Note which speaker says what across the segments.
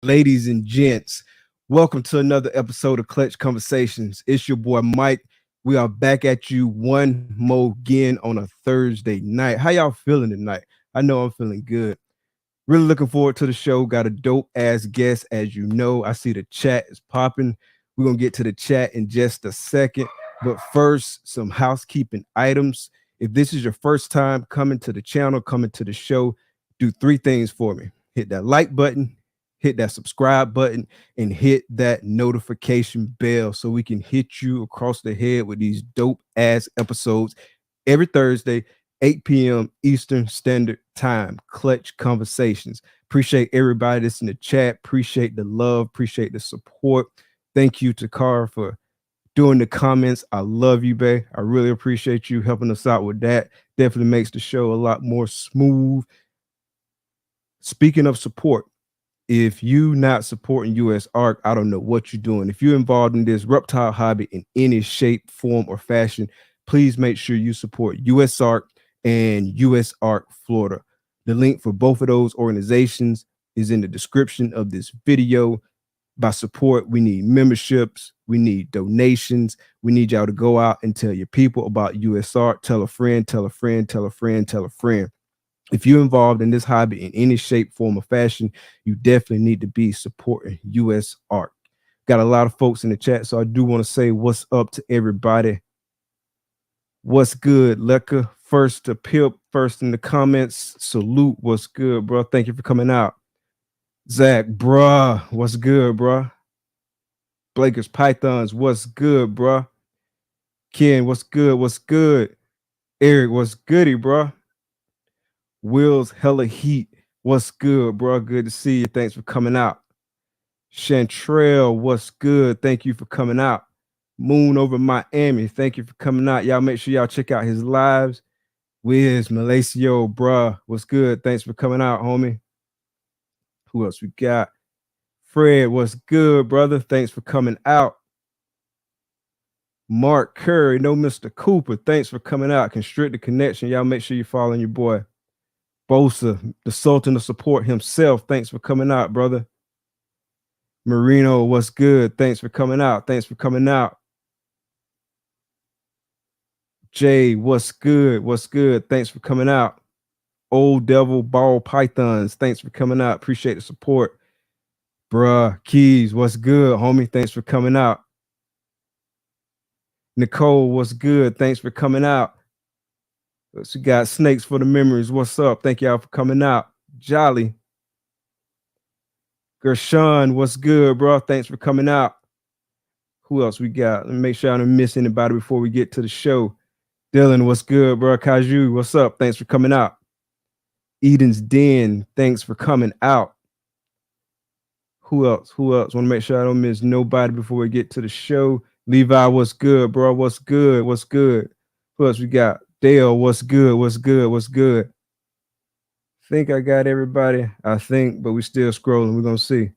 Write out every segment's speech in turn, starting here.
Speaker 1: Ladies and gents, welcome to another episode of Clutch Conversations. It's your boy Mike. We are back at you one more again on a Thursday night. How y'all feeling tonight? I know I'm feeling good. Really looking forward to the show. Got a dope ass guest, as you know. I see the chat is popping. We're gonna get to the chat in just a second. But first, some housekeeping items. If this is your first time coming to the channel, coming to the show, do three things for me. Hit that like button, hit that subscribe button, and hit that notification bell so we can hit you across the head with these dope ass episodes every Thursday, 8 p.m. Eastern Standard Time. Clutch Conversations. Appreciate everybody that's in the chat. Appreciate the love. Appreciate the support. Thank you to Cara for doing the comments. I love you, babe. I really appreciate you helping us out with that. Definitely makes the show a lot more smooth. Speaking of support, if you not supporting US Art, I don't know what you're doing. If you're involved in this reptile hobby in any shape, form, or fashion, please make sure you support US Art and US Art Florida. The link for both of those organizations is in the description of this video. By support, we need memberships, we need donations, we need y'all to go out and tell your people about US Art. Tell a friend, tell a friend, tell a friend, tell a friend. If you're involved in this hobby in any shape, form, or fashion, you definitely need to be supporting US Art. Got a lot of folks in the chat, so I do want to say what's up to everybody. What's good, Lecca? First to Pip, first in the comments. Salute, what's good, bro? Thank you for coming out. Zach, bruh, what's good, bruh? Blakers Pythons, what's good, bruh? Ken, what's good? What's good? Eric, what's goody, bruh? Will's hella heat. What's good, bro? Good to see you. Thanks for coming out. Chantrell, what's good? Thank you for coming out. Moon over Miami, thank you for coming out. Y'all make sure y'all check out his lives. Wiz, Malacio, bruh, what's good? Thanks for coming out, homie. Who else we got? Fred, what's good, brother? Thanks for coming out. Mark Curry, no Mr. Cooper, thanks for coming out. Constrict the connection. Y'all make sure you following your boy. Bosa, the Sultan of Support himself. Thanks for coming out, brother. Marino, what's good? Thanks for coming out. Thanks for coming out. Jay, what's good? What's good? Thanks for coming out. Old Devil Ball Pythons, thanks for coming out. Appreciate the support. Bruh, Keys, what's good, homie? Thanks for coming out. Nicole, what's good? Thanks for coming out. So we got Snakes for the Memories. What's up? Thank y'all for coming out. Jolly. Gershon, what's good, bro? Thanks for coming out. Who else we got? Let me make sure I don't miss anybody before we get to the show. Dylan, what's good, bro? Kaju, what's up? Thanks for coming out. Eden's Den, thanks for coming out. Who else? Who else? Want to make sure I don't miss nobody before we get to the show. Levi, what's good, bro? What's good? What's good? Who else we got? Dale, what's good? What's good? What's good? Think I got everybody. I think, but we still scrolling. We're gonna see.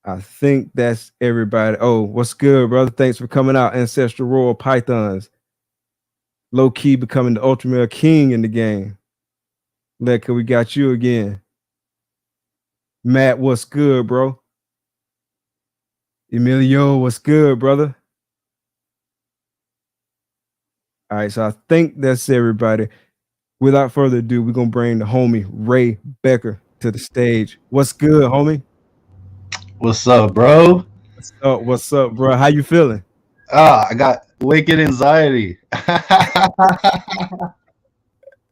Speaker 1: I think that's everybody. Oh, what's good, brother? Thanks for coming out. Ancestral Royal Pythons. Low key becoming the ultimate king in the game. Lecca, we got you again. Matt, what's good, bro? Emilio, what's good, brother? All right, so I think that's everybody. Without further ado, we're gonna bring the homie Ray Becker to the stage. What's good, homie?
Speaker 2: What's up, bro?
Speaker 1: What's up, bro? How you feeling?
Speaker 2: I got wicked anxiety.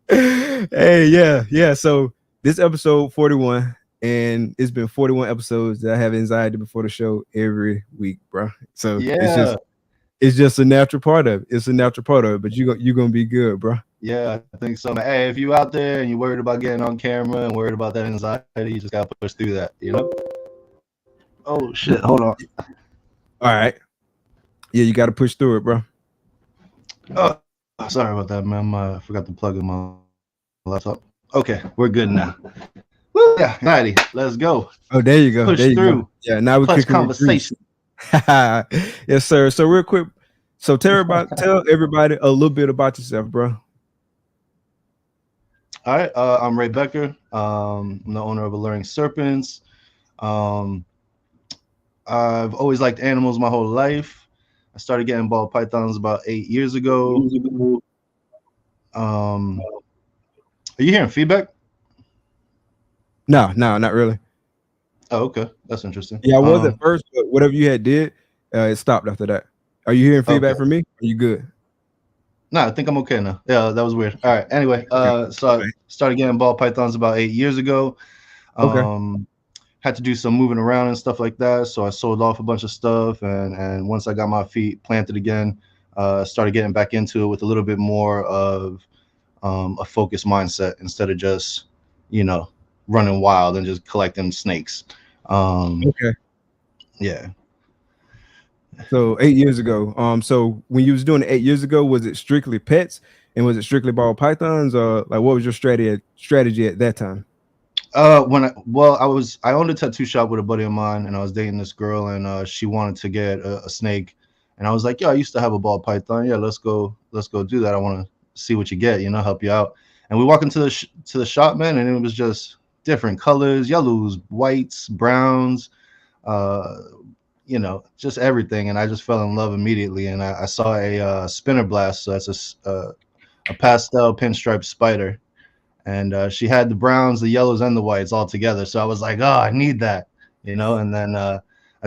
Speaker 1: Hey, yeah. So this episode 41, and it's been 41 episodes that I have anxiety before the show every week, bro. So
Speaker 2: Yeah,
Speaker 1: it's just a natural part of it. It's a natural part of it, but you're gonna be good, bro.
Speaker 2: yeah, I think so, man. Hey, if you out there and you're worried about getting on camera and worried about that anxiety, you just gotta push through that, you know? Oh shit, hold on.
Speaker 1: All right. Yeah, you gotta push through it, bro.
Speaker 2: Oh, sorry about that, man. I forgot to plug in my laptop. Okay, we're good now. Woo, yeah, anxiety. Let's go.
Speaker 1: Oh, there you go.
Speaker 2: Push
Speaker 1: there you
Speaker 2: through.
Speaker 1: go. Yeah, now we're
Speaker 2: Plus
Speaker 1: cooking with grease.
Speaker 2: conversation.
Speaker 1: Yes, sir. So real quick, so tell everybody a little bit about yourself, bro.
Speaker 2: All right, I'm Ray Becker. I'm the owner of Alluring Serpents. Um, I've always liked animals my whole life. I started getting ball pythons about 8 years ago. Um, are you hearing feedback?
Speaker 1: No, no, not really.
Speaker 2: Oh, okay, that's interesting.
Speaker 1: Yeah, I was at first, but whatever you had did, it stopped after that. Are you hearing
Speaker 2: Okay.
Speaker 1: feedback from me? Are you good?
Speaker 2: No, I think I'm okay now. Yeah, that was weird. All right. Anyway,
Speaker 1: Okay.
Speaker 2: so I
Speaker 1: Right.
Speaker 2: started getting ball pythons about 8 years ago.
Speaker 1: Okay.
Speaker 2: Um, had to do some moving around and stuff like that. So I sold off a bunch of stuff, and once I got my feet planted again, started getting back into it with a little bit more of a focused mindset instead of just, you know, running wild and just collecting snakes. Um,
Speaker 1: Okay.
Speaker 2: yeah.
Speaker 1: So 8 years ago. So when you was doing it 8 years ago, was it strictly pets and was it strictly ball pythons, or like what was your strategy at that time?
Speaker 2: I owned a tattoo shop with a buddy of mine, and I was dating this girl, and she wanted to get a snake, and I was like, "Yeah, I used to have a ball python. Yeah, let's go do that. I want to see what you get, you know, help you out." And we walk into to the shop, man, and it was just different colors, yellows, whites, browns, uh, you know, just everything, and I just fell in love immediately. And I saw a spinner blast, so that's a pastel pinstripe spider, and she had the browns, the yellows, and the whites all together. So I was like, oh, I need that, you know. And then I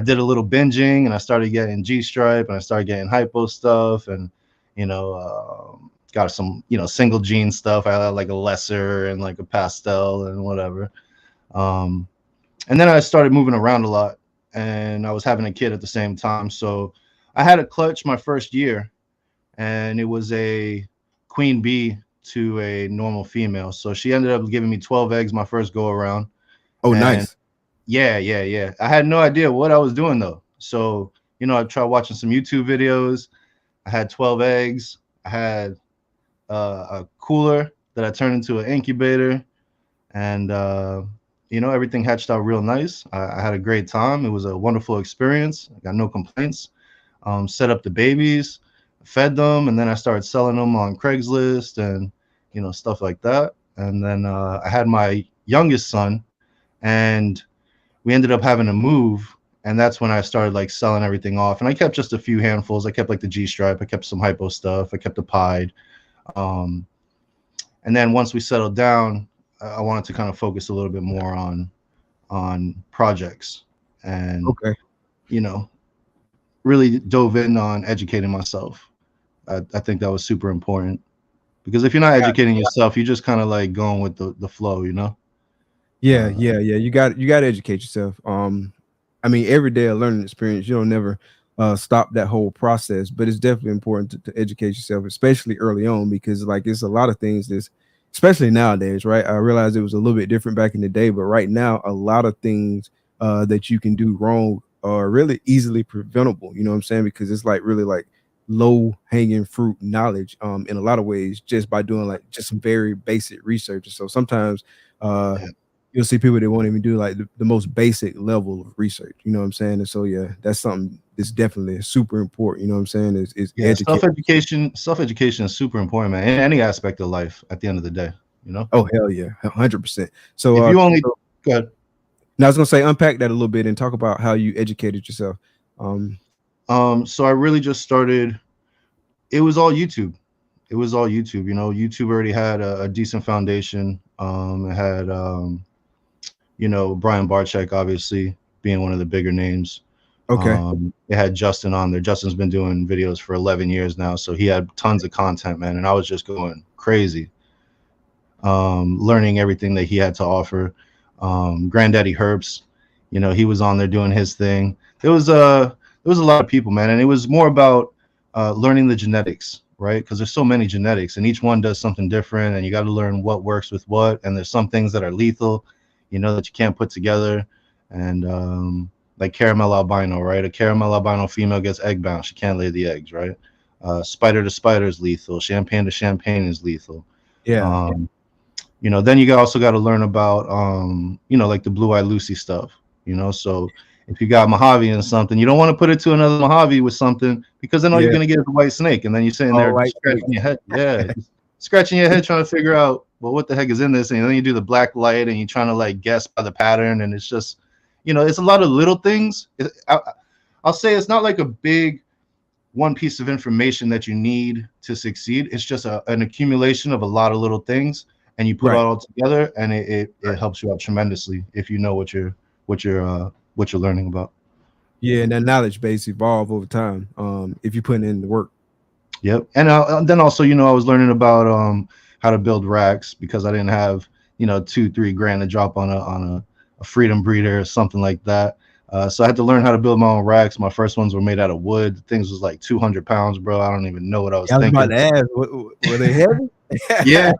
Speaker 2: did a little binging, and I started getting G stripe, and I started getting hypo stuff, and you know, got some single gene stuff. I had like a lesser and like a pastel and whatever. Um, and then I started moving around a lot, and I was having a kid at the same time. So I had a clutch my first year, and it was a queen bee to a normal female. So she ended up giving me 12 eggs my first go around.
Speaker 1: Oh,
Speaker 2: And
Speaker 1: nice.
Speaker 2: yeah. I had no idea what I was doing though. So, I tried watching some YouTube videos. I had 12 eggs. I had a cooler that I turned into an incubator. And, everything hatched out real nice. I had a great time. It was a wonderful experience. I got no complaints. Set up the babies, fed them, and then I started selling them on Craigslist and stuff like that. And then I had my youngest son, and we ended up having to move, and that's when I started like selling everything off. And I kept just a few handfuls. I kept like the G stripe, I kept some hypo stuff, I kept the pied. Um, and then once we settled down, I wanted to kind of focus a little bit more on projects, and
Speaker 1: Okay.
Speaker 2: you know really dove in on educating myself. I think that was super important, because if you're not educating yourself, you're just kind of like going with the flow, you know.
Speaker 1: Yeah,
Speaker 2: Uh,
Speaker 1: yeah, yeah. You got to educate yourself. I mean, every day a learning experience. You don't never stop that whole process, but it's definitely important to educate yourself, especially early on, because like it's a lot of things that's, especially nowadays, right? I realized it was a little bit different back in the day, but right now, a lot of things that you can do wrong are really easily preventable. You know what I'm saying? Because it's like really like low hanging fruit knowledge in a lot of ways just by doing like just some very basic research. So sometimes uh
Speaker 2: yeah,
Speaker 1: you'll see people that won't even do like the most basic level of research. You know what I'm saying? And so yeah, that's something that's definitely super important. You know what I'm saying? Is
Speaker 2: yeah.
Speaker 1: educate.
Speaker 2: Self education is super important, man, in any aspect of life. At the end of the day, you know,
Speaker 1: Oh hell yeah, 100%. So
Speaker 2: if you only go ahead.
Speaker 1: now I was gonna say unpack that a little bit and talk about how you educated yourself. Um,
Speaker 2: So I really just started. It was all YouTube. It was all YouTube. YouTube already had a decent foundation. It had Brian Barczyk, obviously being one of the bigger names.
Speaker 1: okay,
Speaker 2: It had Justin on there. Justin's been doing videos for 11 years now, so he had tons of content, man. And I was just going crazy, learning everything that he had to offer. Granddaddy Herps, he was on there doing his thing. There was a lot of people, man, and it was more about learning the genetics, right? Because there's so many genetics, and each one does something different, and you got to learn what works with what. And there's some things that are lethal, that you can't put together. And like caramel albino, right? A caramel albino female gets egg bound; she can't lay the eggs, right? Spider to spider is lethal. Champagne to champagne is lethal.
Speaker 1: yeah.
Speaker 2: Um, then you also got to learn about like the blue eye Lucy stuff. So if you got Mojave and something, you don't want to put it to another Mojave with something, because then all you're
Speaker 1: Yeah,
Speaker 2: gonna get is a white snake, and then you're sitting
Speaker 1: all
Speaker 2: there
Speaker 1: right.
Speaker 2: scratching your head. Yeah, scratching your head trying to figure out, well, what the heck is in this? And then you do the black light and you're trying to like guess by the pattern, and it's just, it's a lot of little things. I'll say it's not like a big one piece of information that you need to succeed. It's just an accumulation of a lot of little things, and you put it
Speaker 1: Right.
Speaker 2: all together, and it helps you out tremendously if you know what you're learning about.
Speaker 1: Yeah, and that knowledge base evolve over time. If you put in the work.
Speaker 2: Yep. And then also, I was learning about how to build racks, because I didn't have 2-3 grand to drop on a freedom breeder or something like that. So I had to learn how to build my own racks. My first ones were made out of wood. Things was like 200 pounds, bro. I don't even know what I was
Speaker 1: I was about
Speaker 2: thinking.
Speaker 1: to ask, were they heavy?
Speaker 2: Yeah.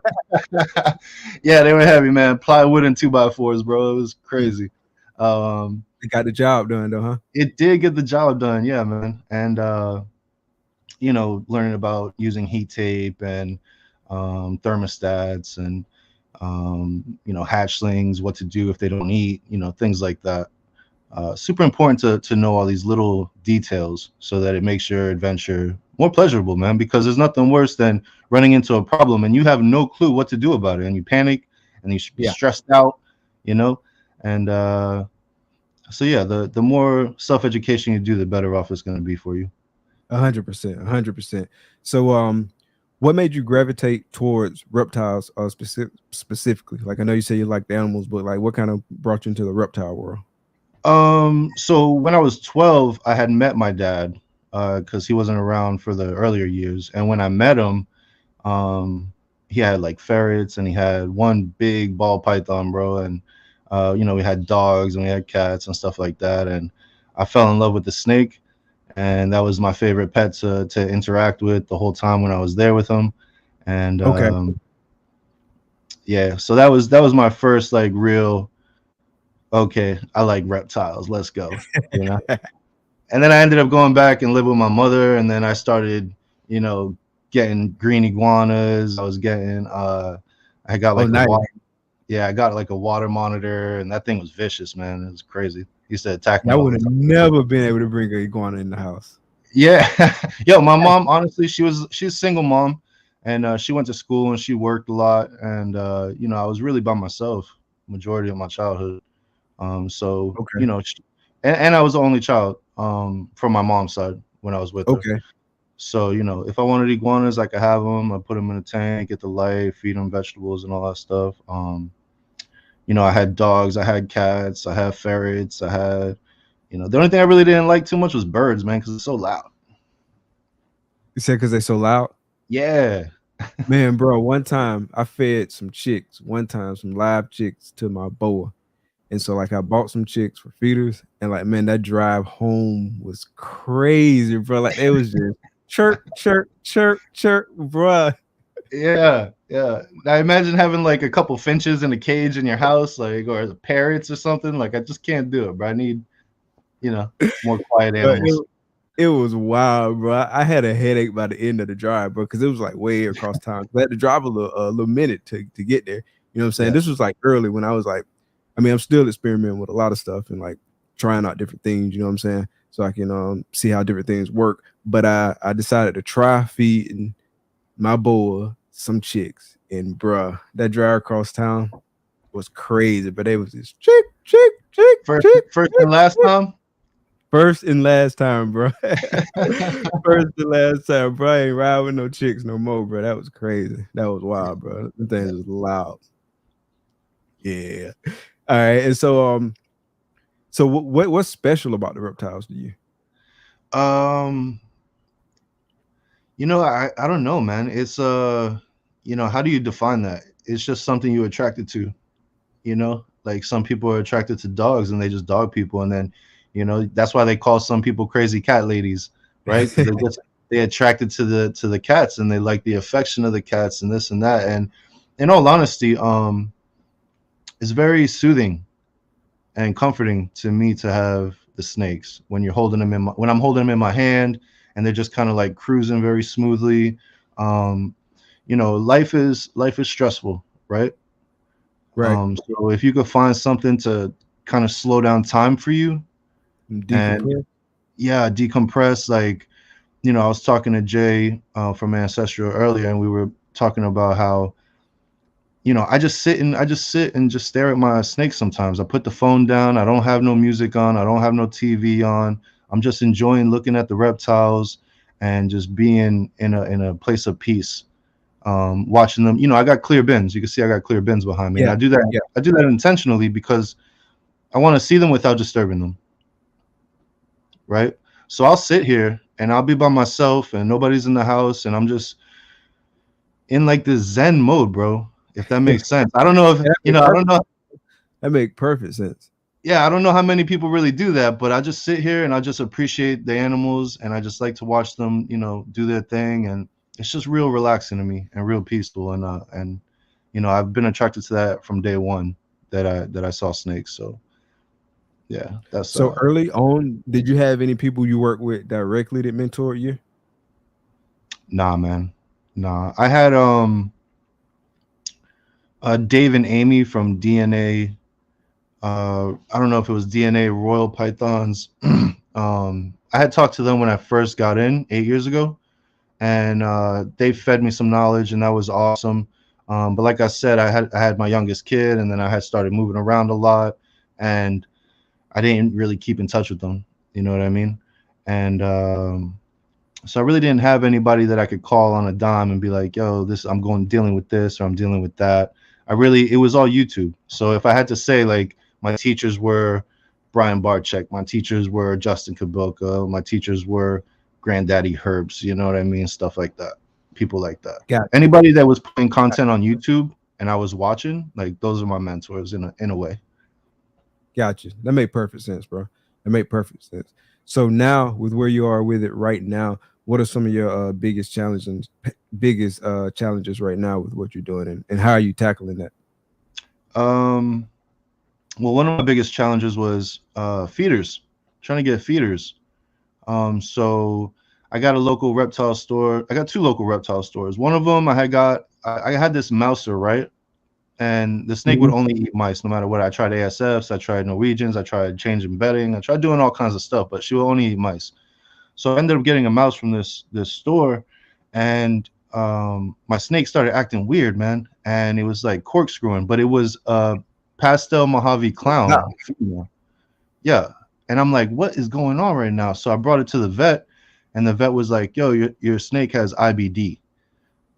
Speaker 2: Yeah, they were heavy, man. Plywood and 2x4s, bro. It was crazy.
Speaker 1: They got the job done though, huh?
Speaker 2: It did get the job done, yeah, man. And learning about using heat tape and thermostats and hatchlings, what to do if they don't eat, things like that. Super important to know all these little details so that it makes your adventure more pleasurable, man, because there's nothing worse than running into a problem and you have no clue what to do about it, and you panic and you should be stressed out, and so yeah, the more self-education you do, the better off it's going to be for you.
Speaker 1: 100%, 100%. So, what made you gravitate towards reptiles, specifically? Like, I know you say you like the animals, but like, what kind of brought you into the reptile world?
Speaker 2: So when I was 12, I had met my dad, because he wasn't around for the earlier years. And when I met him, he had like ferrets and he had one big ball python, bro. And, we had dogs and we had cats and stuff like that. And I fell in love with the snake. And that was my favorite pet to interact with the whole time when I was there with him. And,
Speaker 1: Okay.
Speaker 2: yeah, so that was my first like real, okay, I like reptiles, let's go, and then I ended up going back and live with my mother, and then I started, getting green iguanas. I was getting, I got like
Speaker 1: Nice.
Speaker 2: I got like a water monitor, and that thing was vicious, man. It was crazy. He used to attack me
Speaker 1: I
Speaker 2: all
Speaker 1: would
Speaker 2: the
Speaker 1: have
Speaker 2: time.
Speaker 1: never been able to bring an iguana in the house.
Speaker 2: Yeah. Yo, my mom, honestly, she's a single mom, and she went to school and she worked a lot, and I was really by myself majority of my childhood. So
Speaker 1: Okay.
Speaker 2: and I was the only child from my mom's side when I was with her.
Speaker 1: Okay.
Speaker 2: So if I wanted iguanas, I could have them. I put them in a tank, get the light, feed them vegetables and all that stuff. I had dogs, I had cats, I had ferrets, I had, the only thing I really didn't like too much was birds, man, because it's so loud.
Speaker 1: You said because they're so loud?
Speaker 2: Yeah.
Speaker 1: Man, bro, one time I fed some chicks, some live chicks to my boa. And so like I bought some chicks for feeders, and like, man, that drive home was crazy, bro. Like it was just chirp, chirp, chirp, chirp, bro.
Speaker 2: Yeah, yeah. I imagine having like a couple finches in a cage in your house, like, or parrots or something. Like, I just can't do it, bro. I need, more quiet
Speaker 1: But
Speaker 2: animals.
Speaker 1: it was wild, bro. I had a headache by the end of the drive, bro, because it was like way across town. I had to drive a little minute to get there. You know what I'm saying?
Speaker 2: Yeah.
Speaker 1: This was like early when I was like, I mean, I'm still experimenting with a lot of stuff and like trying out different things, you know what I'm saying? So I can see how different things work. But I decided to try feeding my boa some chicks, and bruh, that drive across town was crazy. But it was just chick, chick, chick,
Speaker 2: First and last time.
Speaker 1: First and last time, bro. First and last time, bro. I ain't ride with no chicks no more, bro. That was crazy. That was wild, bro. The things was loud. Yeah. All right. And so so what's special about the reptiles to you?
Speaker 2: I don't know, man. It's how do you define that? It's just something you're attracted to, like some people are attracted to dogs and they just dog people, and then that's why they call some people crazy cat ladies, right? Because they attracted to the cats, and they like the affection of the cats and this and that. And in all honesty, it's very soothing and comforting to me to have the snakes when you're holding them when I'm holding them in my hand, and they're just kind of like cruising very smoothly. Life is stressful, right?
Speaker 1: Right.
Speaker 2: So if you could find something to kind of slow down time for you and decompress, like, I was talking to Jay from Ancestral earlier, and we were talking about how, you know, I just sit and just stare at my snakes sometimes. I put the phone down. I don't have no music on. I don't have no TV on. I'm just enjoying looking at the reptiles and just being in a place of peace. Watching them, you know, I got clear bins. You can see I got clear bins behind me, and
Speaker 1: Yeah,
Speaker 2: I do that.
Speaker 1: yeah.
Speaker 2: I do that intentionally because I want to see them without disturbing them, right? So I'll sit here and I'll be by myself, and nobody's in the house, and I'm just in like this Zen mode, bro. If that makes sense. I don't know if
Speaker 1: That
Speaker 2: you
Speaker 1: make
Speaker 2: know. I don't
Speaker 1: perfect.
Speaker 2: know.
Speaker 1: That make perfect sense.
Speaker 2: Yeah, I don't know how many people really do that, but I just sit here and I just appreciate the animals, and I just like to watch them, you know, do their thing, and it's just real relaxing to me and real peaceful, and you know, I've been attracted to that from day one that I saw snakes. So yeah, that's
Speaker 1: So early on, did you have any people you work with directly that mentored you?
Speaker 2: nah, man, nah. I had Dave and Amy from DNA. I don't know if it was DNA Royal Pythons. I had talked to them when I first got in 8 years ago, and they fed me some knowledge, and that was awesome. But like I said, I had my youngest kid, and then I had started moving around a lot, and I didn't really keep in touch with them. You know what I mean? And so I really didn't have anybody that I could call on a dime and be like, "Yo, this I'm going dealing with this or I'm dealing with that." It was all YouTube. So if I had to say, like, my teachers were Brian Barczyk, my teachers were Justin Kabilka, my teachers were Granddaddy Herbs. You know what I mean? Stuff like that. People like that.
Speaker 1: Got
Speaker 2: Anybody that was putting content on YouTube and I was watching, like, those are my mentors in a way.
Speaker 1: Got you. That made perfect sense, bro. That made perfect sense. So now, with where you are with it right now, what are some of your biggest challenges right now with what you're doing, and how are you tackling that?
Speaker 2: Um, well, one of my biggest challenges was feeders, trying to get feeders. So I got a local reptile store. I got two local reptile stores. One of them I had this mouser, right? And the snake would
Speaker 1: Mhm.
Speaker 2: only eat mice no matter what. I tried ASFs, I tried Norwegians, I tried changing bedding, I tried doing all kinds of stuff, but she would only eat mice. So I ended up getting a mouse from this store, and my snake started acting weird, man. And it was like corkscrewing, but it was a pastel Mojave clown
Speaker 1: Wow.
Speaker 2: female. Yeah. And I'm like, what is going on right now? So I brought it to the vet, and the vet was like, yo, your snake has IBD.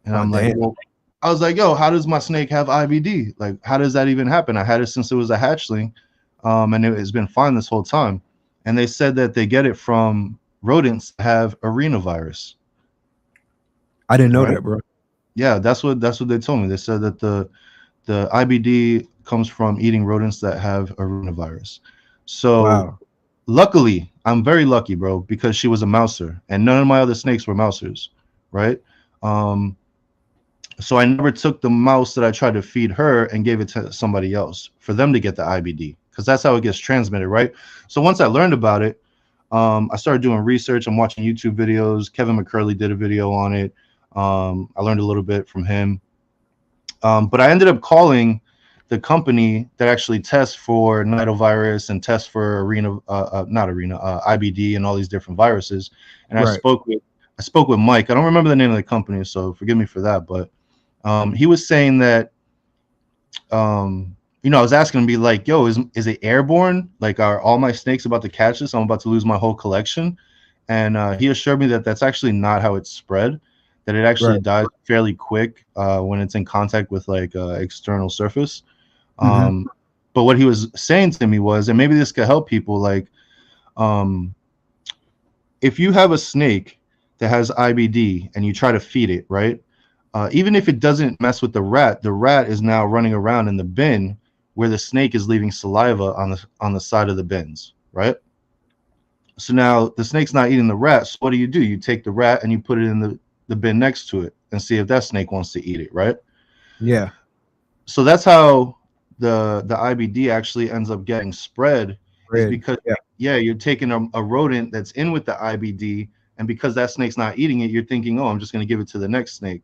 Speaker 2: And
Speaker 1: Oh,
Speaker 2: I'm like,
Speaker 1: damn.
Speaker 2: well, I was like, yo, how does my snake have IBD? Like, how does that even happen? I had it since it was a hatchling, and it has been fine this whole time. And they said that they get it from rodents that have arenavirus,
Speaker 1: I didn't know
Speaker 2: right?
Speaker 1: that, bro.
Speaker 2: Yeah, that's what they told me. They said that the IBD comes from eating rodents that have arenavirus. So
Speaker 1: Wow.
Speaker 2: luckily, I'm very lucky, bro, because she was a mouser, and none of my other snakes were mousers, right? Um, so I never took the mouse that I tried to feed her and gave it to somebody else for them to get the IBD, because that's how it gets transmitted, right? So once I learned about it, I started doing research. I'm watching YouTube videos. Kevin McCurley did a video on it. I learned a little bit from him, but I ended up calling the company that actually tests for nidovirus and tests for IBD and all these different viruses. And
Speaker 1: Right.
Speaker 2: I spoke with Mike. I don't remember the name of the company, so forgive me for that. But he was saying that, I was asking him, be like, yo, is it airborne? Like, are all my snakes about to catch this? I'm about to lose my whole collection. And he assured me that that's actually not how it's spread, that it actually
Speaker 1: Right.
Speaker 2: dies fairly quick when it's in contact with like external surface.
Speaker 1: Hmm.
Speaker 2: Um, but what he was saying to me was, and maybe this could help people, like, um, if you have a snake that has IBD and you try to feed it, right? Even if it doesn't mess with the rat is now running around in the bin where the snake is leaving saliva on the side of the bins, right? So now the snake's not eating the rat. So what do? You take the rat and you put it in the bin next to it and see if that snake wants to eat it, right?
Speaker 1: Yeah.
Speaker 2: So that's how the IBD actually ends up getting spread, is
Speaker 1: Red.
Speaker 2: because,
Speaker 1: Yeah.
Speaker 2: yeah, you're taking a rodent that's in with the IBD, and because that snake's not eating it, you're thinking, oh, I'm just going to give it to the next snake,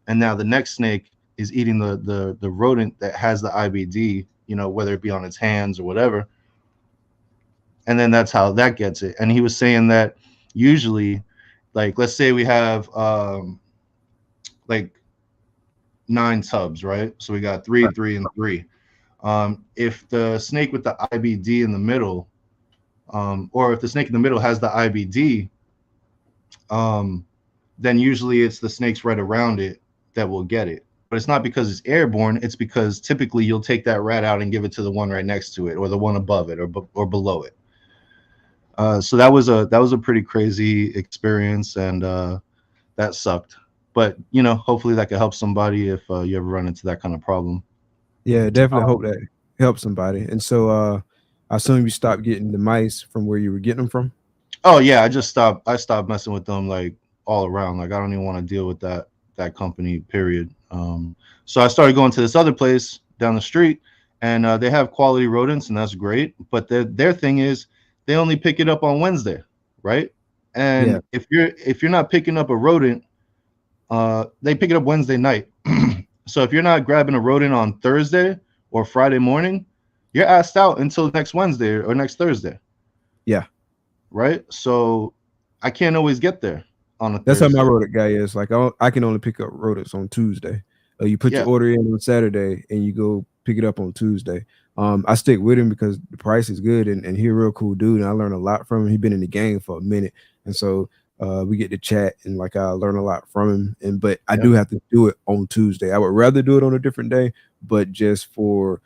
Speaker 2: and now the next snake is eating the rodent that has the IBD, whether it be on its hands or whatever, and then that's how that gets it. And he was saying that usually, like, let's say we have like 9 tubs, right? So we got three,
Speaker 1: Right.
Speaker 2: 3, and 3. If the snake with the IBD in the middle, or if the snake in the middle has the IBD, um, then usually it's the snakes right around it that will get it. But it's not because it's airborne. It's because typically you'll take that rat out and give it to the one right next to it, or the one above it, or below it. So that was a pretty crazy experience, and that sucked. But hopefully that could help somebody if you ever run into that kind of problem.
Speaker 1: Yeah, definitely hope that helps somebody. And so I assume you stopped getting the mice from where you were getting them from.
Speaker 2: Oh yeah, I stopped messing with them like all around. Like I don't even want to deal with that company. Period. So I started going to this other place down the street, and they have quality rodents, and that's great. But their thing is they only pick it up on Wednesday, right?
Speaker 1: Yeah.
Speaker 2: And if you're not picking up a rodent, they pick it up Wednesday night. So if you're not grabbing a rodent on Thursday or Friday morning, you're asked out until next Wednesday or next Thursday,
Speaker 1: Yeah.
Speaker 2: right? So I can't always get there on a
Speaker 1: That's how my
Speaker 2: Thursday.
Speaker 1: rodent guy is. Like I can only pick up rodents on Tuesday. You put
Speaker 2: Yeah,
Speaker 1: your order in on Saturday and you go pick it up on Tuesday. I stick with him because the price is good and he's a real cool dude and I learn a lot from him. He's been in the game for a minute. And so we get to chat and like I learn a lot from him. But I
Speaker 2: yeah,
Speaker 1: do have to do it on Tuesday. I would rather do it on a different day, but just for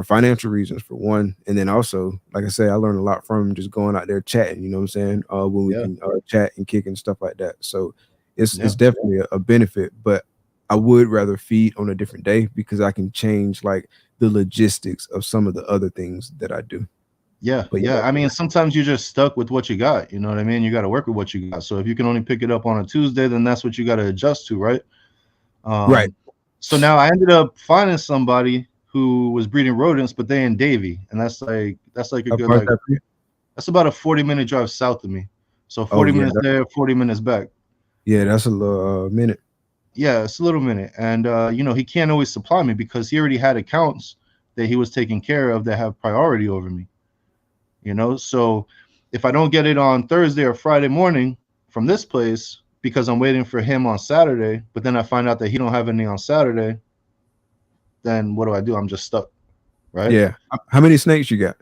Speaker 1: financial reasons for one, and then also like I said, I learned a lot from just going out there chatting, you know what I'm saying, when we
Speaker 2: yeah,
Speaker 1: can chat and kick and stuff like that. So it's
Speaker 2: yeah,
Speaker 1: definitely a benefit, but I would rather feed on a different day because I can change like the logistics of some of the other things that I do.
Speaker 2: yeah,
Speaker 1: But
Speaker 2: yeah.
Speaker 1: yeah.
Speaker 2: I mean, sometimes you're just stuck with what you got. You know what I mean? You got to work with what you got. So if you can only pick it up on a Tuesday, then that's what you got to adjust to, right?
Speaker 1: Right.
Speaker 2: So now I ended up finding somebody who was breeding rodents, but they in Davie, and that's like a
Speaker 1: How
Speaker 2: good
Speaker 1: far is
Speaker 2: like
Speaker 1: that for you?
Speaker 2: that's about a 40-minute drive south of me. So
Speaker 1: Oh
Speaker 2: 40
Speaker 1: yeah,
Speaker 2: minutes there, 40 minutes back.
Speaker 1: that's a little minute.
Speaker 2: Yeah, it's a little minute. And he can't always supply me because he already had accounts that he was taking care of that have priority over me. So if I don't get it on Thursday or Friday morning from this place because I'm waiting for him on Saturday, but then I find out that he don't have any on Saturday, then what do? I'm just stuck, right?
Speaker 1: Yeah. How many snakes you got?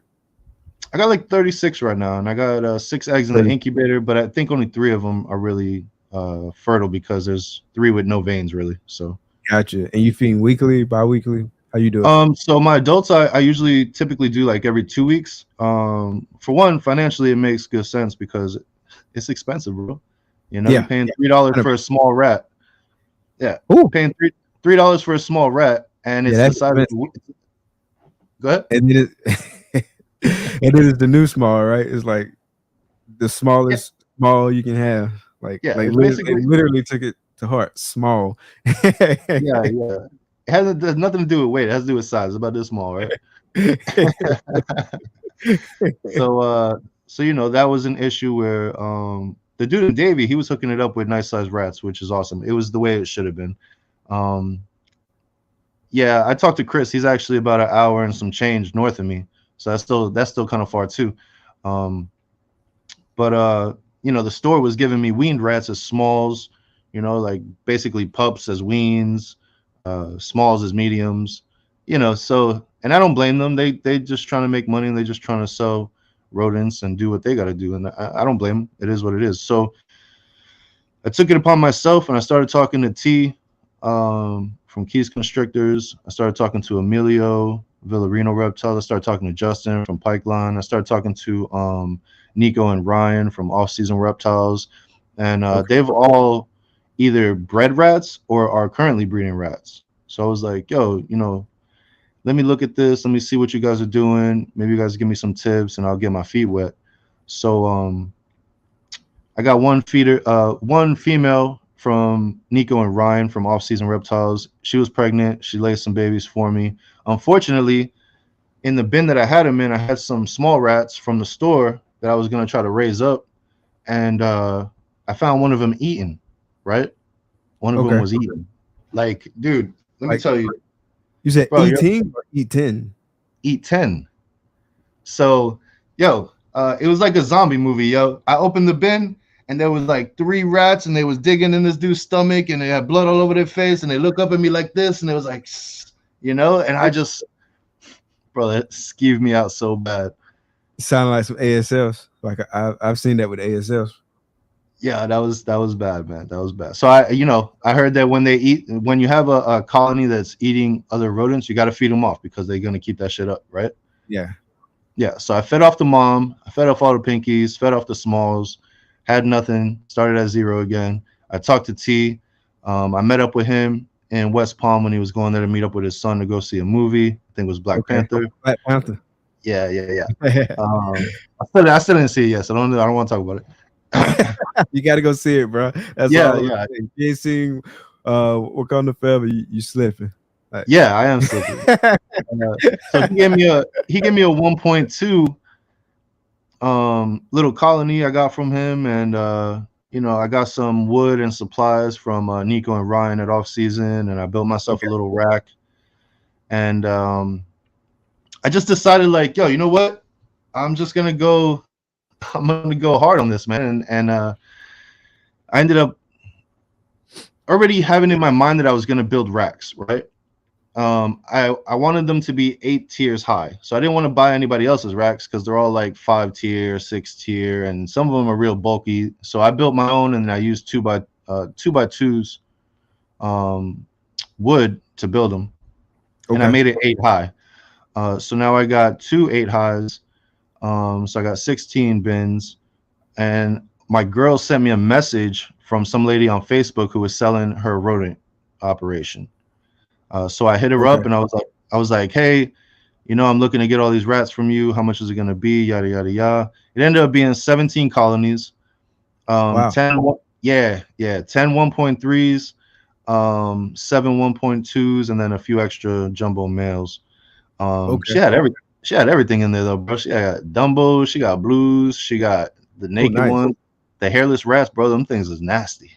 Speaker 2: I got like 36 right now, and I got 6 eggs in the
Speaker 1: 30.
Speaker 2: incubator, but I think only 3 of them are really fertile because there's 3 with no veins, really. So,
Speaker 1: Gotcha. And you feed weekly, bi-weekly? How you do it?
Speaker 2: so my adults, I usually typically do like every 2 weeks. For one, financially, it makes good sense because it's expensive, bro. You're
Speaker 1: Yeah.
Speaker 2: paying $3 for a small rat. Yeah,
Speaker 1: Oh,
Speaker 2: paying $3 for a small rat, and
Speaker 1: yeah,
Speaker 2: it's the
Speaker 1: that's
Speaker 2: size of
Speaker 1: expensive.
Speaker 2: Go ahead.
Speaker 1: And then it, and then it's the new small, right? It's like the
Speaker 2: Yeah,
Speaker 1: smallest small you can have.
Speaker 2: yeah.
Speaker 1: Like
Speaker 2: It's
Speaker 1: literally,
Speaker 2: basically
Speaker 1: it literally took it to heart. Small.
Speaker 2: yeah, yeah. There's nothing to do with weight. It has to do with size. It's about this small, right? So that was an issue where the dude in Davie, he was hooking it up with nice sized rats, which is awesome. It was the way it should have been. Um yeah, I talked to Chris. He's actually about an hour and some change north of me. So that's still kind of far too. Um but the store was giving me weaned rats as smalls, like basically pups as weans, smalls as mediums, so, and I don't blame them. They just trying to make money, and they just trying to sell rodents and do what they got to do, and I don't blame them. It is what it is. So I took it upon myself, and I started talking to T, from Keys Constrictors. I started talking to Emilio Villarino Reptiles. I started talking to Justin from Pipeline. I started talking to Nico and Ryan from Off Season Reptiles, and
Speaker 1: Okay.
Speaker 2: they've all either bred rats or are currently breeding rats. So I was like, yo, let me look at this. Let me see what you guys are doing. Maybe you guys give me some tips, and I'll get my feet wet. So I got one female from Nico and Ryan from Off Season Reptiles. She was pregnant. She laid some babies for me. Unfortunately, in the bin that I had them in, I had some small rats from the store that I was gonna try to raise up, and I found one of them eaten. Right, one of them
Speaker 1: Okay.
Speaker 2: was eaten. Like, dude, let me
Speaker 1: Like
Speaker 2: tell you,
Speaker 1: you said
Speaker 2: bro, you're
Speaker 1: eating or eat 10?
Speaker 2: eat 10. So, yo, it was like a zombie movie, yo. I opened the bin and there was like 3 rats, and they was digging in this dude's stomach, and they had blood all over their face, and they look up at me like this, and it was like, and I just, bro, that skeeved me out so bad.
Speaker 1: Sounded like some ASLs. Like I've seen that with ASLs.
Speaker 2: Yeah, that was bad, man. That was bad. So I heard that when you have a colony that's eating other rodents, you got to feed them off because they're gonna keep that shit up, right?
Speaker 1: Yeah.
Speaker 2: Yeah. So I fed off the mom, I fed off all the pinkies, fed off the smalls, had nothing. Started at 0 again. I talked to T. I met up with him in West Palm when he was going there to meet up with his son to go see a movie. I think it was Black
Speaker 1: Okay.
Speaker 2: Panther.
Speaker 1: Black Panther.
Speaker 2: Yeah. I still didn't see it yet, so I don't want to talk about it.
Speaker 1: You got to go see it, bro. That's
Speaker 2: Yeah,
Speaker 1: all.
Speaker 2: yeah.
Speaker 1: If you ain't seen Wakanda Forever, you slipping. Like,
Speaker 2: Yeah, I am slipping. So he gave me a 1.2 little colony I got from him, and I got some wood and supplies from Nico and Ryan at off season, and I built myself a little rack. And I just decided, like, yo, you know what? I'm gonna go hard on this, man. And I ended up already having in my mind that I was gonna build racks, right? I wanted them to be 8 tiers high, so I didn't want to buy anybody else's racks because they're all like 5 tier, 6 tier, and some of them are real bulky. So I built my own, and I used 2x2s wood to build them, and I made it 8 high. So now I got 2 8 highs. So I got 16 bins, and my girl sent me a message from some lady on Facebook who was selling her rodent operation. So I hit her up, and I was like, hey, I'm looking to get all these rats from you. How much is it going to be? Yada, yada, yada. It ended up being 17 colonies.
Speaker 1: wow.
Speaker 2: 10 1.3s, 7 1.2s, and then a few extra jumbo males. She had everything in there though, bro. She got Dumbo, she got blues, she got the naked ones, the hairless rats, bro. Them things is nasty.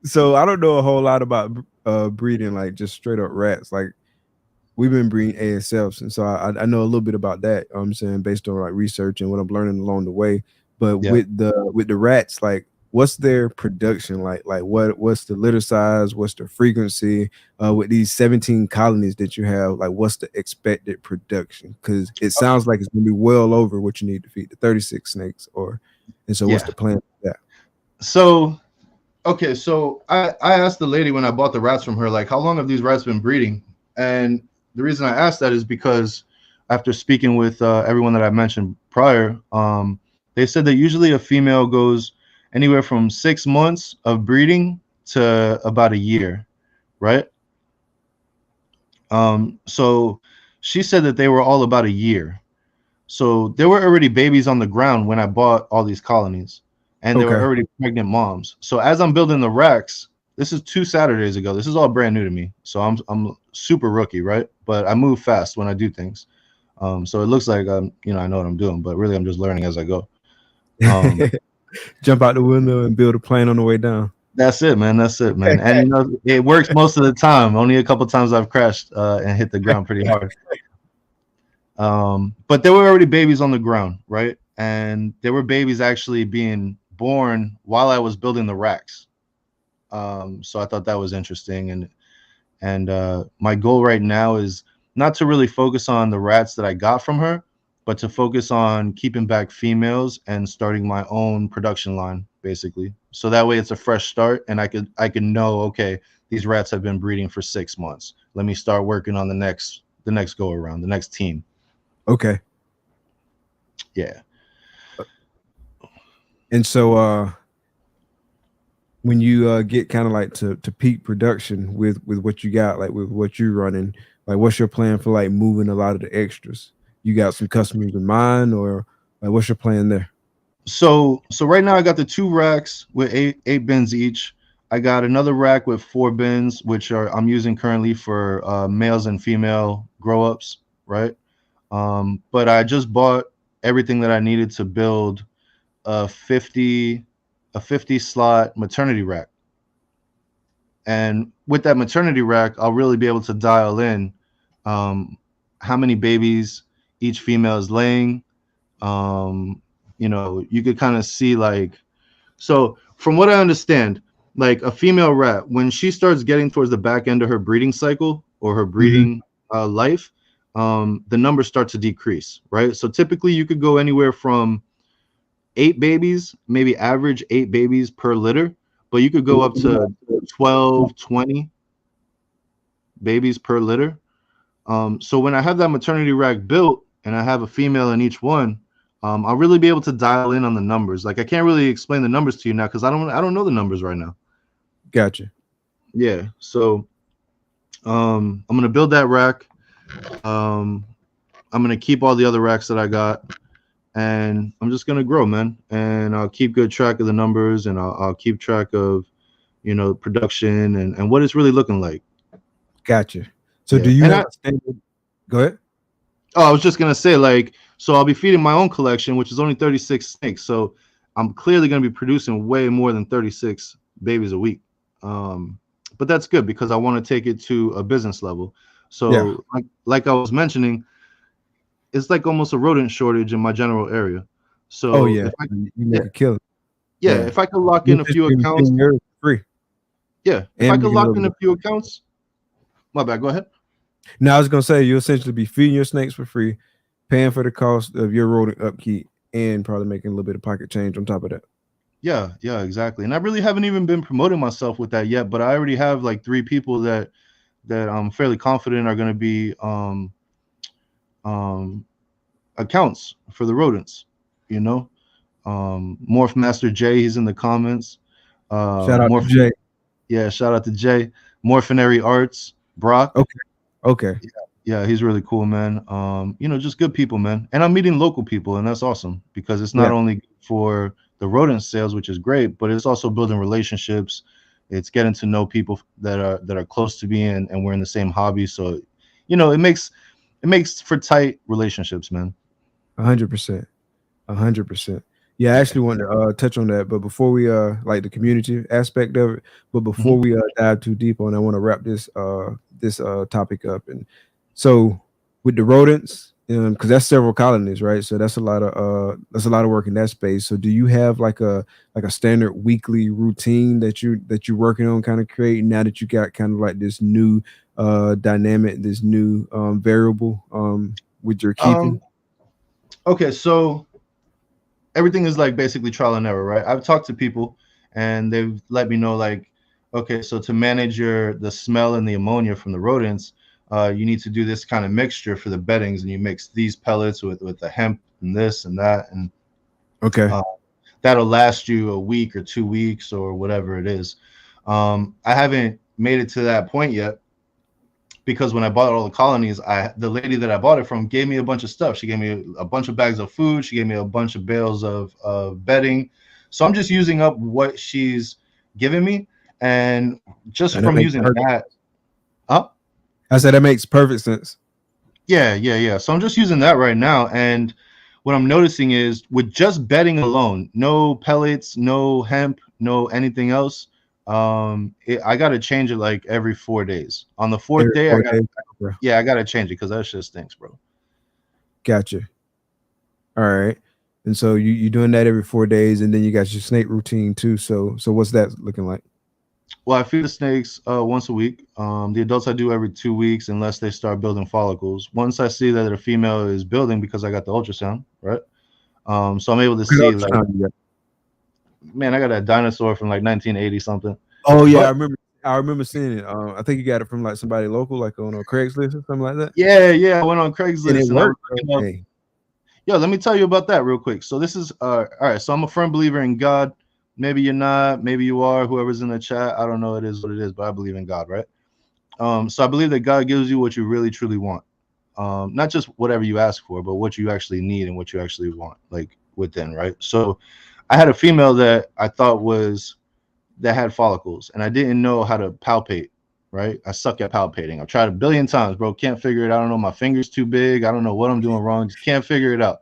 Speaker 1: So I don't know a whole lot about breeding, like just straight up rats. Like we've been breeding ASFs, and so I know a little bit about that. I'm saying based on like research and what I'm learning along the way. But with the rats, like what's their production like? Like what's the litter size? What's the frequency? With these 17 colonies that you have, like what's the expected production? Because it sounds like it's gonna be well over what you need to feed the 36 snakes. And so what's the plan for that?
Speaker 2: So okay, so I asked the lady when I bought the rats from her, like, how long have these rats been breeding? And the reason I asked that is because after speaking with everyone that I mentioned prior, they said that usually a female goes anywhere from 6 months of breeding to about a year, right? So she said that they were all about a year. So there were already babies on the ground when I bought all these colonies, and they were already pregnant moms. So as I'm building the racks, this is 2 Saturdays ago. This is all brand new to me. So I'm super rookie, right? But I move fast when I do things. So it looks like I know what I'm doing, but really I'm just learning as I go.
Speaker 1: Jump out the window and build a plane on the way down.
Speaker 2: That's it, man. And it works most of the time. Only a couple times I've crashed and hit the ground pretty hard. But there were already babies on the ground, right? And there were babies actually being born while I was building the racks. So I thought that was interesting. And my goal right now is not to really focus on the rats that I got from her, but to focus on keeping back females and starting my own production line, basically. So that way it's a fresh start, and I could know, okay, these rats have been breeding for 6 months. Let me start working on the next go around, the next team.
Speaker 1: Okay.
Speaker 2: Yeah.
Speaker 1: And so when you get kind of like to peak production with what you got, like with what you're running, like what's your plan for like moving a lot of the extras? You got some customers in mind, or like what's your plan there?
Speaker 2: So right now I got the 2 racks with eight bins each. I got another rack with 4 bins, which I'm using currently for males and female grow ups, right? But I just bought everything that I needed to build a 50 slot maternity rack. And with that maternity rack, I'll really be able to dial in how many babies each female is laying, you could kind of see like, so from what I understand, like a female rat, when she starts getting towards the back end of her breeding cycle or her
Speaker 1: Hmm.
Speaker 2: breeding life, the numbers start to decrease, right? So typically you could go anywhere from 8 babies, maybe average 8 babies per litter, but you could go up to 12, 20 babies per litter. So when I have that maternity rack built and I have a female in each one, I'll really be able to dial in on the numbers. Like I can't really explain the numbers to you now because I don't know the numbers right now.
Speaker 1: Gotcha.
Speaker 2: Yeah. So I'm gonna build that rack. Um, I'm gonna keep all the other racks that I got, and I'm just gonna grow, man. And I'll keep good track of the numbers, and I'll keep track of production and what it's really looking like.
Speaker 1: Gotcha. So do
Speaker 2: Yeah.
Speaker 1: you
Speaker 2: And
Speaker 1: have a standard? Go ahead.
Speaker 2: I was just gonna say, like, so I'll be feeding my own collection, which is only 36 snakes. So I'm clearly gonna be producing way more than 36 babies a week. Um, but that's good because I want to take it to a business level.
Speaker 1: Yeah.
Speaker 2: So like I was mentioning, it's like almost a rodent shortage in my general area.
Speaker 1: Oh
Speaker 2: So
Speaker 1: yeah.
Speaker 2: if I
Speaker 1: You
Speaker 2: yeah,
Speaker 1: make a killing.
Speaker 2: yeah,
Speaker 1: Yeah.
Speaker 2: if I could lock
Speaker 1: You're
Speaker 2: in a
Speaker 1: just
Speaker 2: few
Speaker 1: being
Speaker 2: accounts,
Speaker 1: feeding yours for free
Speaker 2: yeah, if I
Speaker 1: and
Speaker 2: could
Speaker 1: making a
Speaker 2: lock
Speaker 1: little
Speaker 2: in a
Speaker 1: bit.
Speaker 2: few accounts, my bad, go ahead.
Speaker 1: Now I was gonna say you essentially be feeding your snakes for free, paying for the cost of your rodent upkeep, and probably making a little bit of pocket change on top of that.
Speaker 2: Yeah, exactly. And I really haven't even been promoting myself with that yet, but I already have like 3 people that I'm fairly confident are going to be um, accounts for the rodents. You know, Morph Master J, he's in the comments.
Speaker 1: Shout out to
Speaker 2: Morphin,
Speaker 1: Jay.
Speaker 2: yeah, shout out to Jay. Morphinary Arts, Brock.
Speaker 1: Okay. Okay.
Speaker 2: Yeah, he's really cool, man. Just good people, man. And I'm meeting local people, and that's awesome because it's not
Speaker 1: Yeah.
Speaker 2: only for the rodent sales, which is great, but it's also building relationships. It's getting to know people that are close to me, and we're in the same hobby. So, it makes for tight relationships, man.
Speaker 1: 100%. 100%. Yeah, I
Speaker 2: Yeah.
Speaker 1: actually wanted to touch on that, but before we like the community aspect of it, but before
Speaker 2: Mhm.
Speaker 1: we dive too deep on, I want to wrap this topic up. And so with the rodents, because that's several colonies, right? So that's a lot of work in that space. So do you have like a standard weekly routine that you're working on kind of creating now that you got kind of like this new dynamic, this new variable with your keeping?
Speaker 2: Um, okay, so everything is like basically trial and error, right? I've talked to people and they've let me know like, okay, so to manage the smell and the ammonia from the rodents, you need to do this kind of mixture for the beddings, and you mix these pellets with the hemp and this and that, and
Speaker 1: Okay.
Speaker 2: uh, that'll last you a week or 2 weeks or whatever it is. I haven't made it to that point yet because when I bought all the colonies, the lady that I bought it from gave me a bunch of stuff. She gave me a bunch of bags of food. She gave me a bunch of bales of bedding. So I'm just using up what she's given me, and just
Speaker 1: And that
Speaker 2: from
Speaker 1: makes
Speaker 2: using
Speaker 1: perfect.
Speaker 2: that, up,
Speaker 1: I said that makes perfect sense.
Speaker 2: yeah. So I'm just using that right now, and what I'm noticing is with just bedding alone, no pellets, no hemp, no anything else. I got to change it like every 4 days. On the fourth
Speaker 1: Every
Speaker 2: day, I
Speaker 1: four
Speaker 2: got
Speaker 1: days. Bro.
Speaker 2: yeah, I got to change it because that shit stinks, bro.
Speaker 1: Gotcha. All right. And so you doing that every 4 days, and then you got your snake routine too. So what's that looking like?
Speaker 2: Well, I feed the snakes once a week. The adults I do every 2 weeks unless they start building follicles. Once I see that a female is building because I got the ultrasound, right? So I'm able to
Speaker 1: What
Speaker 2: see like,
Speaker 1: ultrasound you got?
Speaker 2: man, I got that dinosaur from like 1980 something.
Speaker 1: Oh yeah,
Speaker 2: But
Speaker 1: I remember seeing it. I think you got it from like somebody local, like on a Craigslist or something like that.
Speaker 2: yeah, I went on
Speaker 1: And it
Speaker 2: Craigslist and I was
Speaker 1: worked, bro.
Speaker 2: looking up.
Speaker 1: Hey,
Speaker 2: Yo, let me tell you about that real quick. So this is all right. So I'm a firm believer in God. Maybe you're not, maybe you are. Whoever's in the chat, I don't know. It is what it is, but I believe in God, right? So I believe that God gives you what you really truly want. Not just whatever you ask for, but what you actually need and what you actually want, like within, right? So I had a female that I thought that had follicles, and I didn't know how to palpate, right? I suck at palpating. I've tried a billion times, bro. Can't figure it out. I don't know. My finger's too big. I don't know what I'm doing wrong. Just can't figure it out.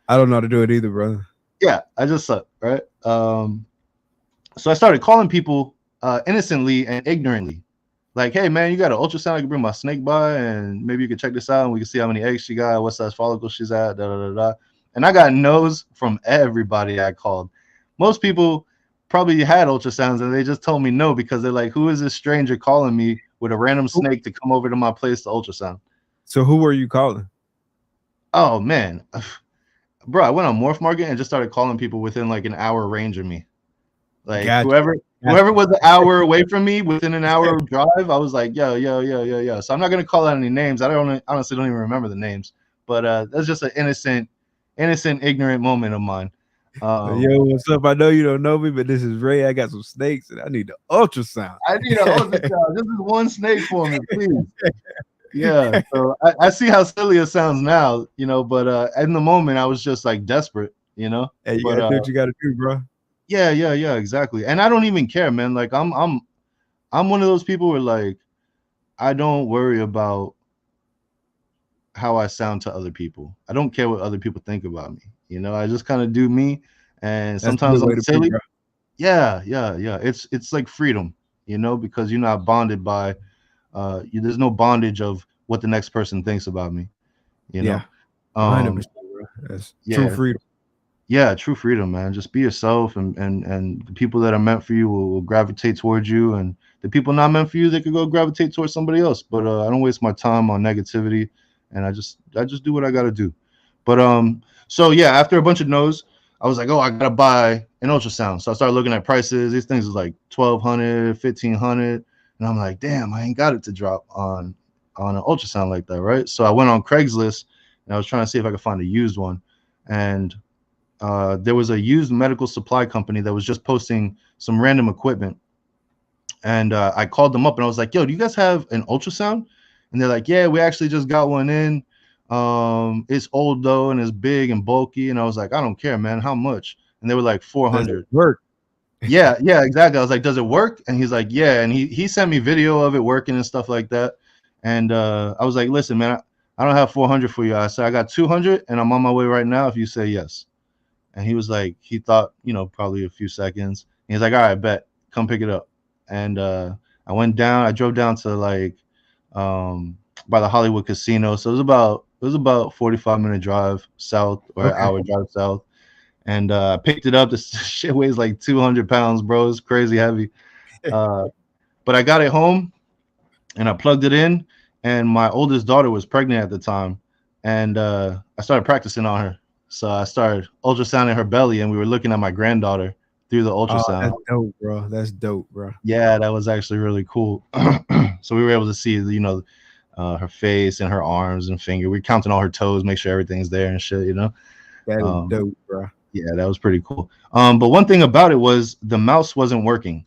Speaker 1: I don't know how to do it either, brother.
Speaker 2: Yeah, I just suck, right? So I started calling people innocently and ignorantly. Like, hey man, you got an ultrasound? I can bring my snake by, and maybe you can check this out, and we can see how many eggs she got, what size follicle she's at, da da da da. And I got no's from everybody I called. Most people probably had ultrasounds and they just told me no because they're like, who is this stranger calling me with a random snake to come over to my place to ultrasound?
Speaker 1: So who were you calling?
Speaker 2: Oh man, bro, I went on Morph Market and just started calling people within like an hour range of me. Like
Speaker 1: Gotcha.
Speaker 2: whoever was an hour away from me within an hour drive, I was like, yo. So I'm not gonna call out any names. I honestly don't even remember the names, but that's just an innocent, ignorant moment of mine.
Speaker 1: Yo, what's up? I know you don't know me, but this is Ray. I got some snakes and I need the ultrasound.
Speaker 2: I need an ultrasound. This is one snake for me, please. Yeah. So I see how silly it sounds now, but in the moment I was just like desperate,
Speaker 1: Hey, you
Speaker 2: But
Speaker 1: gotta do what you gotta do, bro.
Speaker 2: yeah, exactly. And I don't even care, man. Like I'm one of those people where like I don't worry about how I sound to other people. I don't care what other people think about me. I just kind of do me, and
Speaker 1: That's the
Speaker 2: sometimes
Speaker 1: good way
Speaker 2: I'm
Speaker 1: to be,
Speaker 2: silly.
Speaker 1: bro.
Speaker 2: Yeah. It's like freedom, because you're not bonded by there's no bondage of what the next person thinks about me, you
Speaker 1: Yeah,
Speaker 2: know.
Speaker 1: 100%, bro. That's true
Speaker 2: Yeah,
Speaker 1: freedom.
Speaker 2: yeah, true freedom, man. Just be yourself, and the people that are meant for you will gravitate towards you, and the people not meant for you, they could go gravitate towards somebody else. But I don't waste my time on negativity, and I just do what I gotta do. But so yeah, after a bunch of no's, I was like, oh, I gotta buy an ultrasound. So I started looking at prices. These things is like 1,200, 1,500, and I'm like, damn, I ain't got it to drop on an ultrasound like that, right? So I went on Craigslist and I was trying to see if I could find a used one, and there was a used medical supply company that was just posting some random equipment. And I called them up and I was like, yo, do you guys have an ultrasound? And they're like, yeah, we actually just got one in. It's old though, and it's big and bulky. And I was like, I don't care, man. How much? And they were like
Speaker 1: Does it
Speaker 2: 400.
Speaker 1: work?
Speaker 2: Yeah, exactly. I was like, does it work? And he's like, yeah. And he sent me video of it working and stuff like that. And I was like, listen, man, I don't have 400 for you. I said, I got 200 and I'm on my way right now if you say yes. And he was like, he thought, probably a few seconds. And he's like, all right, bet, come pick it up. And I went down. I drove down to like by the Hollywood Casino. So it was about 45-minute drive south or an
Speaker 1: Okay.
Speaker 2: hour drive south. And I picked it up. This shit weighs like 200 pounds, bro. It's crazy heavy. Uh, but I got it home and I plugged it in. And my oldest daughter was pregnant at the time. And I started practicing on her. So I started ultrasounding her belly, and we were looking at my granddaughter through the
Speaker 1: Oh,
Speaker 2: ultrasound.
Speaker 1: that's dope, bro. That's dope, bro.
Speaker 2: Yeah, that was actually really cool. So we were able to see, her face and her arms and finger. We're counting all her toes, make sure everything's there and shit.
Speaker 1: That is
Speaker 2: Um,
Speaker 1: dope, bro.
Speaker 2: yeah, that was pretty cool. But one thing about it was the mouse wasn't working.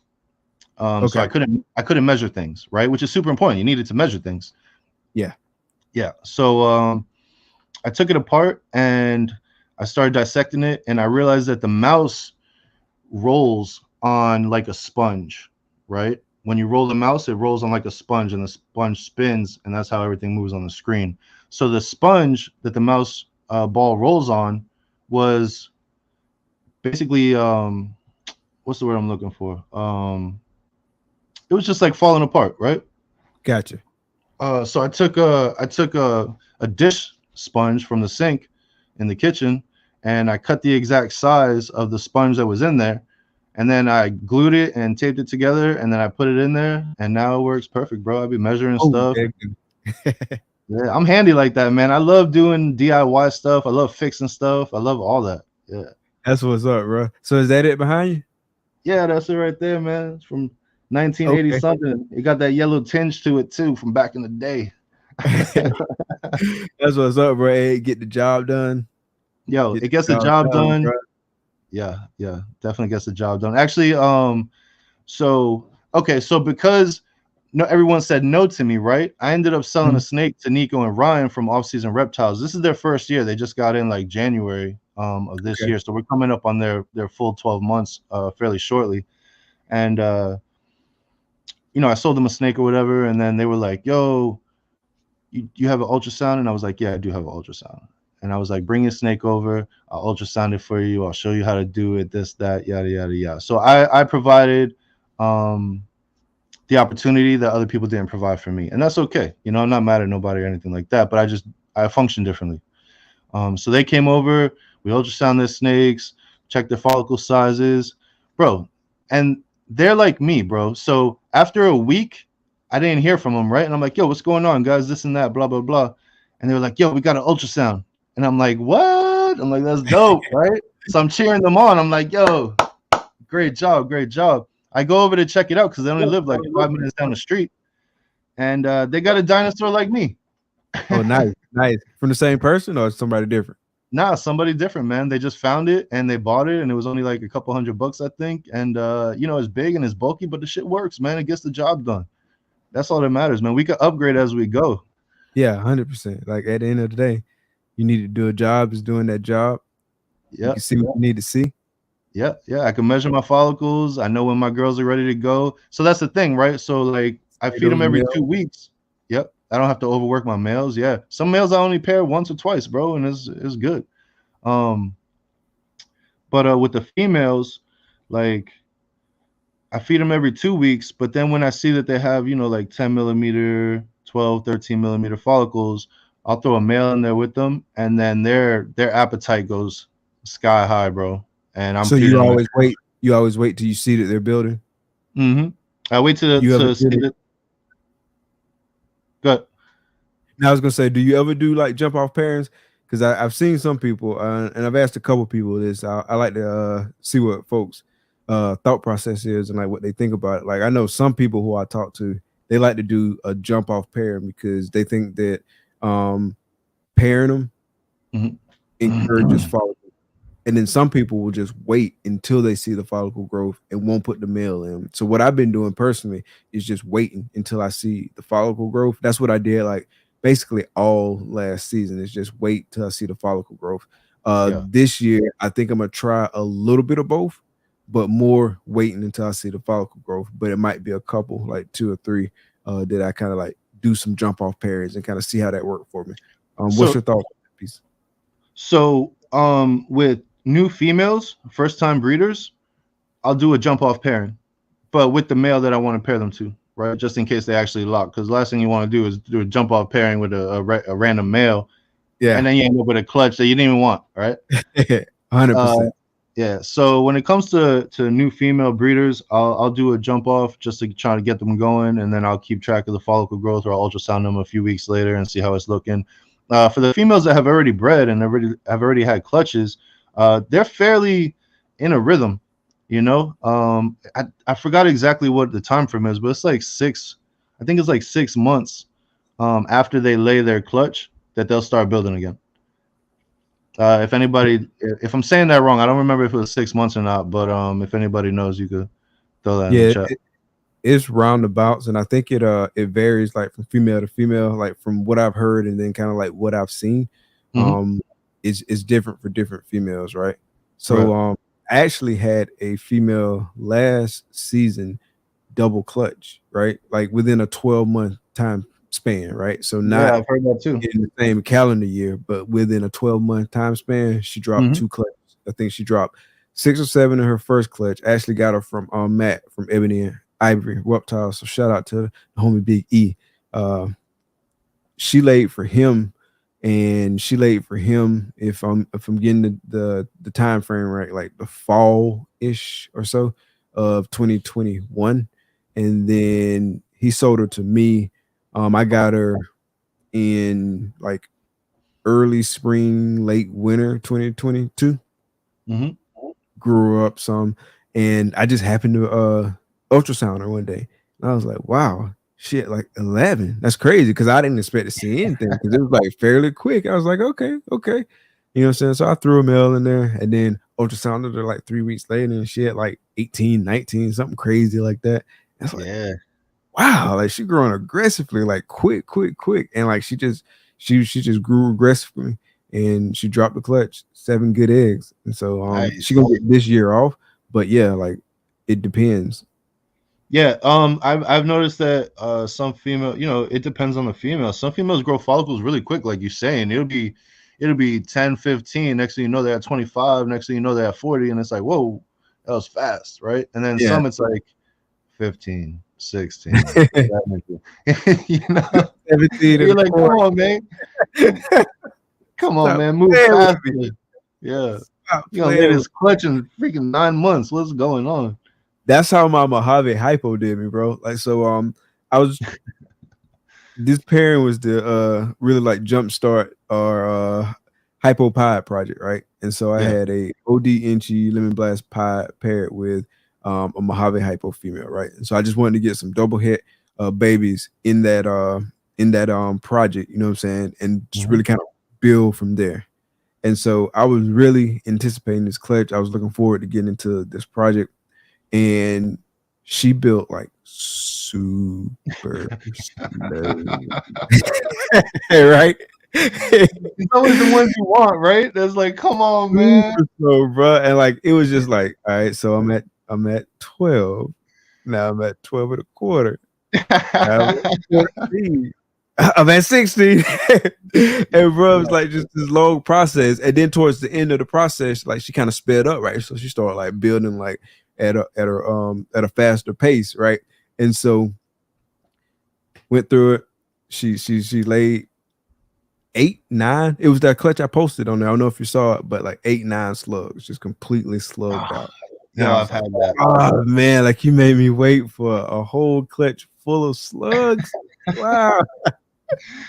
Speaker 2: So
Speaker 1: Okay.
Speaker 2: I couldn't measure things, right? Which is super important. You needed to measure things.
Speaker 1: Yeah.
Speaker 2: Yeah. So I took it apart and I started dissecting it, and I realized that the mouse rolls on like a sponge, right? When you roll the mouse, it rolls on like a sponge, and the sponge spins, and that's how everything moves on the screen. So the sponge that the mouse ball rolls on was basically what's the word I'm looking for? It was just like falling apart, right?
Speaker 1: Gotcha.
Speaker 2: So I took a dish sponge from the sink in the kitchen, and I cut the exact size of the sponge that was in there, and then I glued it and taped it together, and then I put it in there, and now it works perfect, bro. I've been measuring
Speaker 1: Oh,
Speaker 2: stuff.
Speaker 1: yeah.
Speaker 2: Yeah, I'm handy like that, man. I love doing DIY stuff. I love fixing stuff. I love all that. Yeah.
Speaker 1: That's what's up, bro. So is that it behind you?
Speaker 2: Yeah, that's it right there, man. It's from 1980
Speaker 1: Okay.
Speaker 2: something. It got that yellow tinge to it too from back in the day.
Speaker 1: That's what's up, bro. Hey, get the job done.
Speaker 2: Yo,
Speaker 1: Get
Speaker 2: it gets
Speaker 1: the
Speaker 2: the
Speaker 1: job
Speaker 2: job
Speaker 1: done,
Speaker 2: done.
Speaker 1: bro.
Speaker 2: Yeah, definitely gets the job done. Actually, so okay, so because no everyone said no to me, right? I ended up selling a
Speaker 1: Mhm.
Speaker 2: snake to Nico and Ryan from Off Season Reptiles. This is their first year. They just got in like January of this
Speaker 1: Okay.
Speaker 2: year. So we're coming up on their full 12 months fairly shortly. And I sold them a snake or whatever, and then they were like, yo, you have an ultrasound? And I was like, yeah, I do have an ultrasound. And I was like, bring your snake over. I'll ultrasound it for you. I'll show you how to do it, this, that, yada, yada, yada. So I provided the opportunity that other people didn't provide for me. And that's okay. I'm not mad at nobody or anything like that, but I function differently. So they came over. We ultrasound their snakes, check their follicle sizes, bro. And they're like me, bro. So after a week, I didn't hear from them, right? And I'm like, yo, what's going on, guys? This and that, blah, blah, blah. And they were like, yo, we got an ultrasound. And I'm like, what? I'm like, that's dope, right? So I'm cheering them on. I'm like, yo, great job, great job. I go over to check it out because they only live like 5 minutes down the street. And they got a dinosaur like me.
Speaker 1: Oh, nice, nice. From the same person or somebody different?
Speaker 2: Nah, somebody different, man. They just found it and they bought it, and it was only like a couple $100, I think. And it's big and it's bulky, but the shit works, man. It gets the job done. That's all that matters, man. We can upgrade as we go.
Speaker 1: Yeah, 100%. Like at the end of the day, you need to do a job. Is doing that job. You
Speaker 2: Yeah,
Speaker 1: can see what you need to see.
Speaker 2: yeah. I can measure my follicles. I know when my girls are ready to go. So that's the thing, right? So like I feed them every 2 weeks. Yep. I don't have to overwork my males. Yeah. Some males I only pair once or twice, bro, and it's good. But with the females, like I feed them every 2 weeks, but then when I see that they have, like 10 millimeter, 12, 13 millimeter follicles, I'll throw a male in there with them, and then their appetite goes sky high, bro. And I'm
Speaker 1: So
Speaker 2: feeding
Speaker 1: you
Speaker 2: them.
Speaker 1: always wait. You always wait till you see that they're building.
Speaker 2: Mm-hmm. I wait to see that. Good.
Speaker 1: Now I was gonna say, do you ever do like jump off pairings? Because I've seen some people, and I've asked a couple people this. I like to see what folks' thought process is and like what they think about it. Like I know some people who I talk to, they like to do a jump off pairing because they think that pairing them encourages follicle. And then some people will just wait until they see the follicle growth and won't put the male in. So what I've been doing personally is just waiting until I see the follicle growth. That's what I did like basically all last season, is just wait till I see the follicle growth. This year, I think I'm gonna try a little bit of both, but more waiting until I see the follicle growth. But it might be a couple, like 2 or 3, that I kind of like do some jump off pairings and kind of see how that worked for me. What's your thought on that piece?
Speaker 2: So with new females, first time breeders, I'll do a jump off pairing, but with the male that I want to pair them to, right? Just in case they actually lock. Because the last thing you want to do is do a jump off pairing with a random male. Yeah. And then you end up with a clutch that you didn't even want, right?
Speaker 1: 100%.
Speaker 2: Yeah. So when it comes to new female breeders, I'll do a jump off just to try to get them going, and then I'll keep track of the follicle growth, or I'll ultrasound them a few weeks later and see how it's looking. For the females that have already bred and have already had clutches, they're fairly in a rhythm. I forgot exactly what the time frame is, but it's like 6. I think it's like 6 months after they lay their clutch that they'll start building again. If I'm saying that wrong, I don't remember if it was 6 months or not, but if anybody knows, you could throw that in the chat.
Speaker 1: It's roundabouts, and I think it varies like from female to female, like from what I've heard and then kind of like what I've seen. It's different for different females, right? So I actually had a female last season double clutch, right? Like within a 12-month time span, right? So not
Speaker 2: I've heard that too.
Speaker 1: In the same calendar year, but within a 12-month time span, she dropped 2 clutches. I think she dropped 6 or 7 in her first clutch. I actually got her from Matt from Ebony and Ivory Reptiles. So shout out to the homie Big E. She laid for him, and she laid for him, if I'm getting the time frame right, like the fall-ish or so of 2021. And then he sold her to me. I got her in like early spring, late winter 2022. Grew her up some, and I just happened to ultrasound her one day, and I was like, wow, shit, like 11. That's crazy, because I didn't expect to see anything, because it was like fairly quick. I was like, okay, you know what I'm saying? So I threw a male in there, and then ultrasounded her like 3 weeks later, and she had like 18, 19, something crazy like that. That's like, wow, like she growing aggressively, like quick, and like she just grew aggressively, and she dropped the clutch, 7 good eggs, and so nice. She gonna get this year off, but yeah, like it depends.
Speaker 2: Yeah, I've noticed that some female, it depends on the female. Some females grow follicles really quick, like you're saying. It'll be 10, 15. Next thing you know, they're at 25. Next thing you know, they're at 40, and it's like, whoa, that was fast, right? And then some, it's like 15, 16. 17.
Speaker 1: 17.
Speaker 2: You're like, come on, man. Come on, man, move faster. Yeah.
Speaker 1: Stop
Speaker 2: You gonna lay
Speaker 1: playing with.
Speaker 2: this clutch in freaking 9 months. What's going on?
Speaker 1: That's how my Mojave hypo did me, bro. Like so, I was this pairing was the really like jumpstart our hypopod project, right? And so I
Speaker 2: Yeah.
Speaker 1: had a OD Inchy lemon blast pod paired with a Mojave hypo female, right? And so I just wanted to get some double hit babies in that project, you know what I'm saying, and just
Speaker 2: Mhm.
Speaker 1: really kind of build from there. And so I was really anticipating this clutch. I was looking forward to getting into this project, and she built like super slow. Right?
Speaker 2: It's always the ones you want, right? That's like, come on, man.
Speaker 1: Super slow, bro. And like it was just like, all right, so I'm at 12. Now I'm at 12 and a quarter. Now I'm at 14. I'm at 16. And bro, it was like just this long process. And then towards the end of the process, like she kind of sped up, right? So she started like building like at a faster pace, right? And so went through it. She laid 8, 9. It was that clutch I posted on there. I don't know if you saw it, but like 8, 9 slugs, just completely slugged out. And
Speaker 2: Yo,
Speaker 1: I
Speaker 2: I've
Speaker 1: was like,
Speaker 2: had that.
Speaker 1: oh man, like you made me wait for a whole clutch full of slugs. Wow.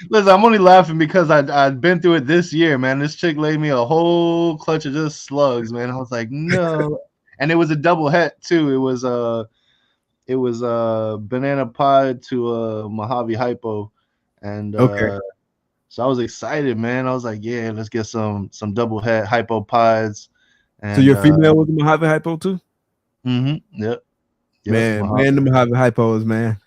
Speaker 2: Listen, I'm only laughing because I'd been through it this year, man. This chick laid me a whole clutch of just slugs, man. I was like, no. And it was a double het too. It was banana pie to Mojave hypo. And
Speaker 1: Okay.
Speaker 2: so I was excited, man. I was like, yeah, let's get some double het hypo pies.
Speaker 1: So
Speaker 2: And
Speaker 1: your female was a Mojave hypo too?
Speaker 2: yep,
Speaker 1: Man,
Speaker 2: Mojave.
Speaker 1: the Mojave hypos, man.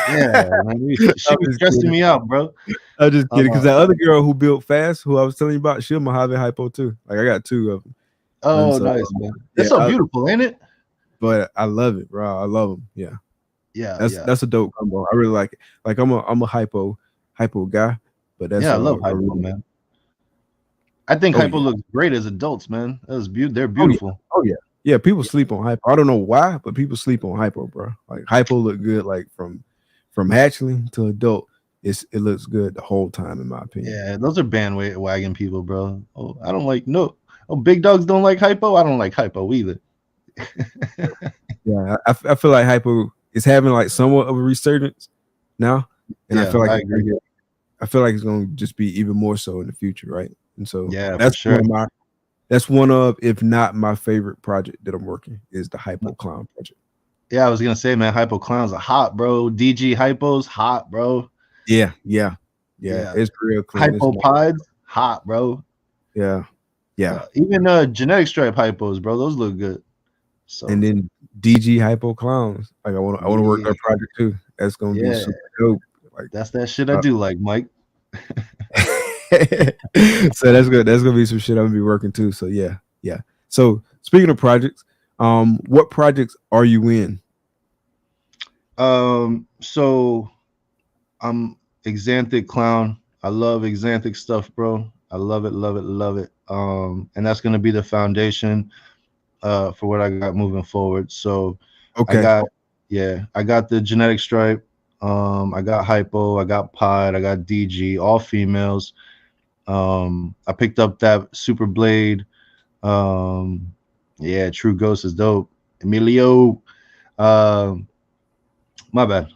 Speaker 2: Yeah, man. She
Speaker 1: I'm
Speaker 2: was
Speaker 1: just
Speaker 2: stressing
Speaker 1: kidding.
Speaker 2: me out, bro.
Speaker 1: I'm just
Speaker 2: Uh,
Speaker 1: kidding. Because that other girl who built fast, who I was telling you about, she a Mojave hypo too. Like I got two of them. And
Speaker 2: oh,
Speaker 1: so
Speaker 2: nice, man. It's
Speaker 1: yeah,
Speaker 2: so beautiful, ain't it?
Speaker 1: but I love it, bro. I love them. Yeah.
Speaker 2: Yeah,
Speaker 1: That's
Speaker 2: yeah.
Speaker 1: that's a dope combo. I really like it. Like I'm a hypo guy, but that's
Speaker 2: Yeah, I love
Speaker 1: a
Speaker 2: hypo,
Speaker 1: really
Speaker 2: man. I think
Speaker 1: oh
Speaker 2: hypo
Speaker 1: yeah.
Speaker 2: looks great as adults, man. They're
Speaker 1: Oh yeah.
Speaker 2: beautiful.
Speaker 1: Oh yeah. Yeah, people sleep on hypo. I don't know why, but people sleep on hypo, bro. Like hypo look good like from hatchling to adult. It looks good the whole time in my opinion.
Speaker 2: Yeah, those are bandwagon people, bro. Oh, I don't like no. Oh, big dogs don't like hypo. I don't like hypo either.
Speaker 1: Yeah, I feel like hypo is having like somewhat of a resurgence now, and
Speaker 2: Yeah, I agree.
Speaker 1: I feel like it's gonna just be even more so in the future, right? And so
Speaker 2: Yeah, for sure.
Speaker 1: that's one of, if not my favorite project that I'm working is the Hypo Clown project.
Speaker 2: Yeah, I was gonna say, man, hypo clowns are hot, bro. DG hypos, hot, bro.
Speaker 1: Yeah, yeah, yeah.
Speaker 2: Yeah,
Speaker 1: It's real clean. It's
Speaker 2: hypo
Speaker 1: nice.
Speaker 2: pods, hot, bro.
Speaker 1: Yeah, yeah.
Speaker 2: Even genetic stripe hypos, bro. Those look good.
Speaker 1: And
Speaker 2: So
Speaker 1: then DG Hypo Clowns. Like I wanna work
Speaker 2: yeah,
Speaker 1: that project too. That's gonna be
Speaker 2: yeah,
Speaker 1: super dope. Like
Speaker 2: that's that shit I
Speaker 1: uh,
Speaker 2: do like, Mike.
Speaker 1: so that's good. That's gonna be some shit I'm gonna be working too. So yeah, yeah. So speaking of projects, what projects are you in?
Speaker 2: So I'm Exanthic clown. I love Exanthic stuff, bro. I love it, love it, love it. And that's gonna be the foundation for what I got moving forward. So I
Speaker 1: Okay.
Speaker 2: got I got the genetic stripe. I got hypo, I got pod, I got DG, all females. I picked up that super blade. Um, yeah, True Ghost is dope. Emilio, um, my bad,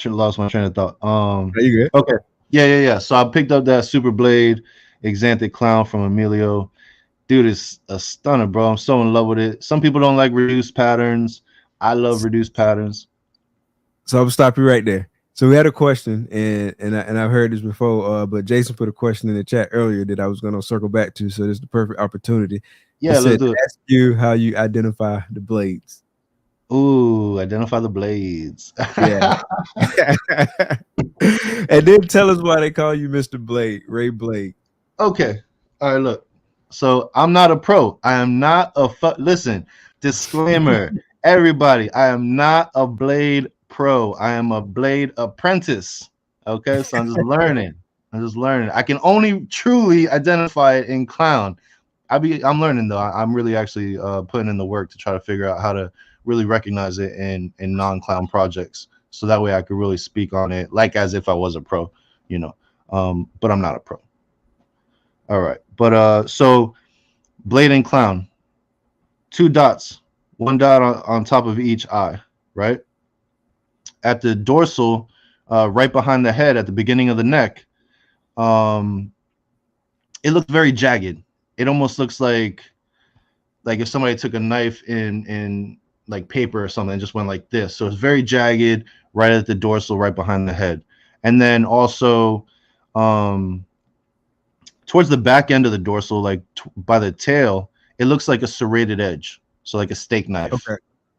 Speaker 2: lost my train of thought.
Speaker 1: Are you good?
Speaker 2: Okay, yeah. So I picked up that super blade, Exanthic clown from Emilio. Dude is a stunner, bro. I'm so in love with it. Some people don't like reduced patterns. I love reduced patterns.
Speaker 1: So I'm gonna stop you right there. So we had a question, and I've heard this before, but Jason put a question in the chat earlier that I was gonna circle back to. So this is the perfect opportunity. It
Speaker 2: Yeah, let's
Speaker 1: said
Speaker 2: do
Speaker 1: to
Speaker 2: it.
Speaker 1: ask you how you identify the blades.
Speaker 2: Ooh, identify the blades.
Speaker 1: Yeah. And then tell us why they call you Mr. Blade, Ray Blade.
Speaker 2: Okay. All right, look. So I'm not a pro. I am not a listen, disclaimer. Everybody, I am not a blade pro. I am a blade apprentice. Okay, so I'm just learning. I can only truly identify it in clown. I'm learning though. I'm really actually putting in the work to try to figure out how to really recognize it in non-clown projects. So that way I could really speak on it like as if I was a pro, you know. But I'm not a pro. All right. But so Blade and clown, two dots, one dot on top of each eye, right? At the dorsal, right behind the head, at the beginning of the neck, um, it looks very jagged. It almost looks like if somebody took a knife in like paper or something and just went like this. So it's very jagged right at the dorsal, right behind the head. And then also um, towards the back end of the dorsal, like by the tail, it looks like a serrated edge. So like a steak knife,
Speaker 1: Okay.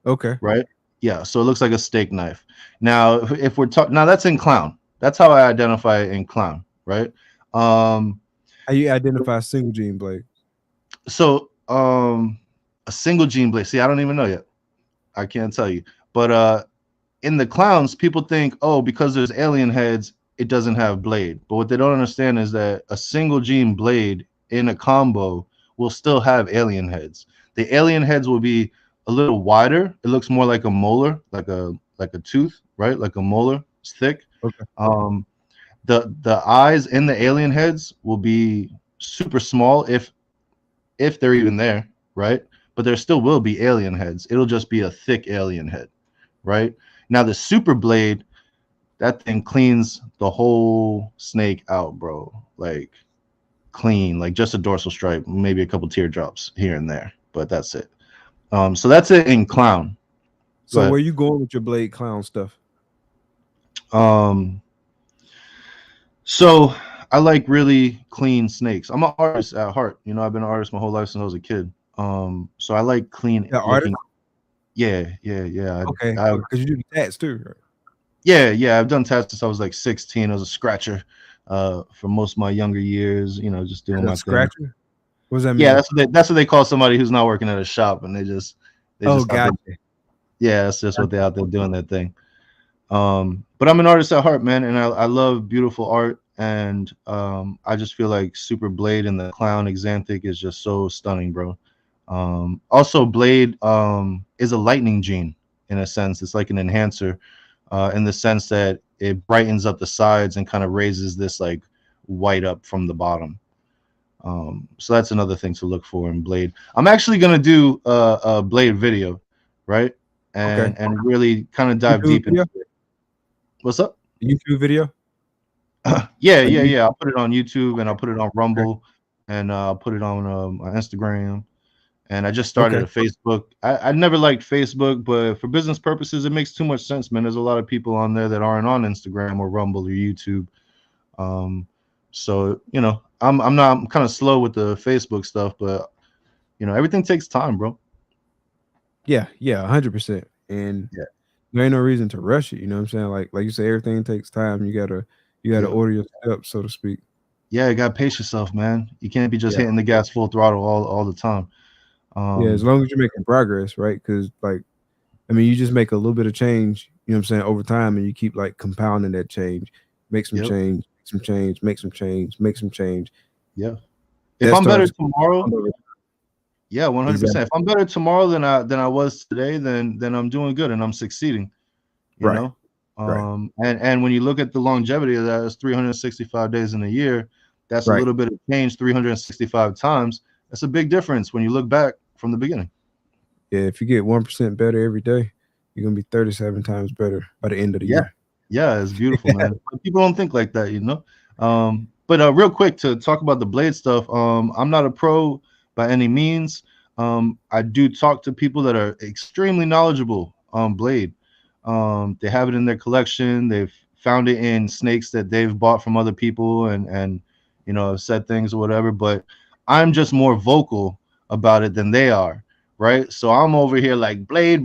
Speaker 1: Okay.
Speaker 2: right? Yeah. So it looks like a steak knife. Now, if we're talking, now that's in clown. That's how I identify it in clown, right? Um,
Speaker 1: How you identify single gene blade?
Speaker 2: so a single gene blade. See, I don't even know yet. I can't tell you. But in the clowns, people think, oh, because there's alien heads, it doesn't have blade. But what they don't understand is that a single gene blade in a combo will still have alien heads. The alien heads will be a little wider. It looks more like a molar, like a tooth, right? Like a molar. It's thick.
Speaker 1: Okay.
Speaker 2: Um, the eyes in the alien heads will be super small if they're even there, right? But there still will be alien heads. It'll just be a thick alien head, right? Now the super blade, that thing cleans the whole snake out, bro. Like clean, like just a dorsal stripe, maybe a couple teardrops here and there, but that's it. So that's it in clown. Go
Speaker 1: So
Speaker 2: ahead.
Speaker 1: where you going with your blade clown stuff?
Speaker 2: Um, so I like really clean snakes. I'm an artist at heart. You know, I've been an artist my whole life since I was a kid. So I like clean
Speaker 1: The
Speaker 2: looking.
Speaker 1: artist?
Speaker 2: Yeah.
Speaker 1: Okay.
Speaker 2: I
Speaker 1: Because you do the tats too. Right?
Speaker 2: Yeah. I've done tats since I was like 16. I was a scratcher for most of my younger years. You know, just doing
Speaker 1: And a
Speaker 2: my thing.
Speaker 1: scratcher? What does that
Speaker 2: Yeah,
Speaker 1: mean?
Speaker 2: that's what they call somebody who's not working at a shop, and they
Speaker 1: Oh,
Speaker 2: just out there.
Speaker 1: gotcha.
Speaker 2: Yeah, that's just what they out there doing their thing. But I'm an artist at heart, man, and I love beautiful art, and I just feel like Super Blade and the Clown Exanthic is just so stunning, bro. Also, Blade is a lightning gene in a sense. It's like an enhancer in the sense that it brightens up the sides and kind of raises this like white up from the bottom. So that's another thing to look for in Blade. I'm actually gonna do a Blade video, right?
Speaker 1: Okay.
Speaker 2: And really kind of dive
Speaker 1: YouTube
Speaker 2: deep into
Speaker 1: video?
Speaker 2: it. What's up?
Speaker 1: YouTube video? A
Speaker 2: Yeah. I'll put it on YouTube and I'll put it on
Speaker 1: Okay.
Speaker 2: Rumble and I'll put it on Instagram. And I just started
Speaker 1: Okay.
Speaker 2: a Facebook. I never liked Facebook, but for business purposes, it makes too much sense, man. There's a lot of people on there that aren't on Instagram or Rumble or YouTube. Um, so you know, I'm kind of slow with the Facebook stuff, but you know, everything takes time, bro.
Speaker 1: Yeah. Yeah. 100%. And
Speaker 2: Yeah,
Speaker 1: there ain't no reason to rush it. You know what I'm saying? Like you say, everything takes time. You gotta
Speaker 2: yeah,
Speaker 1: order your steps, so to speak.
Speaker 2: yeah. You gotta pace yourself, man. You can't be just
Speaker 1: Yeah.
Speaker 2: hitting the gas full throttle all the time.
Speaker 1: Yeah. As
Speaker 2: Um,
Speaker 1: long as you're making progress, right? Because like, I mean, you just make a little bit of change, you know what I'm saying, over time, and you keep like compounding that change. Make some
Speaker 2: yep,
Speaker 1: change, make some change, make some change, make some change.
Speaker 2: yeah. If
Speaker 1: That
Speaker 2: I'm better
Speaker 1: starts to
Speaker 2: tomorrow,
Speaker 1: compound over.
Speaker 2: yeah, 100%.
Speaker 1: Exactly.
Speaker 2: If I'm better tomorrow than I was today, then I'm doing good and I'm succeeding. You
Speaker 1: Right.
Speaker 2: know,
Speaker 1: Right.
Speaker 2: and when you look at the longevity of that, it's 365 days in a year. That's a
Speaker 1: Right.
Speaker 2: little bit of change 365 times. That's a big difference when you look back from the beginning.
Speaker 1: Yeah. If you get 1% better every day, you're gonna be 37 times better by the end of the
Speaker 2: Yeah,
Speaker 1: year.
Speaker 2: yeah, it's beautiful, man. But people don't think like that, you know. But real quick to talk about the blade stuff. I'm not a pro by any means. I do talk to people that are extremely knowledgeable on blade. They have it in their collection. They've found it in snakes that they've bought from other people, and you know, said things or whatever. But I'm just more vocal about it than they are, right? So I'm over here like blade,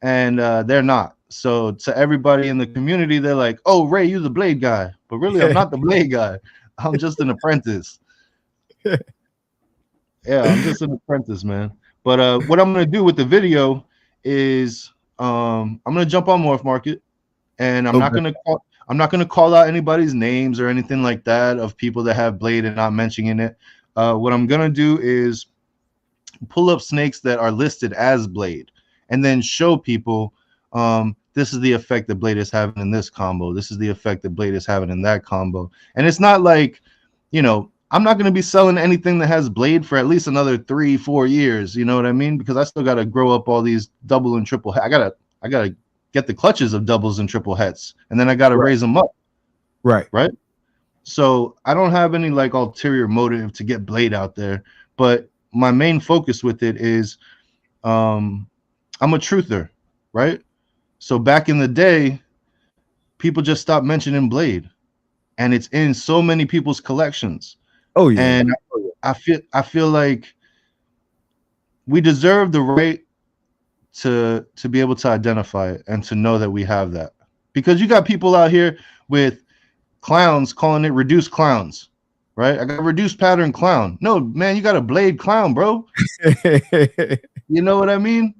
Speaker 2: and they're not. So to everybody in the community, they're like, "Oh, Ray, you the blade guy," but really, I'm not the blade guy. I'm just an apprentice. Yeah, I'm just an apprentice, man. But what I'm gonna do with the video is I'm gonna jump on Morph Market, and
Speaker 1: Okay.
Speaker 2: I'm not gonna call out anybody's names or anything like that of people that have blade and not mentioning it. What I'm gonna do is pull up snakes that are listed as blade and then show people this is the effect that blade is having in this combo, this is the effect that blade is having in that combo. And it's not like, you know, I'm not gonna be selling anything that has blade for at least another 3-4 years. You know what I mean? Because I still gotta grow up all these double and triple. I gotta get the clutches of doubles and triple hets, and then I gotta
Speaker 1: Right.
Speaker 2: raise them up,
Speaker 1: Right.
Speaker 2: right? So I don't have any like ulterior motive to get blade out there, but my main focus with it is I'm a truther, right? So back in the day, people just stopped mentioning blade, and it's in so many people's collections.
Speaker 1: Oh yeah.
Speaker 2: And I feel like we deserve the right to be able to identify it and to know that we have that. Because you got people out here with clowns calling it reduced clowns, right? I got a reduced pattern clown. No, man, you got a blade clown, bro. You know what I mean?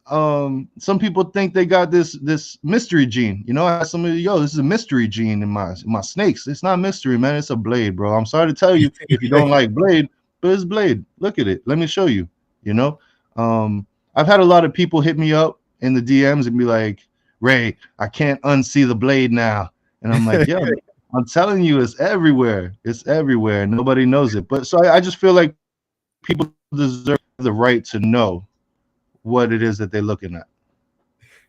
Speaker 2: Some people think they got this mystery gene. You know, I asked somebody, yo, this is a mystery gene in my snakes. It's not mystery, man. It's a blade, bro. I'm sorry to tell you if you don't like blade, but it's blade. Look at it. Let me show you. You know, I've had a lot of people hit me up in the DMs and be like, Ray, I can't unsee the blade now. And I'm like, yo, I'm telling you, it's everywhere. It's everywhere. Nobody knows it. But so I just feel like people deserve the right to know what it is that they're looking at.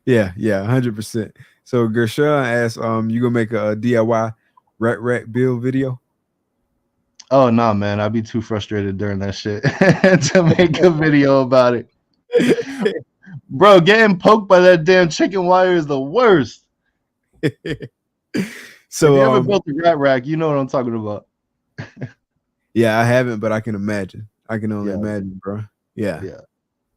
Speaker 1: Yeah, 100%. So Gershon asked, you gonna make a DIY rack build video?
Speaker 2: Oh no, man, I'd be too frustrated during that shit to make a video about it. Bro, getting poked by that damn chicken wire is the worst.
Speaker 1: So
Speaker 2: if you ever built a rat rack, you know what I'm talking about.
Speaker 1: Yeah, I haven't, but I can imagine. I can only imagine, bro. Yeah.
Speaker 2: Yeah.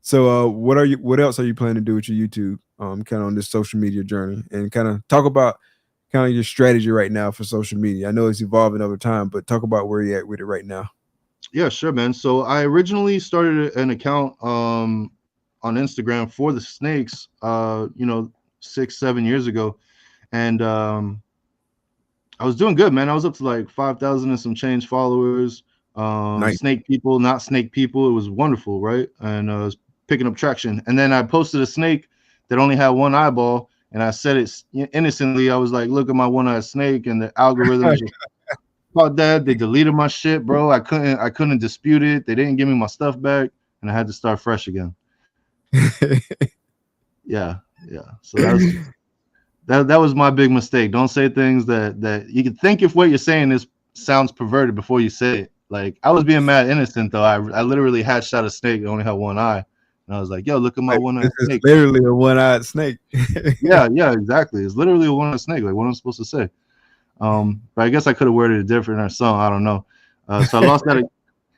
Speaker 1: So what else are you planning to do with your YouTube? Kind of on this social media journey, and kind of talk about kind of your strategy right now for social media. I know it's evolving over time, but talk about where you're at with it right now.
Speaker 2: Yeah, sure, man. So I originally started an account on Instagram for the snakes, 6-7 years ago. And I was doing good, man. I was up to like 5,000 and some change followers.
Speaker 1: Nice.
Speaker 2: Snake people, not snake people. It was wonderful, right? And I was picking up traction. And then I posted a snake that only had one eyeball, and I said it innocently. I was like, "Look at my one-eyed snake," and the algorithm just caught that. They deleted my shit, bro. I couldn't dispute it. They didn't give me my stuff back, and I had to start fresh again. Yeah. So that was my big mistake. Don't say things that you can think if what you're saying is sounds perverted before you say it. Like, I was being mad innocent though. I literally hatched out a snake that only had one eye, and I was like, "Yo, look at my one-eyed snake."
Speaker 1: Literally a one-eyed snake.
Speaker 2: yeah, exactly. It's literally a one-eyed snake. Like, what am I supposed to say? But I guess I could have worded it different or something. I don't know. So I lost that.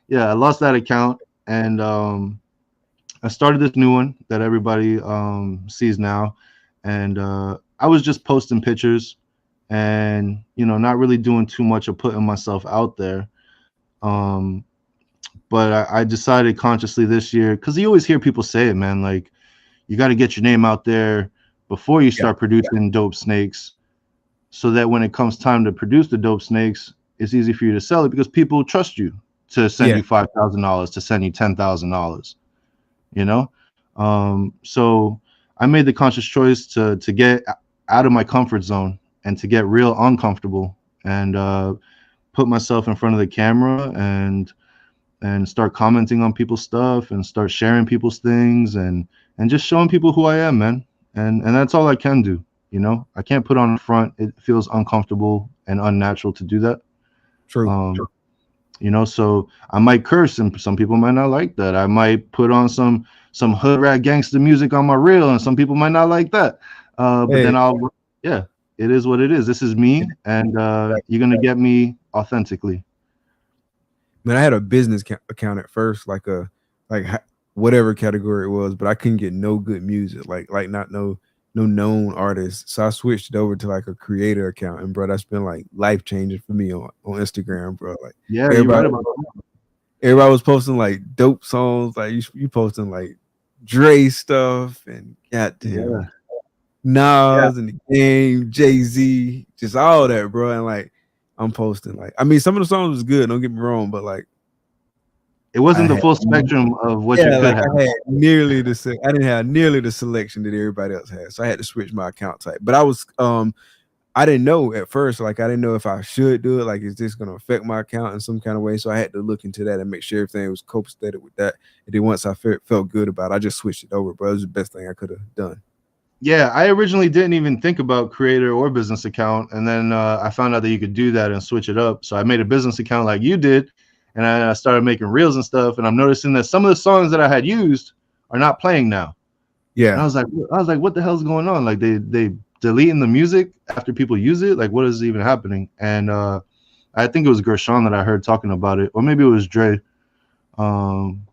Speaker 2: Yeah, I lost that account, and I started this new one that everybody sees now, and I was just posting pictures, and not really doing too much of putting myself out there. But I decided consciously this year, because you always hear people say it, man, like, you got to get your name out there before you start producing dope snakes, so that when it comes time to produce the dope snakes, it's easy for you to sell it because people trust you to send you $5,000, to send you $10,000, so I made the conscious choice to get out of my comfort zone and to get real uncomfortable and put myself in front of the camera and start commenting on people's stuff and start sharing people's things and just showing people who I am, man. And that's all I can do. I can't put on a front. It feels uncomfortable and unnatural to do that.
Speaker 1: True.
Speaker 2: So I might curse and some people might not like that. I might put on some hood rat gangster music on my reel and some people might not like that. But then it is what it is. This is me, and you're going to get me authentically.
Speaker 1: Man, I had a business account at first, like whatever category it was, but I couldn't get no good music, like not no known artists. So I switched it over to like a creator account, and bro, that's been like life changing for me on Instagram, bro. Like,
Speaker 2: everybody
Speaker 1: was posting like dope songs, like you posting like Dre stuff and goddamn Nas and the Game, Jay-Z, just all that, bro. And like I'm posting like, I mean, some of the songs was good, don't get me wrong, but like
Speaker 2: it wasn't the full spectrum of what you could have.
Speaker 1: I didn't have nearly the selection that everybody else had, so I had to switch my account type. But I was I didn't know at first, like I didn't know if I should do it. Like, is this gonna affect my account in some kind of way? So I had to look into that and make sure everything was copacetic with that. And then once I felt good about it, I just switched it over, bro. It was the best thing I could have done.
Speaker 2: Yeah, I originally didn't even think about creator or business account, and then I found out that you could do that and switch it up. So I made a business account like you did, and I started making reels and stuff. And I'm noticing that some of the songs that I had used are not playing now. And
Speaker 1: Yeah,
Speaker 2: I was like, what the hell's going on? Like they deleting the music after people use it. Like, what is even happening? And I think it was Gershon that I heard talking about it, or maybe it was Dre. Um,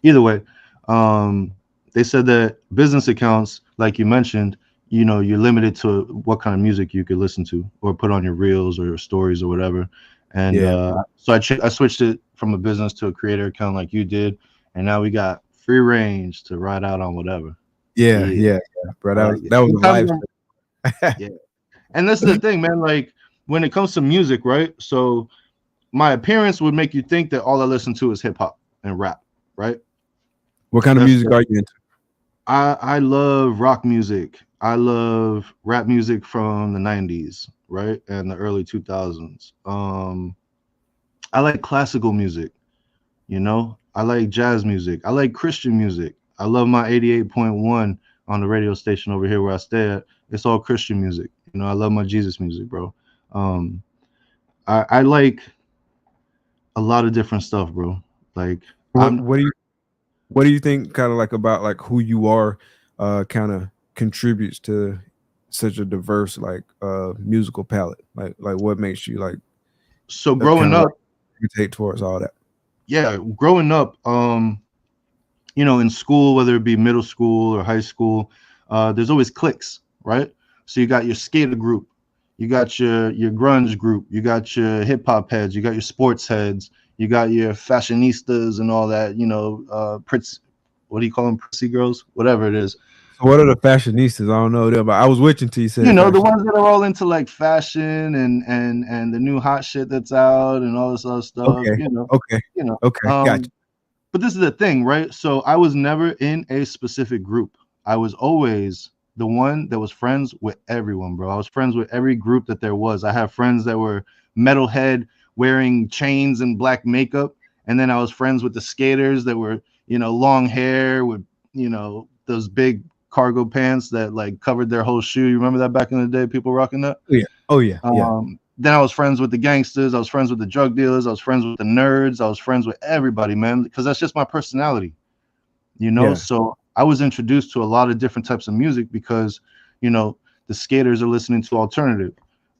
Speaker 2: Either way, um, they said that business accounts, like you mentioned, you know, you're limited to what kind of music you could listen to or put on your reels or your stories or whatever. And
Speaker 1: yeah,
Speaker 2: so I switched it from a business to a creator account like you did, and now we got free range to ride out on whatever.
Speaker 1: yeah,
Speaker 2: Yeah,
Speaker 1: yeah, bro.
Speaker 2: I like it.
Speaker 1: That was a
Speaker 2: Sometimes,
Speaker 1: lifestyle.
Speaker 2: yeah, and this is the thing, man. Like when it comes to music, right? So my appearance would make you think that all I listen to is hip hop and rap, right?
Speaker 1: What kind of
Speaker 2: That's
Speaker 1: music are you into?
Speaker 2: I love rock music. I love rap music from the 90s, right? And the early 2000s. I like classical music, you know? I like jazz music. I like Christian music. I love my 88.1 on the radio station over here where I stay at. It's all Christian music. You know, I love my Jesus music, bro. Um, I like a lot of different stuff, bro. Like
Speaker 1: What
Speaker 2: I'm
Speaker 1: what do you what do you think kind of like about like who you are kind of contributes to such a diverse like musical palette? Like what makes you like
Speaker 2: so
Speaker 1: kind
Speaker 2: growing
Speaker 1: of like
Speaker 2: up,
Speaker 1: gravitate towards all that?
Speaker 2: yeah, growing up, you know, in school, whether it be middle school or high school, there's always cliques, right? So you got your skater group, you got your grunge group, you got your hip hop heads, you got your sports heads, you got your fashionistas and all that, you know, what do you call them, prissy girls, whatever it is.
Speaker 1: So what are the fashionistas? I don't know them, but I was waiting until you
Speaker 2: You
Speaker 1: said
Speaker 2: know, the
Speaker 1: fashion.
Speaker 2: ones that are all into like fashion and the new hot shit that's out and all this other stuff,
Speaker 1: Okay, okay,
Speaker 2: you know.
Speaker 1: okay, gotcha.
Speaker 2: But this is the thing, right? So I was never in a specific group. I was always the one that was friends with everyone, bro. I was friends with every group that there was. I have friends that were metalhead wearing chains and black makeup, and then I was friends with the skaters that were, you know, long hair with, you know, those big cargo pants that like covered their whole shoe. You remember that back in the day, people rocking that?
Speaker 1: Oh yeah, oh yeah, yeah,
Speaker 2: Then I was friends with the gangsters. I was friends with the drug dealers. I was friends with the nerds. I was friends with everybody, man, because that's just my personality, you know.
Speaker 1: yeah,
Speaker 2: So I was introduced to a lot of different types of music because, you know, the skaters are listening to alternative.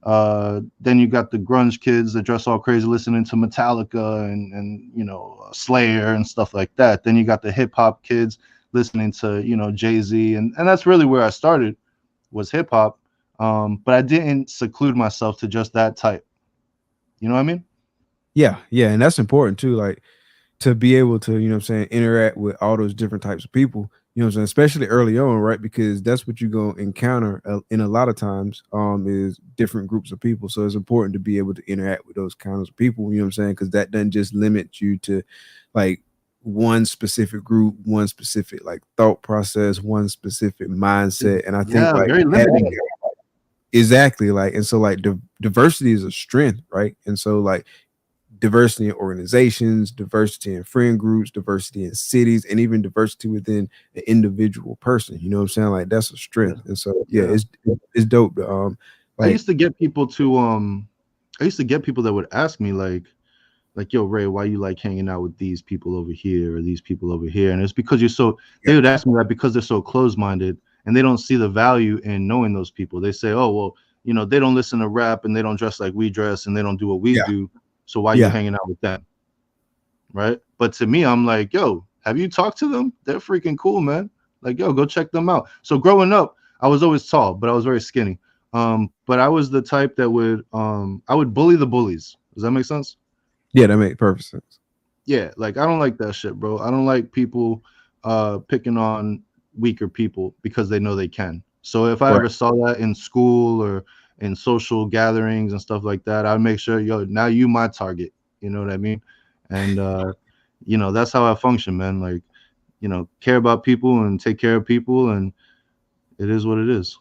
Speaker 2: Then you got the grunge kids that dress all crazy listening to Metallica and you know, Slayer and stuff like that. Then you got the hip hop kids listening to, you know, Jay-Z, and that's really where I started, was hip hop. But I didn't seclude myself to just that type. You know what I mean?
Speaker 1: yeah, yeah, and that's important too. Like to be able to, you know what I'm saying, interact with all those different types of people, you know what I'm saying, especially early on, right? Because that's what you're going to encounter in a lot of times is different groups of people. So it's important to be able to interact with those kinds of people, you know what I'm saying? Because that doesn't just limit you to like one specific group, one specific like thought process, one specific mindset. And I think
Speaker 2: Yeah,
Speaker 1: like
Speaker 2: very
Speaker 1: having
Speaker 2: limiting.
Speaker 1: exactly like, and so like diversity is a strength, right? And so like diversity in organizations, diversity in friend groups, diversity in cities, and even diversity within an individual person. You know what I'm saying? Like that's a
Speaker 2: Yeah,
Speaker 1: strength. And so yeah,
Speaker 2: yeah.
Speaker 1: it's dope.
Speaker 2: I
Speaker 1: Like
Speaker 2: used to get people to I used to get people that would ask me like, yo, Ray, why you like hanging out with these people over here or these people over here? And it's because you're so,
Speaker 1: yeah,
Speaker 2: they would ask me that because they're so closed-minded and they don't see the value in knowing those people. They say, oh, well, you know, they don't listen to rap and they don't dress like we dress and they don't do what we
Speaker 1: yeah,
Speaker 2: do. So why you
Speaker 1: yeah,
Speaker 2: hanging out with them? Right? But to me, I'm like, yo, have you talked to them? They're freaking cool, man. Like, yo, go check them out. So growing up, I was always tall, but I was very skinny. But I was the type that would I would bully the bullies. Does that make sense?
Speaker 1: yeah. That makes perfect sense.
Speaker 2: Yeah, like I don't like that shit, bro. I don't like people picking on weaker people because they know they can. So if I
Speaker 1: Right.
Speaker 2: ever saw that in school or in social gatherings and stuff like that, I'd make sure, yo, now you my target. You know what I mean? And you know, that's how I function, man. Like, you know, care about people and take care of people, and it is what it is.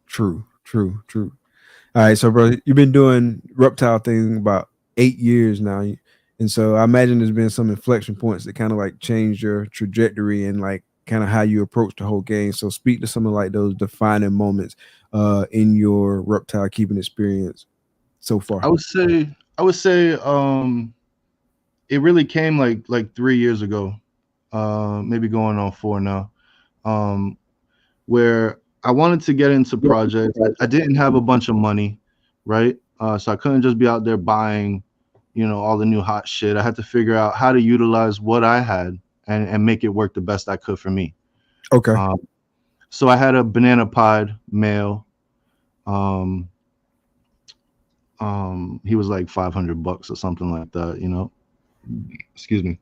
Speaker 1: True. True, true. All right, so bro, you've been doing reptile thing about 8 years now, and so I imagine there's been some inflection points that kind of like changed your trajectory and like kind of how you approach the whole game. So speak to some of like those defining moments in your reptile keeping experience so
Speaker 2: I
Speaker 1: far.
Speaker 2: would say it really came like 3 years ago, maybe going on four now, um, where I wanted to get into projects. I didn't have a bunch of money, right? So I couldn't just be out there buying, all the new hot shit. I had to figure out how to utilize what I had and make it work the best I could for me.
Speaker 1: Okay.
Speaker 2: Um, so I had a banana pod male. Um, he was like $500 or something like that. Excuse me.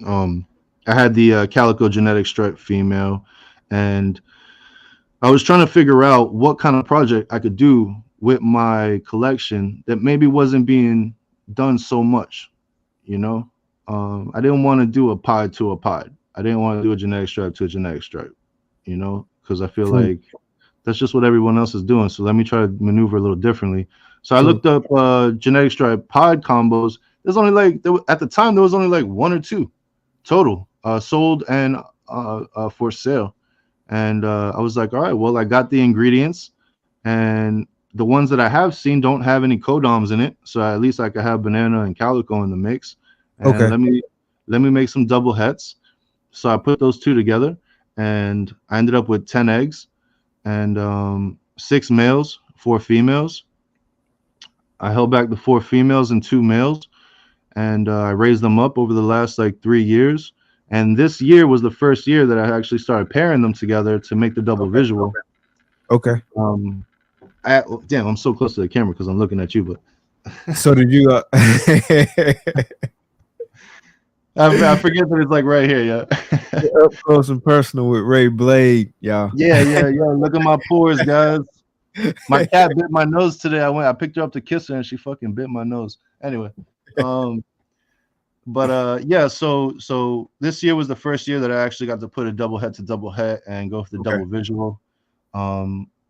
Speaker 2: Um, I had the calico genetic stripe female, and I was trying to figure out what kind of project I could do with my collection that maybe wasn't being done so much. You know, I didn't want to do a pod to a pod. I didn't want to do a genetic stripe to a genetic stripe. Because I feel
Speaker 1: True.
Speaker 2: like that's just what everyone else is doing. So let me try to maneuver a little differently. So I
Speaker 1: True.
Speaker 2: looked up genetic stripe pod combos. There's only like at the time there was only like one or two total sold and for sale. And I was like, all right, well, I got the ingredients, and the ones that I have seen don't have any codoms in it. So at least I could have banana and calico in the mix. And
Speaker 1: Okay.
Speaker 2: let me make some double hets. So I put those two together, and I ended up with 10 eggs and 6 males, 4 females. I held back the 4 females and 2 males, and I raised them up over the last like 3 years. And this year was the first year that I actually started pairing them together to make the double
Speaker 1: Okay.
Speaker 2: visual.
Speaker 1: Okay.
Speaker 2: Um, damn, I'm so close to the camera because I'm looking at you, but
Speaker 1: So did you
Speaker 2: I forget that it's like right here, yeah.
Speaker 1: up close and personal with Ray Blade, y'all?
Speaker 2: Yeah. Look at my pores, guys. My cat bit my nose today. I picked her up to kiss her, and she fucking bit my nose. Anyway, um, but yeah. So this year was the first year that I actually got to put a double head to double head and go for the
Speaker 1: Okay.
Speaker 2: double visual.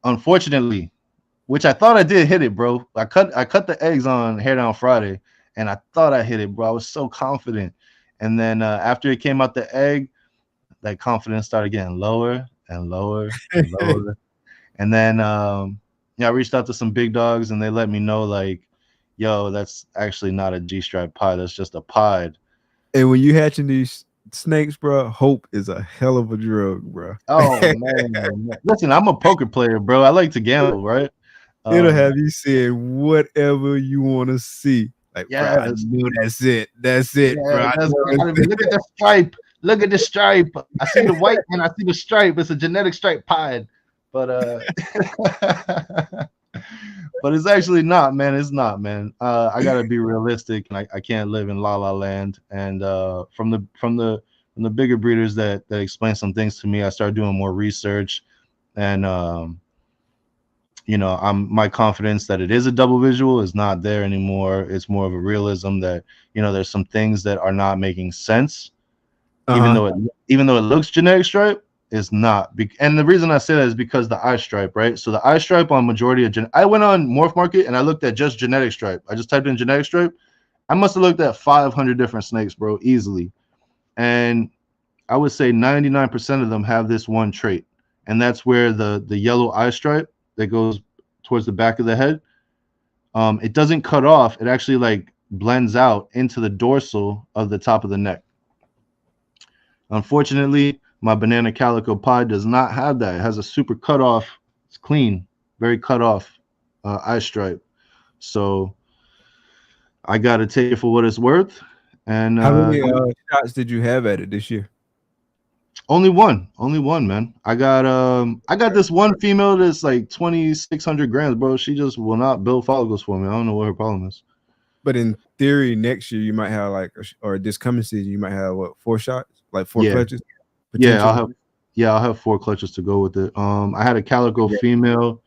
Speaker 2: Unfortunately, which I thought I did hit it, bro. I cut the eggs on Hair Down Friday, and I thought I hit it, bro. I was so confident, and then after it came out the egg, that confidence started getting lower and lower and lower. And then yeah, I reached out to some big dogs, and they let me know like, yo, that's actually not a G-stripe pod. That's just a pod.
Speaker 1: And when you hatching these snakes, bro, hope is a hell of a drug, bro.
Speaker 2: Oh man, listen, I'm a poker player, bro. I like to gamble, right?
Speaker 1: It'll
Speaker 2: Um,
Speaker 1: have you saying whatever you want to see. Like, bro, I
Speaker 2: yes,
Speaker 1: knew that's it. That's it,
Speaker 2: yeah,
Speaker 1: bro. I
Speaker 2: that's
Speaker 1: know
Speaker 2: gotta be.
Speaker 1: it's
Speaker 2: Look at the stripe. Look at the stripe. I see the white and I see the stripe. It's a genetic stripe pod, but but it's actually not, man. It's not, man. I gotta be realistic, and I can't live in La La Land. And from the bigger breeders that explain some things to me, I started doing more research, and I'm my confidence that it is a double visual is not there anymore. It's more of a realism that there's some things that are not making sense, even
Speaker 1: uh-huh.
Speaker 2: though it looks genetic stripe. Is not. And the reason I say that is because the eye stripe, right? So the eye stripe on majority of I went on Morph Market and I looked at just genetic stripe. I just typed in genetic stripe. I must have looked at 500 different snakes, bro, easily. And I would say 99% of them have this one trait, and that's where the yellow eye stripe that goes towards the back of the head, it doesn't cut off. It actually like blends out into the dorsal of the top of the neck. Unfortunately, my banana calico pod does not have that. It has a super cut off. It's clean, very cut off eye stripe. So I got to take it for what it's worth. And
Speaker 1: How many shots did you have at it this year?
Speaker 2: only one, man. I got this one female that's like 2,600 grams, bro. She just will not build follicles for me. I don't know what her problem is.
Speaker 1: But in theory, next year you might have like, or this coming season, you might have what, 4 shots, like 4
Speaker 2: Yeah,
Speaker 1: clutches,
Speaker 2: yeah,
Speaker 1: potentially.
Speaker 2: I'll have 4 clutches to go with it. I had a calico
Speaker 1: Yeah.
Speaker 2: female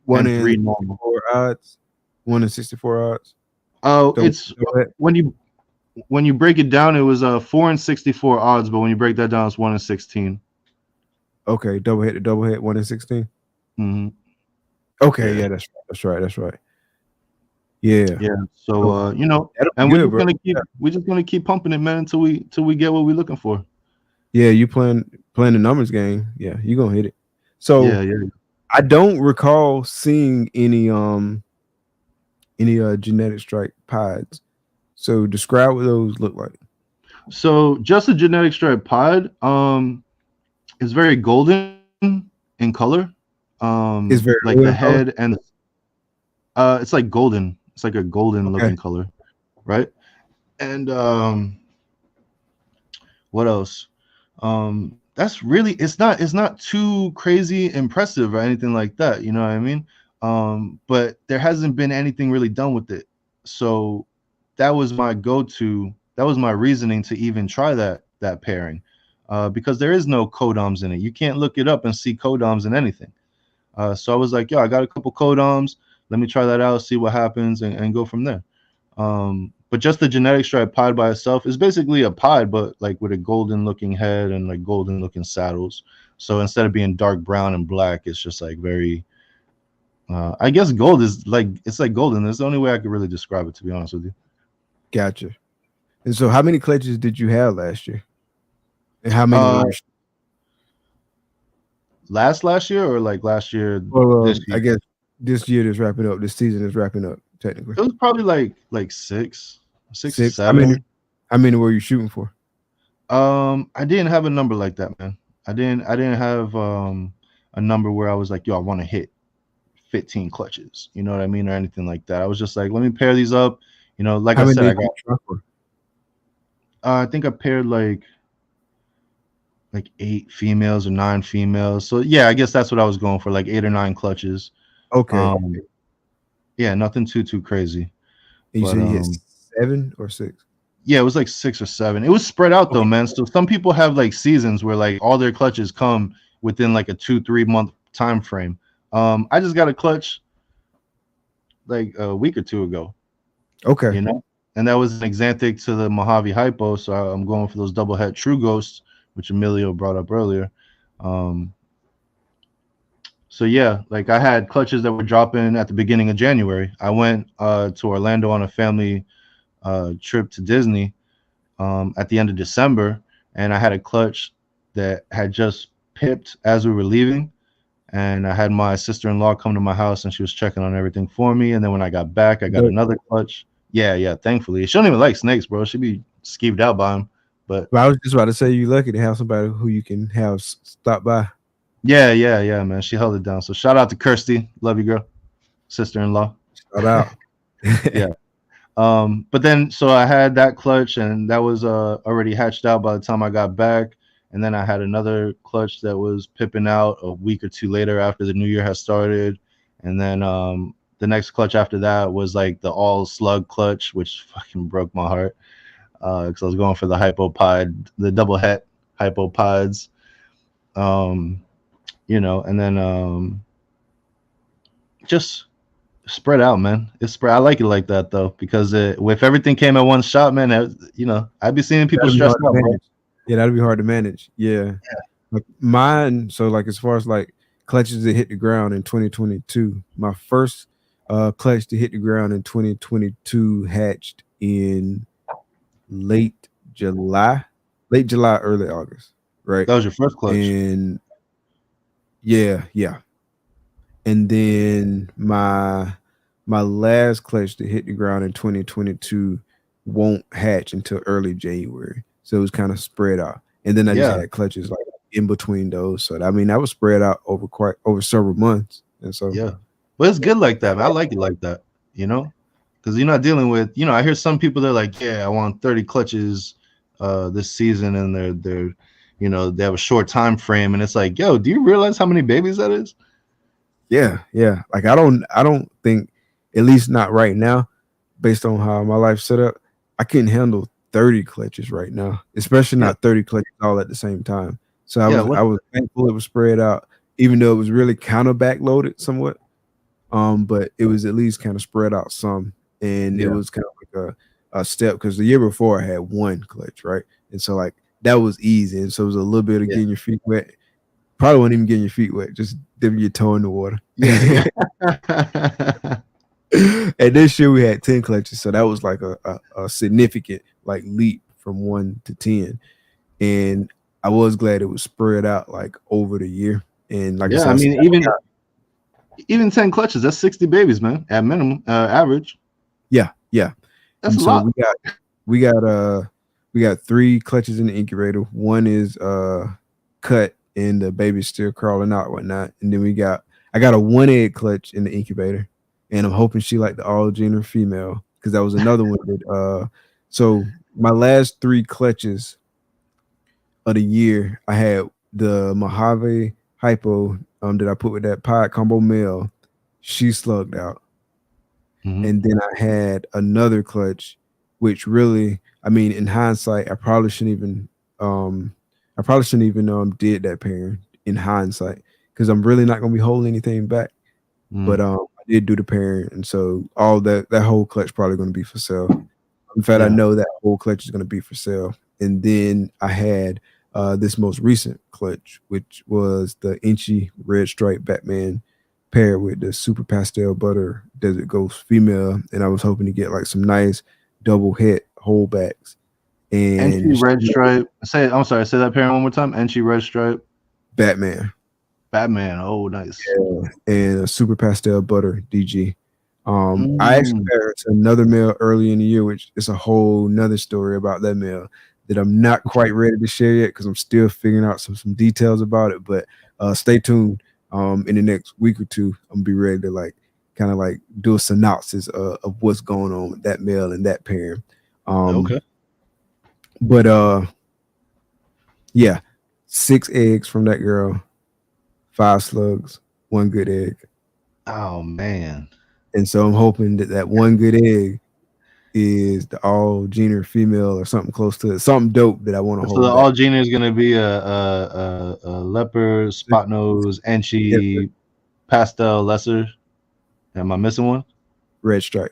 Speaker 1: One
Speaker 2: and
Speaker 1: in
Speaker 2: 3 normal.
Speaker 1: 64 odds, 1 in 64 odds.
Speaker 2: Oh,
Speaker 1: Don't
Speaker 2: it's when you break it down, it was 4 and 64 odds, but when you break that down, it's 1 and 16.
Speaker 1: okay, double hit to double hit, 1 in 16.
Speaker 2: Mm-hmm.
Speaker 1: Okay,
Speaker 2: Yeah,
Speaker 1: yeah, that's right. Yeah,
Speaker 2: yeah. So
Speaker 1: so that'll be
Speaker 2: and
Speaker 1: good, bro. Yeah,
Speaker 2: we're just gonna keep pumping it, man, until we get what we're looking for.
Speaker 1: yeah, you playing the numbers game. Yeah, you gonna hit it.
Speaker 2: Yeah,
Speaker 1: So
Speaker 2: yeah.
Speaker 1: I don't recall seeing any genetic strike pods. So describe what those look like.
Speaker 2: So just a genetic stripe pod, is very golden in color.
Speaker 1: It's very
Speaker 2: Like the
Speaker 1: low in
Speaker 2: head
Speaker 1: color.
Speaker 2: and it's like golden. It's like a golden
Speaker 1: Okay.
Speaker 2: looking color, right? And what else? That's really it's not too crazy impressive or anything like that. You know what I mean? But there hasn't been anything really done with it. So that was my go-to. That was my reasoning to even try that pairing, because there is no codoms in it. You can't look it up and see codoms in anything. So I was like, yo, I got a couple codoms. Let me try that out, see what happens, and go from there. But just the genetic stripe pod by itself is basically a pod, but like with a golden looking head and like golden looking saddles. So instead of being dark brown and black, it's just like very. I guess gold is like it's like golden. That's the only way I could really describe it, to be honest with you.
Speaker 1: Gotcha. And so how many clutches did you have last year? And how many
Speaker 2: Uh,
Speaker 1: were you
Speaker 2: last year or like last year
Speaker 1: well,
Speaker 2: this
Speaker 1: I
Speaker 2: year?
Speaker 1: guess this year is wrapping up. This season is wrapping up technically.
Speaker 2: It was probably like six or
Speaker 1: Six.
Speaker 2: seven.
Speaker 1: How many were you shooting for?
Speaker 2: I didn't have a number like that, man. I didn't have a number where I was like, yo, I want to hit 15 clutches, you know what I mean, or anything like that. I was just like, let me pair these up. Like
Speaker 1: How
Speaker 2: I
Speaker 1: many
Speaker 2: said, I
Speaker 1: did
Speaker 2: got
Speaker 1: you try for?
Speaker 2: I think I paired like 8 females or 9 females. So yeah, I guess that's what I was going for, like 8 or 9 clutches.
Speaker 1: Okay.
Speaker 2: Um, yeah, nothing too crazy.
Speaker 1: And you
Speaker 2: But
Speaker 1: said you hit 7 or 6.
Speaker 2: yeah, it was like 6 or 7. It was spread out though,
Speaker 1: Okay.
Speaker 2: man. So some people have like seasons where like all their clutches come within like a 2-3 month time frame. I just got a clutch like a week or two ago,
Speaker 1: Okay.
Speaker 2: you know, and that was an Xanthic to the Mojave Hypo. So I'm going for those double head True Ghosts, which Emilio brought up earlier. Um, so yeah, like I had clutches that were dropping at the beginning of January. I went to Orlando on a family trip to Disney at the end of December, and I had a clutch that had just pipped as we were leaving. And I had my sister-in-law come to my house, and she was checking on everything for me. And then when I got back, I got
Speaker 1: Dope.
Speaker 2: another clutch. Yeah, yeah. Thankfully, she don't even like snakes, bro. She'd be skeeved out by them. But
Speaker 1: But I was just about to say you lucky to have somebody who you can have stop by.
Speaker 2: yeah, yeah, yeah, man. She held it down. So shout out to Kirsty. Love you, girl. Sister-in-law.
Speaker 1: Shout out.
Speaker 2: Yeah. But then so I had that clutch and that was already hatched out by the time I got back. And then I had another clutch that was pipping out a week or two later after the new year had started. And then the next clutch after that was like the all slug clutch, which fucking broke my heart. Because I was going for the hypopod, the double het hypopods. Um, and then just spread out, man. It's spread. I like it like that though, because if everything came at one shot, man, I'd be seeing people
Speaker 1: That'd be
Speaker 2: stressed
Speaker 1: hard to
Speaker 2: out, bro.
Speaker 1: manage. Yeah, that'd be hard to manage. Yeah. Like mine, so like as far as like clutches that hit the ground in 2022, my first clutch to hit the ground in 2022 hatched in late July, early August, right?
Speaker 2: That was your first clutch.
Speaker 1: And yeah. And then my last clutch to hit the ground in 2022 won't hatch until early January. So it was kind of spread out. And then I just
Speaker 2: Yeah,
Speaker 1: had clutches like in between those. So I mean that was spread out over several months. And so
Speaker 2: yeah. But it's good like that, man. I like it like that, because you're not dealing with, I hear some people they're like, yeah, I want 30 clutches this season, and they have a short time frame, and it's like, yo, do you realize how many babies that is?
Speaker 1: yeah. Like I don't think, at least not right now, based on how my life's set up, I couldn't handle 30 clutches right now, especially
Speaker 2: Yeah,
Speaker 1: not 30 clutches all at the same time. So I
Speaker 2: yeah.
Speaker 1: was
Speaker 2: What?
Speaker 1: I was thankful it was spread out, even though it was really kind of backloaded somewhat. But it was at least kind of spread out some, and it
Speaker 2: Yeah,
Speaker 1: was kind of like a step because the year before I had one clutch, right? And so like that was easy, and so it was a little bit of
Speaker 2: yeah,
Speaker 1: getting your feet wet, Probably won't even get your feet wet. Just dip your toe in the water.
Speaker 2: Yeah, yeah.
Speaker 1: And this year we had 10 clutches, so that was like a significant like leap from 1 to 10. And I was glad it was spread out like over the year. And like I
Speaker 2: Yeah,
Speaker 1: said,
Speaker 2: I mean, even 10 clutches, that's 60 babies, man, at minimum, average.
Speaker 1: yeah, yeah.
Speaker 2: That's
Speaker 1: And
Speaker 2: a
Speaker 1: so
Speaker 2: lot.
Speaker 1: we got we got 3 clutches in the incubator. One is cut and the baby's still crawling out, whatnot. And then I got a 1 egg clutch in the incubator, and I'm hoping she like the all gender female because that was another one that so my last 3 clutches of the year, I had the Mojave hypo that I put with that pod combo male. She slugged out.
Speaker 2: Mhm.
Speaker 1: And then I had another clutch, which really, I mean, in hindsight, I probably shouldn't even did that pairing in hindsight because I'm really not gonna be holding anything back. But
Speaker 2: Mhm.
Speaker 1: I did do the pairing, and so all that whole clutch probably gonna be for sale. In fact, I
Speaker 2: Yeah.
Speaker 1: know that whole clutch is gonna be for sale. And then I had this most recent clutch, which was the Inchy Red Stripe Batman paired with the Super Pastel Butter Desert Ghost female, and I was hoping to get like some nice double head holdbacks.
Speaker 2: Entry
Speaker 1: And
Speaker 2: red stripe. I'm sorry, say that parent one more time. Entry red stripe.
Speaker 1: Batman,
Speaker 2: Batman. Oh, nice.
Speaker 1: yeah, and a Super Pastel Butter DG. I actually
Speaker 2: Mm.
Speaker 1: paired to another male early in the year, which is a whole nother story about that male that I'm not quite ready to share yet because I'm still figuring out some details about it. But stay tuned. In the next week or two, I'm gonna be ready to like kind of like do a synopsis of what's going on with that male and that pair. Um,
Speaker 2: Okay.
Speaker 1: but yeah, 6 eggs from that girl, 5 slugs, 1 good egg,
Speaker 2: Oh man.
Speaker 1: and so I'm hoping that that 1 good egg is the all gender female or something close to it, something dope that I want to
Speaker 2: So the
Speaker 1: hold back.
Speaker 2: all gene is gonna be a leopard, spot nose,
Speaker 1: Yeah,
Speaker 2: Enchi, pastel, lesser. Am I missing one?
Speaker 1: red stripe,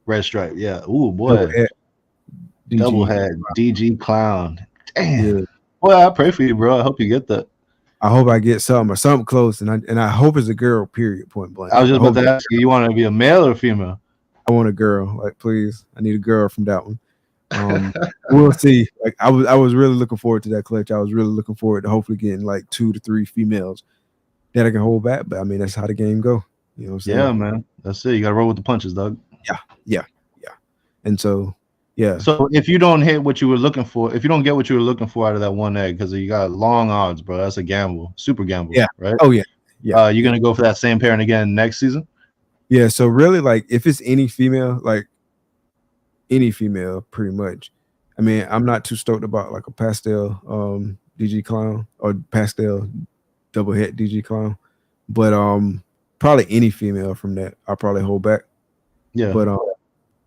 Speaker 2: Red stripe. Yeah. Ooh
Speaker 1: double
Speaker 2: boy.
Speaker 1: head,
Speaker 2: Double
Speaker 1: DG.
Speaker 2: head. DG clown. Damn.
Speaker 1: Yeah,
Speaker 2: Boy, I pray for you, bro. I hope you get that.
Speaker 1: I hope I get something or something close, and I hope it's a girl. Period. Point blank.
Speaker 2: I was
Speaker 1: Like I
Speaker 2: just about
Speaker 1: hope
Speaker 2: to ask you, you want to be a male or female?
Speaker 1: I want a girl. Like please, I need a girl from that one. Um, we'll see. Like I was really looking forward to that clutch. I was really looking forward to hopefully getting like 2 to 3 females that I can hold back. But I mean, that's how the game go. You know what I'm
Speaker 2: Yeah,
Speaker 1: saying?
Speaker 2: man. That's it. You gotta roll with the punches, dog.
Speaker 1: Yeah, yeah, yeah. And so, yeah,
Speaker 2: So if you don't hit what you were looking for, if you don't get what you were looking for out of that 1 egg, because you got long odds, bro, that's a gamble, super gamble,
Speaker 1: yeah.
Speaker 2: right?
Speaker 1: Oh yeah, yeah,
Speaker 2: You're
Speaker 1: yeah,
Speaker 2: gonna go for that same parent again next season?
Speaker 1: yeah. So really, like, if it's any female, like any female, pretty much. I mean, I'm not too stoked about like a pastel DG clown or pastel double head DG clown, but probably any female from that I'll probably hold back.
Speaker 2: Yeah,
Speaker 1: But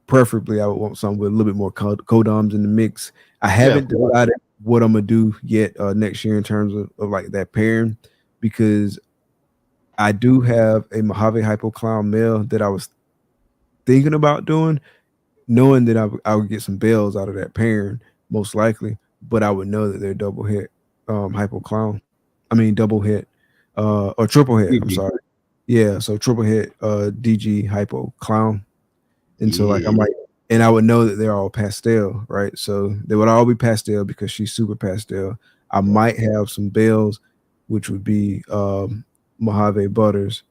Speaker 1: preferably I would want something with a little bit more codoms in the mix. I
Speaker 2: yeah,
Speaker 1: haven't decided what I'm gonna do yet next year in terms of like that pairing because I do have a Mojave Hypo Clown male that I was thinking about doing, knowing that I would get some bells out of that pairing, most likely, but I would know that they're double hit Hypo Clown. I mean double hit or triple hit, I'm
Speaker 2: GG.
Speaker 1: sorry. Yeah, so triple hit DG Hypo Clown. And so like I
Speaker 2: Yeah,
Speaker 1: might and I would know that they're all pastel, right? So they would all be pastel because she's super pastel. I might have some bells, which would be Mojave Butters,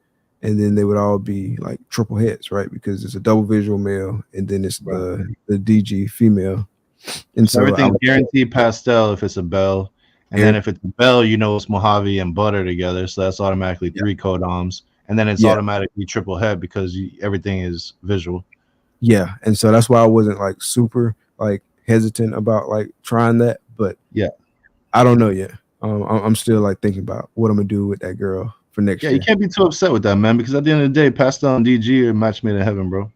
Speaker 1: and then they would all be like triple hits, right? Because it's a double visual male, and then it's
Speaker 2: right.
Speaker 1: the DG female. And
Speaker 2: So
Speaker 1: so I
Speaker 2: everything's
Speaker 1: would
Speaker 2: guaranteed pastel if it's a bell, and then if it's a bell, you know it's Mojave and butter together, so that's automatically
Speaker 1: yeah,
Speaker 2: 3 codoms, and then it's
Speaker 1: yeah,
Speaker 2: automatically triple head because everything is visual.
Speaker 1: yeah. And so that's why I wasn't like super like hesitant about like trying that, but
Speaker 2: Yeah,
Speaker 1: I don't know yet. I'm still like thinking about what I'm gonna do with that girl for
Speaker 2: yeah,
Speaker 1: next
Speaker 2: you
Speaker 1: year.
Speaker 2: can't be too upset with that, man, because at the end of the day, pastel and DG are match made in heaven, bro.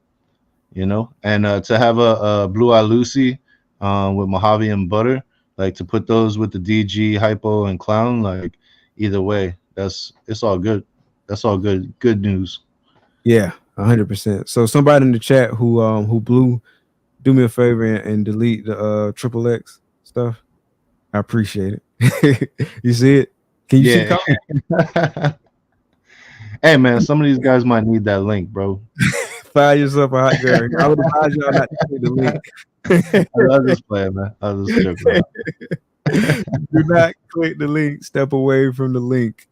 Speaker 2: You know, and to have a blue eye Lucy with Mojave and butter, like to put those with the DG hypo and clown, like either way, it's all good. That's all good news.
Speaker 1: Yeah, 100%. So somebody in the chat who blew, do me a favor and delete the triple X stuff. I appreciate it. You see it? Can you see the
Speaker 2: Yeah.
Speaker 1: comment?
Speaker 2: Hey man, some of these guys might need that link, bro.
Speaker 1: Find yourself a hot girl. I would advise y'all not to click the link.
Speaker 2: I was just playing, man. I was just joking around.
Speaker 1: Do not click the link. Step away from the link.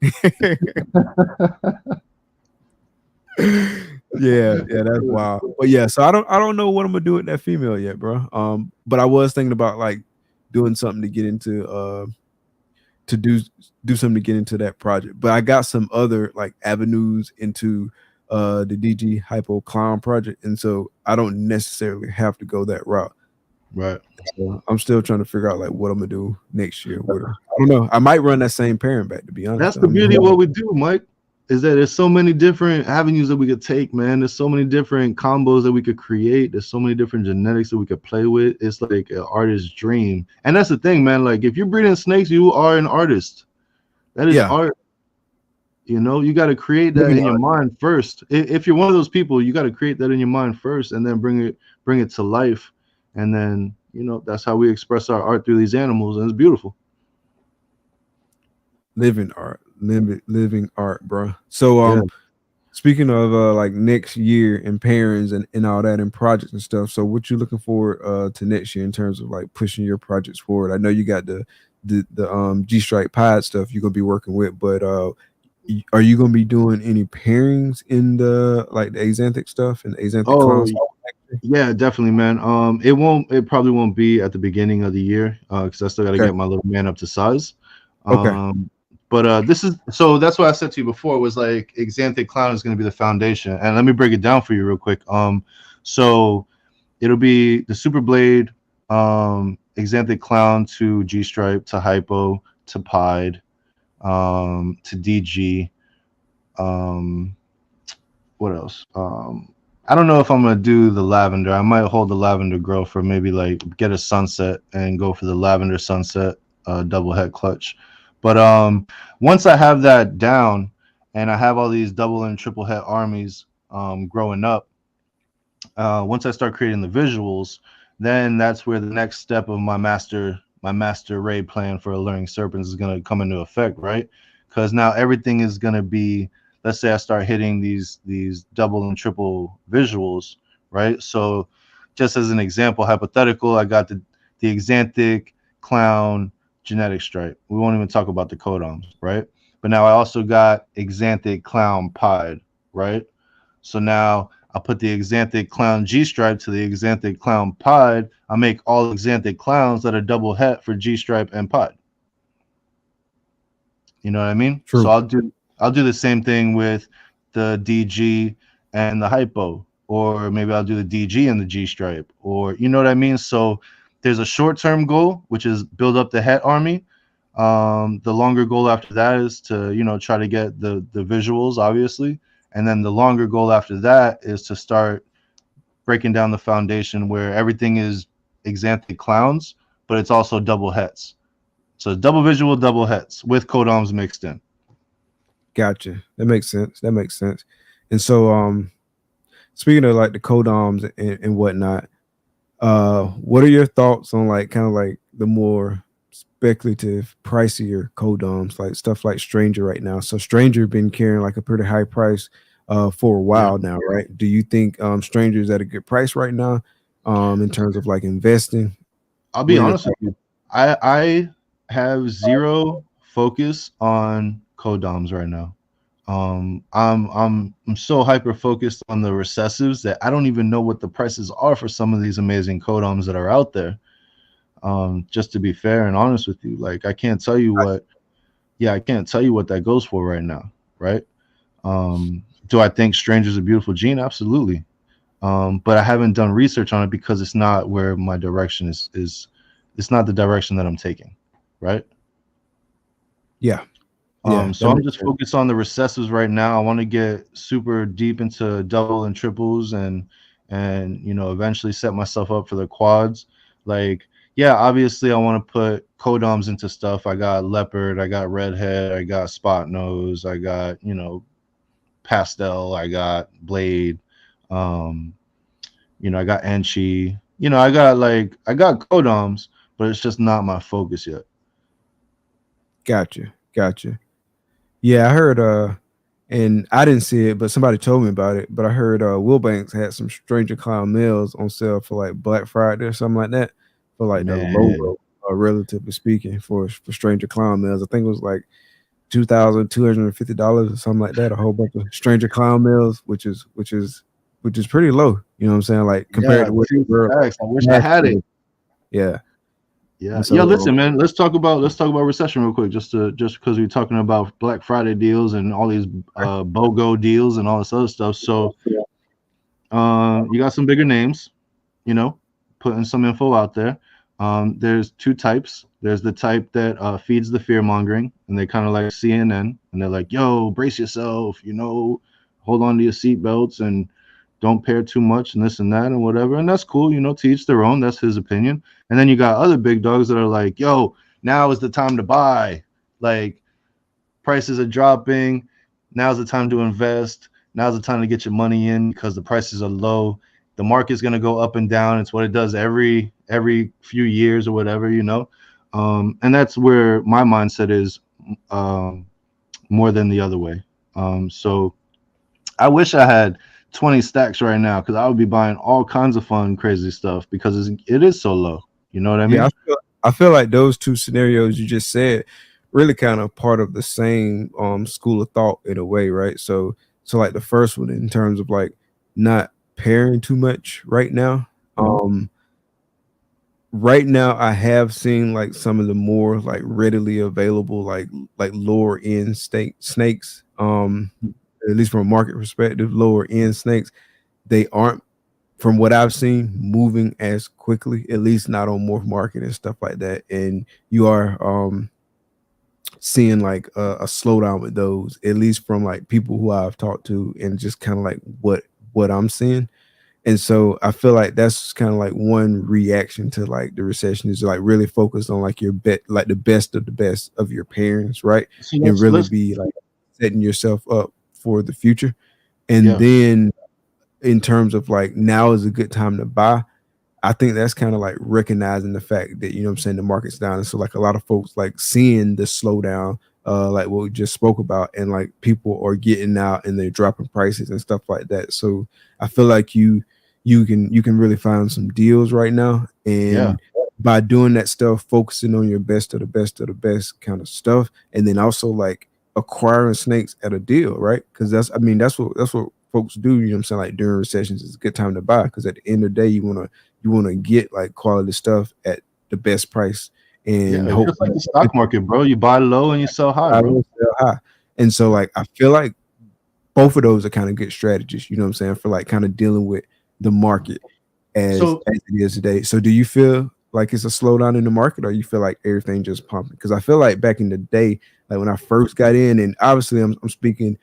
Speaker 1: Yeah, that's wild. But yeah, so I don't know what I'm gonna do with that female yet, bro. But I was thinking about like doing something to get into to do something to get into that project. But I got some other like avenues into the DG Hypo Clown project, and so I don't necessarily have to go that route.
Speaker 2: Right.
Speaker 1: So I'm still trying to figure out like what I'm gonna do next year with her. I don't know. I might run that same pairing back, to be honest.
Speaker 2: That's the beauty of what we do, Mike. Is that there's so many different avenues that we could take, man. There's so many different combos that we could create. There's so many different genetics that we could play with. It's like an artist's dream. And that's the thing, man. Like if you're breeding snakes, you are an artist. That is art. You know, you got to create that in your mind first. If you're one of those people, you got to create that in your mind first and then bring it to life. And then, you know, that's how we express our art through these animals. And it's beautiful.
Speaker 1: Living art, bro. So speaking of like next year and pairings and all that and projects and stuff, so what you looking forward to next year in terms of like pushing your projects forward? I know you got the G Stripe Pod stuff you're gonna be working with, but are you gonna be doing any pairings in the like the Axanthic stuff and Axanthic clowns?
Speaker 2: Yeah, definitely, man. It probably won't be at the beginning of the year because I still got to get my little man up to size. But this is so that's what I said to you before was like Axanthic Clown is going to be the foundation, and let me break it down for you real quick. So it'll be the Super Blade, Axanthic Clown to G Stripe to Hypo to Pied, to DG. What else? I don't know if I'm gonna do the lavender. I might hold the lavender girl for maybe like get a sunset and go for the lavender sunset double head clutch. But once I have that down and I have all these double and triple head armies growing up, once I start creating the visuals, then that's where the next step of my master raid plan for Alluring Serpents is gonna come into effect, right? Because now everything is gonna be, let's say I start hitting these double and triple visuals, right? So just as an example, hypothetical, I got the Axanthic Clown genetic stripe. We won't even talk about the codons, right? But now I also got Axanthic Clown Pied, right? So now I put the Axanthic Clown G stripe to the Axanthic Clown Pied. I make all Axanthic Clowns that are double het for G stripe and Pied. You know what I mean?
Speaker 1: True.
Speaker 2: So I'll do the same thing with the DG and the Hypo, or maybe I'll do the DG and the G stripe, or you know what I mean? So there's a short-term goal, which is build up the het army. The longer goal after that is to, you know, try to get the visuals, obviously. And then the longer goal after that is to start breaking down the foundation where everything is Axanthic Clowns, but it's also double hets. So double visual, double hets with codons mixed in.
Speaker 1: Gotcha. That makes sense. And so speaking of like the codoms and whatnot, what are your thoughts on like kind of like the more speculative, pricier codoms, like stuff like Stranger right now? So Stranger been carrying like a pretty high price for a while now, right? Do you think Stranger is at a good price right now in terms of like investing?
Speaker 2: I'll be honest with you. I have zero focus on codoms right now. I'm so hyper focused on the recessives that I don't even know what the prices are for some of these amazing codoms that are out there. Just to be fair and honest with you, like I can't tell you what that goes for right now, right? Do I think Stranger's a beautiful gene? Absolutely. But I haven't done research on it because it's not where my direction is it's not the direction that I'm taking, right? So I'm just focused on the recessives right now. I want to get super deep into double and triples and you know, eventually set myself up for the quads. Like, yeah, obviously I want to put codoms into stuff. I got leopard, I got redhead, I got spot nose, I got, you know, pastel, I got blade, you know, I got enchi, you know, I got codoms, but it's just not my focus yet.
Speaker 1: Gotcha. Yeah, I heard and I didn't see it, but somebody told me about it. But I heard Will Banks had some Stranger Clown meals on sale for like Black Friday or something like that for like the
Speaker 2: Man,
Speaker 1: logo, relatively speaking, for Stranger Clown meals. I think it was like $2,250 or something like that. A whole bunch of Stranger Clown meals, which is pretty low. You know what I'm saying? Like compared
Speaker 2: yeah,
Speaker 1: to what they
Speaker 2: two
Speaker 1: were like
Speaker 2: facts. I wish I
Speaker 1: last
Speaker 2: had it.
Speaker 1: year. Yeah.
Speaker 2: Yeah,
Speaker 1: And
Speaker 2: yeah.
Speaker 1: so
Speaker 2: Listen, man. Let's talk about recession real quick, just because we're talking about Black Friday deals and all these BOGO deals and all this other stuff. So, you got some bigger names, you know, putting some info out there. There's two types. There's the type that feeds the fear mongering, and they kind of like CNN, and they're like, "Yo, brace yourself, hold on to your seatbelts and don't pair too much, and this and that and whatever." And that's cool, to each their own. That's his opinion. And then you got other big dogs that are like, "Yo, now is the time to buy. Like, prices are dropping. Now's the time to invest. Now's the time to get your money in because the prices are low. The market's gonna go up and down. It's what it does every few years or whatever. And that's where my mindset is, um, more than the other way. So I wish I had 20 stacks right now because I would be buying all kinds of fun, crazy stuff because it is so low. You know what I
Speaker 1: yeah,
Speaker 2: mean?
Speaker 1: I feel like those two scenarios you just said really kind of part of the same school of thought in a way, right? So like the first one in terms of like not pairing too much right now.
Speaker 2: Mhm.
Speaker 1: Um right now I have seen like some of the more like readily available like lower end snakes. At least from a market perspective, lower end snakes, they aren't from what I've seen moving as quickly, at least not on Morph Market and stuff like that. And you are seeing like a slowdown with those, at least from like people who I've talked to, and just kind of like what I'm seeing. And so I feel like that's kind of like one reaction to like the recession is like really focus on like your bet, like the best of the best of your parents, right?
Speaker 2: So
Speaker 1: And
Speaker 2: let's
Speaker 1: really
Speaker 2: let's
Speaker 1: be like setting yourself up for the future. And
Speaker 2: yeah.
Speaker 1: then in terms of like now is a good time to buy, I think that's kind of like recognizing the fact that, you know what I'm saying, the market's down. And so like a lot of folks like seeing the slowdown, like what we just spoke about, and like people are getting out and they're dropping prices and stuff like that. So I feel like you can really find some deals right now.
Speaker 2: Yeah.
Speaker 1: And by doing that stuff, focusing on your best of the best of the best kind of stuff, and then also like acquiring snakes at a deal, right? Because that's what folks do, you know what I'm saying? Like during recessions, it's a good time to buy because at the end of the day, you want to get like quality stuff at the best price and
Speaker 2: Yeah, just like
Speaker 1: hopefully
Speaker 2: the stock market, bro. You buy low and you sell high,
Speaker 1: I
Speaker 2: bro.
Speaker 1: will sell high. And so like I feel like both of those are kind of good strategies, you know what I'm saying, for like kind of dealing with the market as
Speaker 2: So
Speaker 1: as it is today. So do you feel like it's a slowdown in the market, or you feel like everything just pumping? Because I feel like back in the day, like when I first got in, and obviously I'm speaking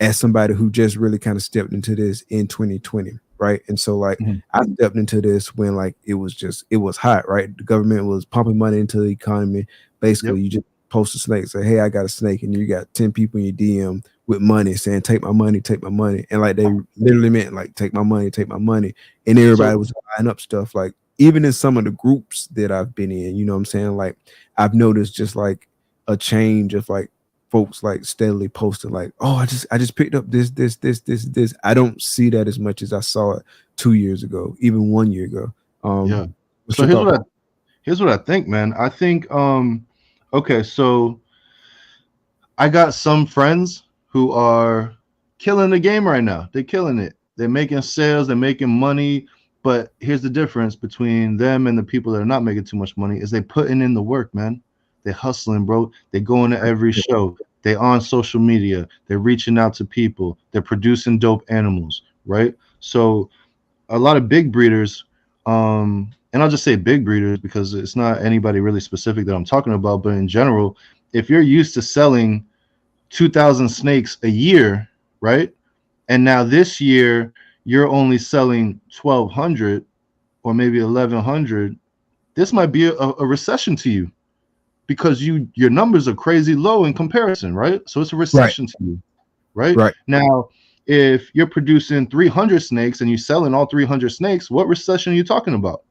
Speaker 1: as somebody who just really kind of stepped into this in 2020, right? And so like
Speaker 2: mhm,
Speaker 1: I stepped into this when like it was hot, right? The government was pumping money into the economy.
Speaker 2: yep.
Speaker 1: Basically, you just post a snake, say, "Hey, I got a snake," and you got 10 people in your DM with money saying, "Take my money, take my money," and like they literally meant like, take my money," and everybody
Speaker 2: So
Speaker 1: was buying up stuff. Like even in some of the groups that I've been in, you know what I'm saying? Like I've noticed just like a change of like folks like steadily posting like, "Oh, I just picked up this." I don't see that as much as I saw it 2 years ago, even 1 year ago.
Speaker 2: yeah.
Speaker 1: What's
Speaker 2: So
Speaker 1: your thought?
Speaker 2: here's what I think, man. I think okay, so I got some friends who are killing the game right now. They're killing it. They're making sales, they're making money. But here's the difference between them and the people that are not making too much money is they putting in the work, man. They're hustling, bro. They're going to every show. They're on social media. They're reaching out to people. They're producing dope animals, right? So a lot of big breeders, and I'll just say big breeders because it's not anybody really specific that I'm talking about, but in general, if you're used to selling 2,000 snakes a year, right? And now this year you're only selling 1,200 or maybe 1,100. This might be a recession to you because your numbers are crazy low in comparison, right? So it's a
Speaker 1: Right,
Speaker 2: recession to you, right?
Speaker 1: right.
Speaker 2: Now, if you're producing 300 snakes and you're selling all 300 snakes, what recession are you talking about?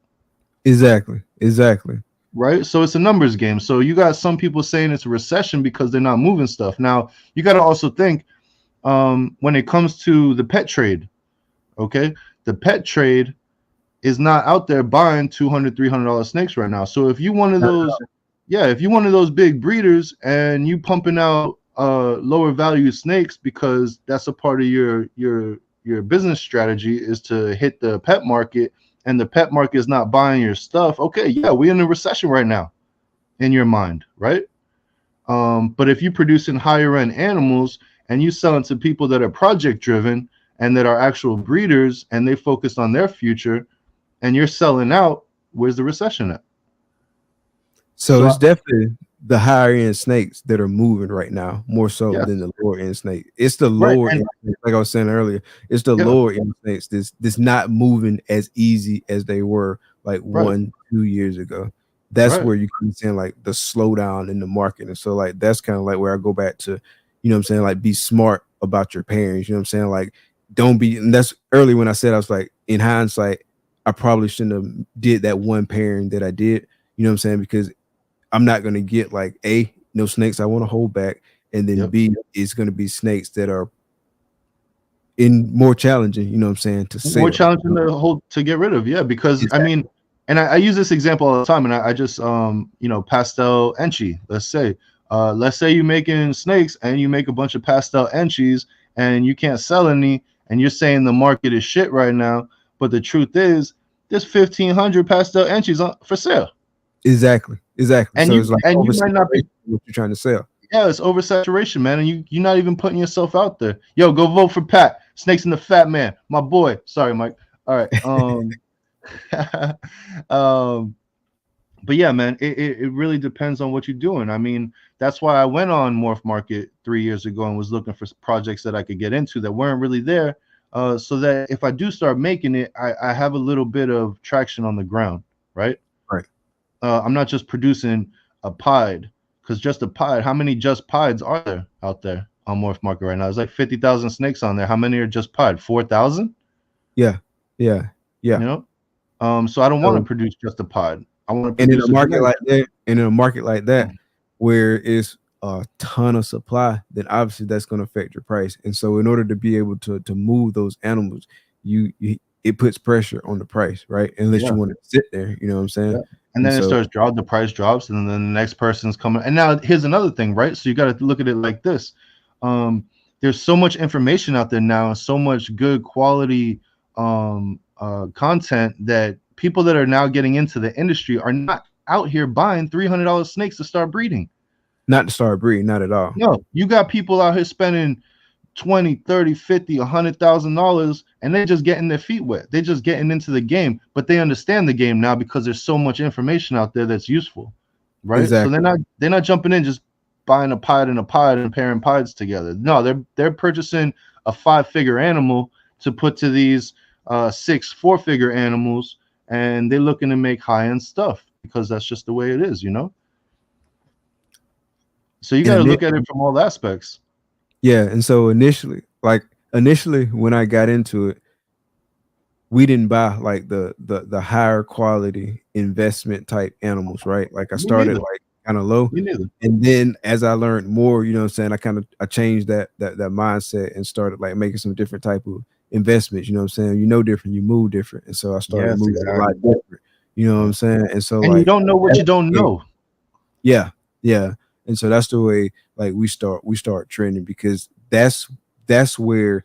Speaker 1: Exactly. Exactly.
Speaker 2: right? So it's a numbers game. So you got some people saying it's a recession because they're not moving stuff. Now you got to also think when it comes to the pet trade, okay, the pet trade is not out there buying $200, $300 snakes right now. So if you one of those, yeah, if you one of those big breeders and you pumping out lower value snakes because that's a part of your business strategy is to hit the pet market, and the pet market is not buying your stuff, okay, yeah, we're in a recession right now in your mind, right? But if you producing higher end animals and you selling to people that are project driven and that are actual breeders and they focus on their future, and you're selling out, where's the recession at?
Speaker 1: So
Speaker 2: So
Speaker 1: it's definitely the higher end snakes that are moving right now, more so
Speaker 2: yeah,
Speaker 1: than the lower end snake. It's the
Speaker 2: right,
Speaker 1: lower
Speaker 2: and
Speaker 1: end, snakes, like I was saying earlier, it's the
Speaker 2: yeah,
Speaker 1: lower end snakes that's not moving as easy as they were like
Speaker 2: right,
Speaker 1: 1-2 years ago. That's
Speaker 2: right,
Speaker 1: where you can see like the slowdown in the market. And so like that's kind of like where I go back to, you know what I'm saying, like be smart about your pairings. You know what I'm saying? Like don't be, and that's early when I said I was like, in hindsight, I probably shouldn't have did that one pairing that I did. You know what I'm saying? Because I'm not going to get like A, no snakes I want to hold back, and then
Speaker 2: yep,
Speaker 1: B, it's going to be snakes that are in more challenging, you know what I'm saying, to
Speaker 2: more
Speaker 1: sell.
Speaker 2: challenging to hold to get rid of, yeah, because I
Speaker 1: Exactly.
Speaker 2: mean, and I use this example all the time, and I just pastel enchi, let's say you're making snakes and you make a bunch of pastel enchis and you can't sell any, and you're saying the market is shit right now, but the truth is there's 1,500 pastel enchis for sale,
Speaker 1: Exactly. Exactly.
Speaker 2: and
Speaker 1: So it's like
Speaker 2: you might not
Speaker 1: oversaturation
Speaker 2: be.
Speaker 1: of what you're trying to sell.
Speaker 2: Yeah, it's oversaturation, man, and you're not even putting yourself out there. Yo, go vote for Pat. Snakes and the Fat Man, my boy. Sorry, Mike. All right. Um, but yeah, man, it really depends on what you're doing. I mean, that's why I went on Morph Market 3 years ago and was looking for projects that I could get into that weren't really there, so that if I do start making it, I have a little bit of traction on the ground, right?
Speaker 1: Right.
Speaker 2: I'm not just producing a pied, because just a pied, how many just pieds are there out there on Morph Market right now? There's like 50,000 snakes on there. How many are just pied? 4,000?
Speaker 1: Yeah. Yeah.
Speaker 2: You
Speaker 1: Yeah.
Speaker 2: know? So I don't want to
Speaker 1: So
Speaker 2: produce just a pied. I want to
Speaker 1: and in a
Speaker 2: produce a
Speaker 1: market
Speaker 2: genetic.
Speaker 1: like that, where it's a ton of supply, then obviously that's going to affect your price. And so in order to be able to move those animals, you it puts pressure on the price, right? Unless
Speaker 2: Yeah.
Speaker 1: you want to sit there, you know what I'm saying?
Speaker 2: Yeah. And
Speaker 1: And
Speaker 2: then it
Speaker 1: so
Speaker 2: starts drop, the price drops, and then the next person's coming. And now here's another thing, right? So you got to look at it like this. Um, there's so much information out there now, and so much good quality content that people that are now getting into the industry are not out here buying $300 snakes to start breeding.
Speaker 1: not to start breeding, not at all.
Speaker 2: No, you got people out here spending 20, 30, 50, $100,000, and they're just getting their feet wet. They're just getting into the game, but they understand the game now because there's so much information out there that's useful, right? So
Speaker 1: Exactly.
Speaker 2: they're not jumping in just buying a pied and pairing pieds together. No, they're purchasing a 5-figure animal to put to these 6 4-figure animals, and they're looking to make high-end stuff because that's just the way it is, you know. So you got to
Speaker 1: And
Speaker 2: look at it from all aspects.
Speaker 1: yeah, and so initially when I got into it, we didn't buy like the higher quality investment type animals, right? Like I
Speaker 2: Me
Speaker 1: started
Speaker 2: neither.
Speaker 1: like kind of low.
Speaker 2: Me neither.
Speaker 1: And then as I learned more, you know what I'm saying, I changed that mindset and started like making some different type of investments, you know what I'm saying? You know different, you move different. And so I started
Speaker 2: Yes,
Speaker 1: moving a lot
Speaker 2: exactly.
Speaker 1: different. You know what
Speaker 2: Yeah.
Speaker 1: I'm saying? And so
Speaker 2: And you
Speaker 1: like
Speaker 2: don't know what you don't know.
Speaker 1: yeah, yeah. And so that's the way like we start trending because that's where,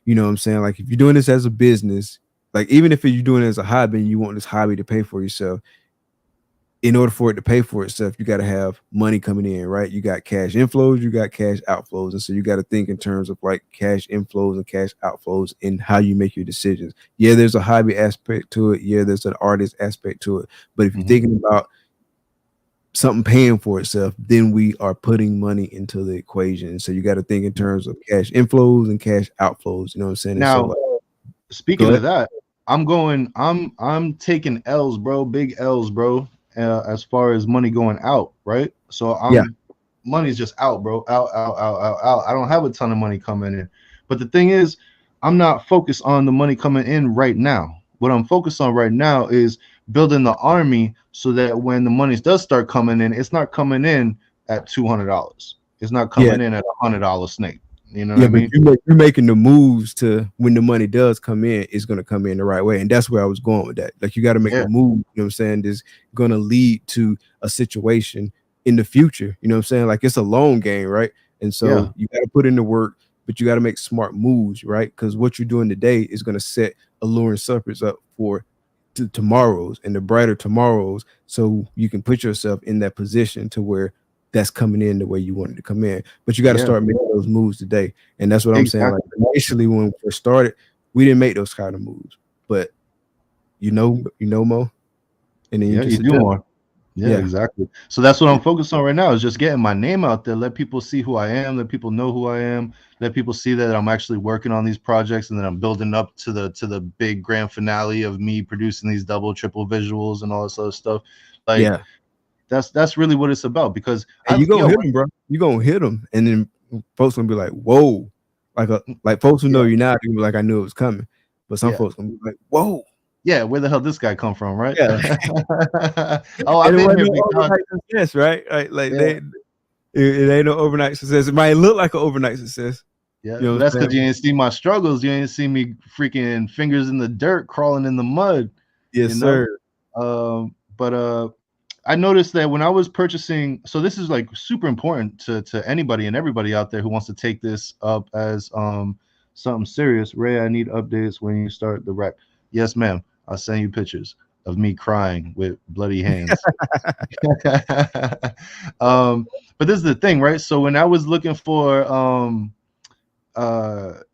Speaker 1: you know what I'm saying, like if you're doing this as a business, like even if you're doing it as a hobby and you want this hobby to pay for yourself, in order for it to pay for itself, you got to have money coming in, right? You got cash inflows, you got cash outflows. And so you got to think in terms of like cash inflows and cash outflows and how you make your decisions. Yeah, there's a hobby aspect to it. Yeah, there's an artist aspect to it. But if you're
Speaker 2: Mhm.
Speaker 1: thinking about something paying for itself, then we are putting money into the equation. So you got to think in terms of cash inflows and cash outflows. You know what I'm saying? And so
Speaker 2: Now,
Speaker 1: like, go
Speaker 2: speaking
Speaker 1: ahead.
Speaker 2: of that, I'm taking L's, bro, big L's, bro, as far as money going out, right? So
Speaker 1: Yeah,
Speaker 2: money's just out, bro, out, out, out, out, out. I don't have a ton of money coming in, but the thing is, I'm not focused on the money coming in right now. What I'm focused on right now is building the army so that when the money does start coming in, it's not coming in at $200. It's not
Speaker 1: Yeah,
Speaker 2: coming in at $100 snake. You know what
Speaker 1: yeah,
Speaker 2: I
Speaker 1: but
Speaker 2: mean?
Speaker 1: you're making the moves to when the money does come in, it's gonna come in the right way, and that's where I was going with that. Like you got to make
Speaker 2: Yeah,
Speaker 1: the move. You know what I'm saying? That's gonna lead to a situation in the future. You know what I'm saying? Like it's a long game, right? And
Speaker 2: yeah,
Speaker 1: so you got to put in the work, but you got to make smart moves, right? Because what you're doing today is gonna set Alluring Serpents up for tomorrows and the brighter tomorrows, so you can put yourself in that position to where that's coming in the way you wanted to come in. But you got to
Speaker 2: yeah,
Speaker 1: start making those moves today. And that's what I'm saying. Like
Speaker 2: exactly.
Speaker 1: initially when we first started, we didn't make those kind of moves. But Mo, and then you
Speaker 2: Yeah, you
Speaker 1: just
Speaker 2: do
Speaker 1: adjust.
Speaker 2: more. Yeah,
Speaker 1: Yeah.
Speaker 2: exactly. So that's what I'm focused on right now is just getting my name out there, let people see who I am, let people know who I am, let people see that I'm actually working on these projects and that I'm building up to the big grand finale of me producing these double, triple visuals and all this other stuff. Like
Speaker 1: Yeah.
Speaker 2: that's really what it's about because
Speaker 1: And
Speaker 2: I
Speaker 1: you gonna
Speaker 2: yo
Speaker 1: hit them, bro. You gonna hit them. And then folks gonna be like, whoa. Like folks who know
Speaker 2: yeah,
Speaker 1: you now, they gonna be like, I knew it was coming. But some
Speaker 2: yeah.
Speaker 1: folks gonna be like, whoa.
Speaker 2: Yeah, where the hell this guy come from, right?
Speaker 1: Yeah.
Speaker 2: Oh, I've
Speaker 1: And it
Speaker 2: been
Speaker 1: wasn't
Speaker 2: here,
Speaker 1: no
Speaker 2: big dog.
Speaker 1: overnight success, right? Like
Speaker 2: Yeah,
Speaker 1: it ain't no overnight success. It might look like an overnight success.
Speaker 2: yeah.
Speaker 1: You know
Speaker 2: But
Speaker 1: what
Speaker 2: that's
Speaker 1: I'm
Speaker 2: because
Speaker 1: saying?
Speaker 2: you ain't see my struggles. You ain't see me freaking fingers in the dirt, crawling in the mud,
Speaker 1: Yes,
Speaker 2: you know.
Speaker 1: sir.
Speaker 2: But I noticed that when I was purchasing, so this is like super important to anybody and everybody out there who wants to take this up as something serious. Ray, I need updates when you start the rec. Yes, ma'am. I'll send you pictures of me crying with bloody hands. um, but this is the thing, right? So when I was looking for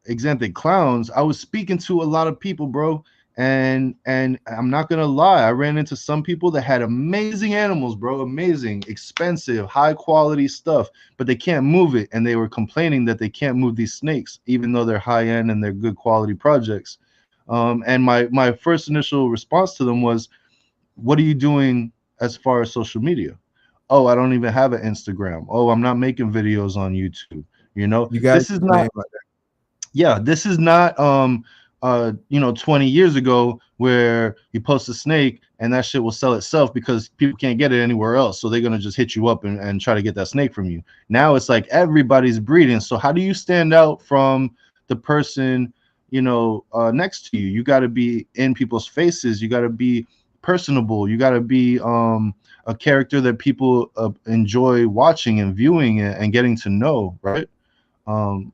Speaker 2: exempted clowns, I was speaking to a lot of people, bro. And I'm not gonna lie, I ran into some people that had amazing animals, bro, amazing, expensive, high quality stuff, but they can't move it, and they were complaining that they can't move these snakes, even though they're high end and they're good quality projects. And my first initial response to them was, "What are you doing as far as social media?" "Oh, I don't even have an Instagram." "Oh, I'm not making videos on YouTube." You know,
Speaker 1: You gotta
Speaker 2: this is not
Speaker 1: explain like that.
Speaker 2: yeah, this is not 20 years ago where you post a snake and that shit will sell itself because people can't get it anywhere else, so they're gonna just hit you up and try to get that snake from you. Now it's like everybody's breeding, so how do you stand out from the person next to you? You got to be in people's faces, you got to be personable, you got to be a character that people enjoy watching and viewing and getting to know, right? um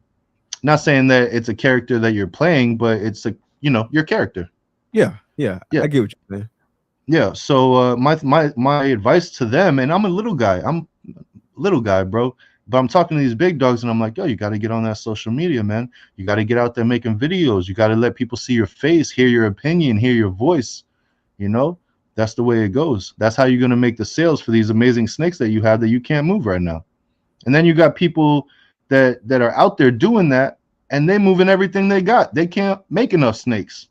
Speaker 2: Not saying that it's a character that you're playing, but it's your character.
Speaker 1: Yeah, yeah.
Speaker 2: Yeah,
Speaker 1: I get what you're saying.
Speaker 2: yeah. So my advice to them, and I'm a little guy. I'm a little guy, bro. But I'm talking to these big dogs, and I'm like, yo, you got to get on that social media, man. You got to get out there making videos. You got to let people see your face, hear your opinion, hear your voice. You know, that's the way it goes. That's how you're gonna make the sales for these amazing snakes that you have that you can't move right now. And then you got people that are out there doing that, and they moving everything they got. They can't make enough snakes.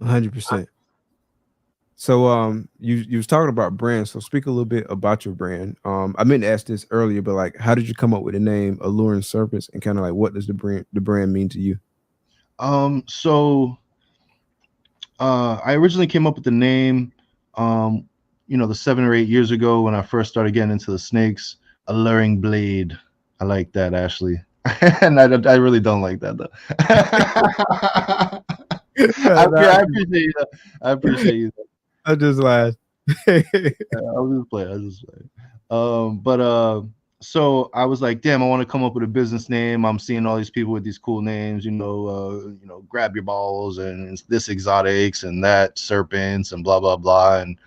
Speaker 1: 100%. So you was talking about brands. So speak a little bit about your brand. I meant to ask this earlier, but like how did you come up with the name Alluring Serpents and kind of like what does the brand mean to you?
Speaker 2: So I originally came up with the name, um, the 7 or 8 years ago when I first started getting into the snakes. Alluring Blade. I like that, Ashley. And I really don't like that though.
Speaker 1: Nah,
Speaker 2: I appreciate you. I appreciate you.
Speaker 1: I just laughed.
Speaker 2: I'll just play. I'll just play. But so I was like, damn, I want to come up with a business name. I'm seeing all these people with these cool names, grab your balls and this exotics and that serpents and blah blah blah. And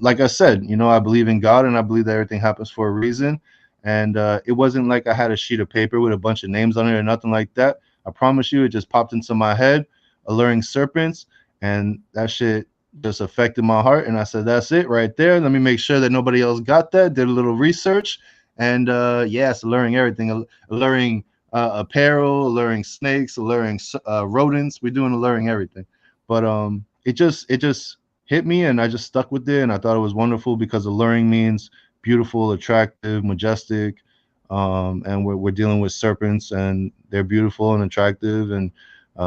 Speaker 2: like I said, I believe in God and I believe that everything happens for a reason. And it wasn't like I had a sheet of paper with a bunch of names on it or nothing like that. I promise you, it just popped into my head, Alluring Serpents, and that shit just affected my heart. And I said, that's it right there. Let me make sure that nobody else got that. Did a little research, and yes, alluring everything, alluring apparel, alluring snakes, alluring rodents. We're doing alluring everything. But it just hit me, and I just stuck with it, and I thought it was wonderful because alluring means beautiful, attractive, majestic. And we're dealing with serpents, and they're beautiful and attractive and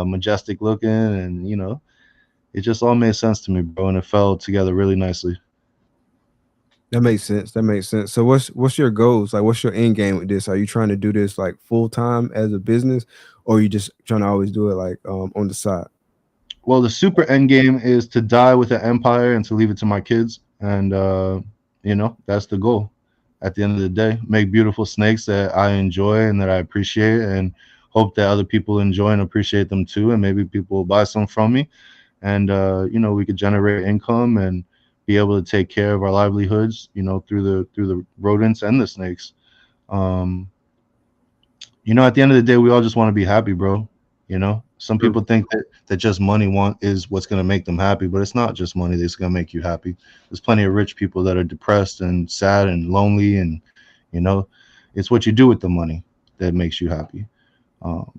Speaker 2: majestic looking, and it just all made sense to me, bro, and it fell together really nicely.
Speaker 1: That makes sense. That makes sense. So what's your goals? Like what's your end game with this? Are you trying to do this like full time as a business, or are you just trying to always do it like on the side?
Speaker 2: Well, the super end game is to die with an empire and to leave it to my kids, and that's the goal. At the end of the day, make beautiful snakes that I enjoy and that I appreciate, and hope that other people enjoy and appreciate them too, and maybe people will buy some from me, and we could generate income and be able to take care of our livelihoods, through the rodents and the snakes. Um, at the end of the day, we all just want to be happy, bro. Some
Speaker 1: True.
Speaker 2: people think that just money is what's going to make them happy, but it's not just money that's going to make you happy. There's plenty of rich people that are depressed and sad and lonely, and you know, it's what you do with the money that makes you happy. Um,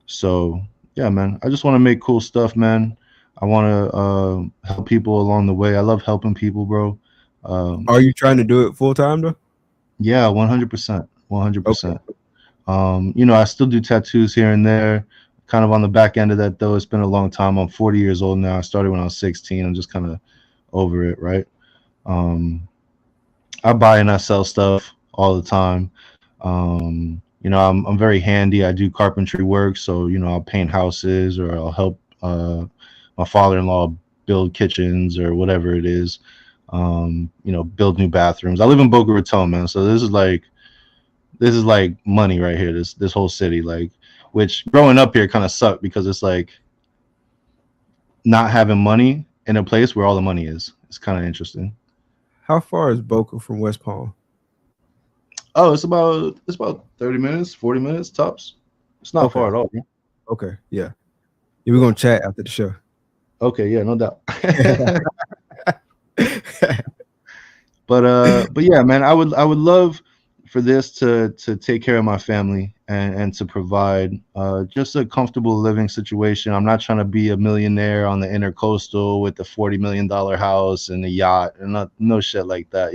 Speaker 2: so yeah, man, I just want to make cool stuff, man. I want to help people along the way. I love helping people, bro.
Speaker 1: Are
Speaker 2: Um,
Speaker 1: you trying to do it full time though?
Speaker 2: yeah, 100%, one hundred
Speaker 1: Okay.
Speaker 2: percent. I still do tattoos here and there. Kind of on the back end of that though. It's been a long time. I'm 40 years old now. I started when I was 16. I'm just kind of over it, right? Um, I buy and I sell stuff all the time. I'm very handy. I do carpentry work, so I'll paint houses or I'll help my father-in-law build kitchens or whatever it is. Build new bathrooms. I live in Boca Raton, man. So this is like money right here. This whole city, like, which growing up here kind of sucked because it's like not having money in a place where all the money is. It's kind of interesting.
Speaker 1: How far is Boca from West Palm?
Speaker 2: Oh, it's about 30 minutes, 40 minutes tops. It's not
Speaker 1: Okay.
Speaker 2: far at all. Bro.
Speaker 1: Okay. Yeah. Yeah, we're gonna chat after the show.
Speaker 2: Okay, yeah, no doubt. But yeah, man, I would love for this to take care of my family and to provide just a comfortable living situation. I'm not trying to be a millionaire on the intercoastal with the $40 million house and a yacht and not, no shit like that,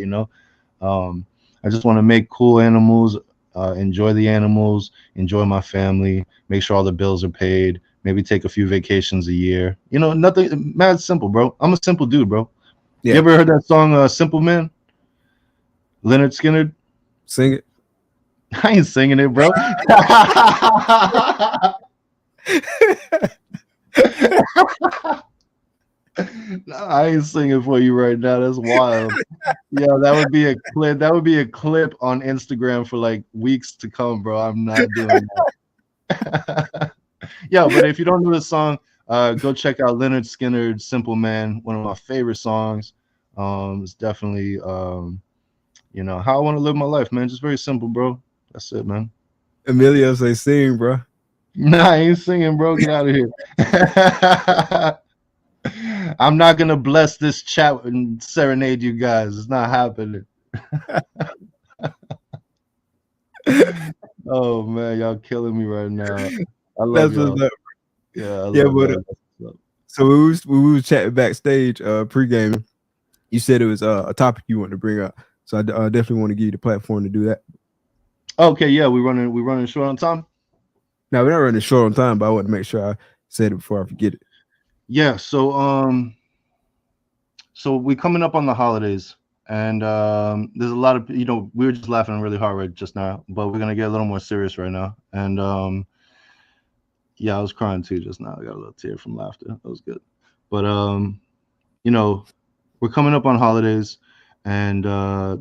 Speaker 2: Um, I just want to make cool animals, enjoy the animals, enjoy my family, make sure all the bills are paid, maybe take a few vacations a year. Nothing mad simple, bro. I'm a simple dude, bro. You
Speaker 1: Yeah.
Speaker 2: ever heard that song Simple Man? Leonard Skinner?
Speaker 1: Sing it.
Speaker 2: I ain't singing it, bro. I ain't singing for you right now. That's wild. Yeah, that would be a clip. That would be a clip on Instagram for like weeks to come, bro. I'm not doing that. Yeah, but if you don't know the song, go check out Leonard Skinner's "Simple Man," one of my favorite songs. It's definitely how I want to live my life, man. Just very simple, bro. That's it, man.
Speaker 1: Emilio say sing, bro.
Speaker 2: Nah, I ain't singing, bro. Get out of here. I'm not gonna bless this chat and serenade you guys. It's not happening. Oh man, y'all killing me right now. I love
Speaker 1: That's what's
Speaker 2: y'all.
Speaker 1: up.
Speaker 2: Yeah, I
Speaker 1: Yeah,
Speaker 2: love
Speaker 1: but
Speaker 2: y'all. That's what's up.
Speaker 1: so we was chatting backstage pre-gaming. You said it was a topic you wanted to bring up, so I definitely want to give you the platform to do that.
Speaker 2: Okay, yeah, we running short on time.
Speaker 1: Now we're not running short on time, but I want to make sure I said it before I forget it.
Speaker 2: Yeah, so we coming up on the holidays, and there's a lot of we were just laughing really hard right just now, but we're gonna get a little more serious right now. And yeah, I was crying too just now. I got a little tear from laughter. That was good. But you know, we're coming up on holidays, and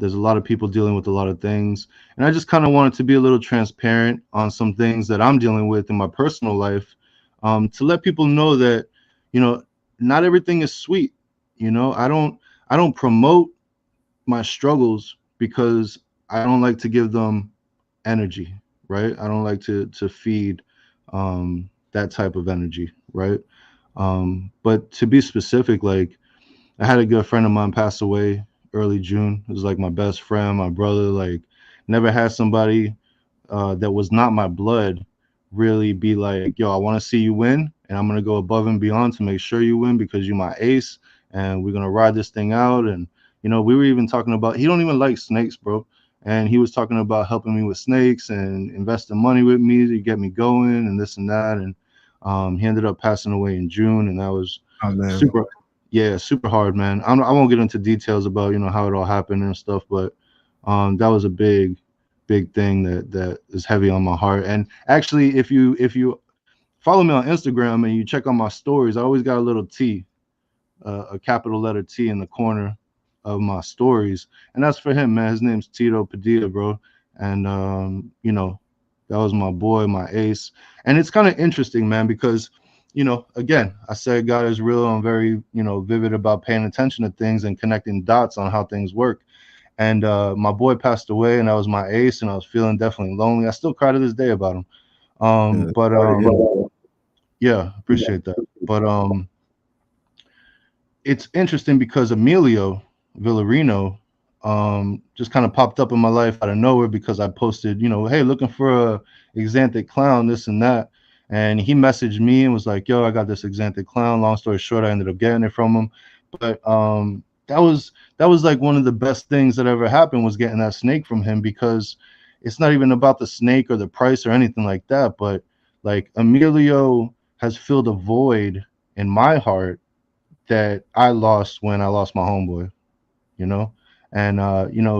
Speaker 2: there's a lot of people dealing with a lot of things, and I just kind of wanted to be a little transparent on some things that I'm dealing with in my personal life, to let people know that you know not everything is sweet. I don't promote my struggles because I don't like to give them energy, right? I don't like to feed that type of energy, right? But to be specific, like I had a good friend of mine pass away early June. It was like my best friend, my brother. Like never had somebody that was not my blood really be like, yo, I want to see you win, and I'm gonna go above and beyond to make sure you win because you're my ace, and we're gonna ride this thing out. And we were even talking about he don't even like snakes, bro. And he was talking about helping me with snakes and investing money with me to get me going and this and that. And he ended up passing away in June, and that was
Speaker 1: Oh man.
Speaker 2: super, yeah, super hard, man. I won't get into details about how it all happened and stuff, but that was a big thing that is heavy on my heart. And actually, if you follow me on Instagram and you check on my stories, I always got a little T, a capital letter T in the corner of my stories, and that's for him, man. His name's Tito Padilla, bro. And that was my boy, my ace. And it's kind of interesting, man, because again, I said God is real. I'm very vivid about paying attention to things and connecting dots on how things work. And my boy passed away, and that was my ace, and I was feeling definitely lonely. I still cry to this day about him.
Speaker 1: Yeah.
Speaker 2: But
Speaker 1: Sorry to hear.
Speaker 2: yeah, appreciate that. But it's interesting because Emilio Villarino just kind of popped up in my life out of nowhere because I posted, hey, looking for a Xanthic clown, this and that. And he messaged me and was like, yo, I got this Xanthic clown. Long story short, I ended up getting it from him. But that was like one of the best things that ever happened, was getting that snake from him, because it's not even about the snake or the price or anything like that. But like, Emilio has filled a void in my heart that I lost when I lost my homeboy, you know? And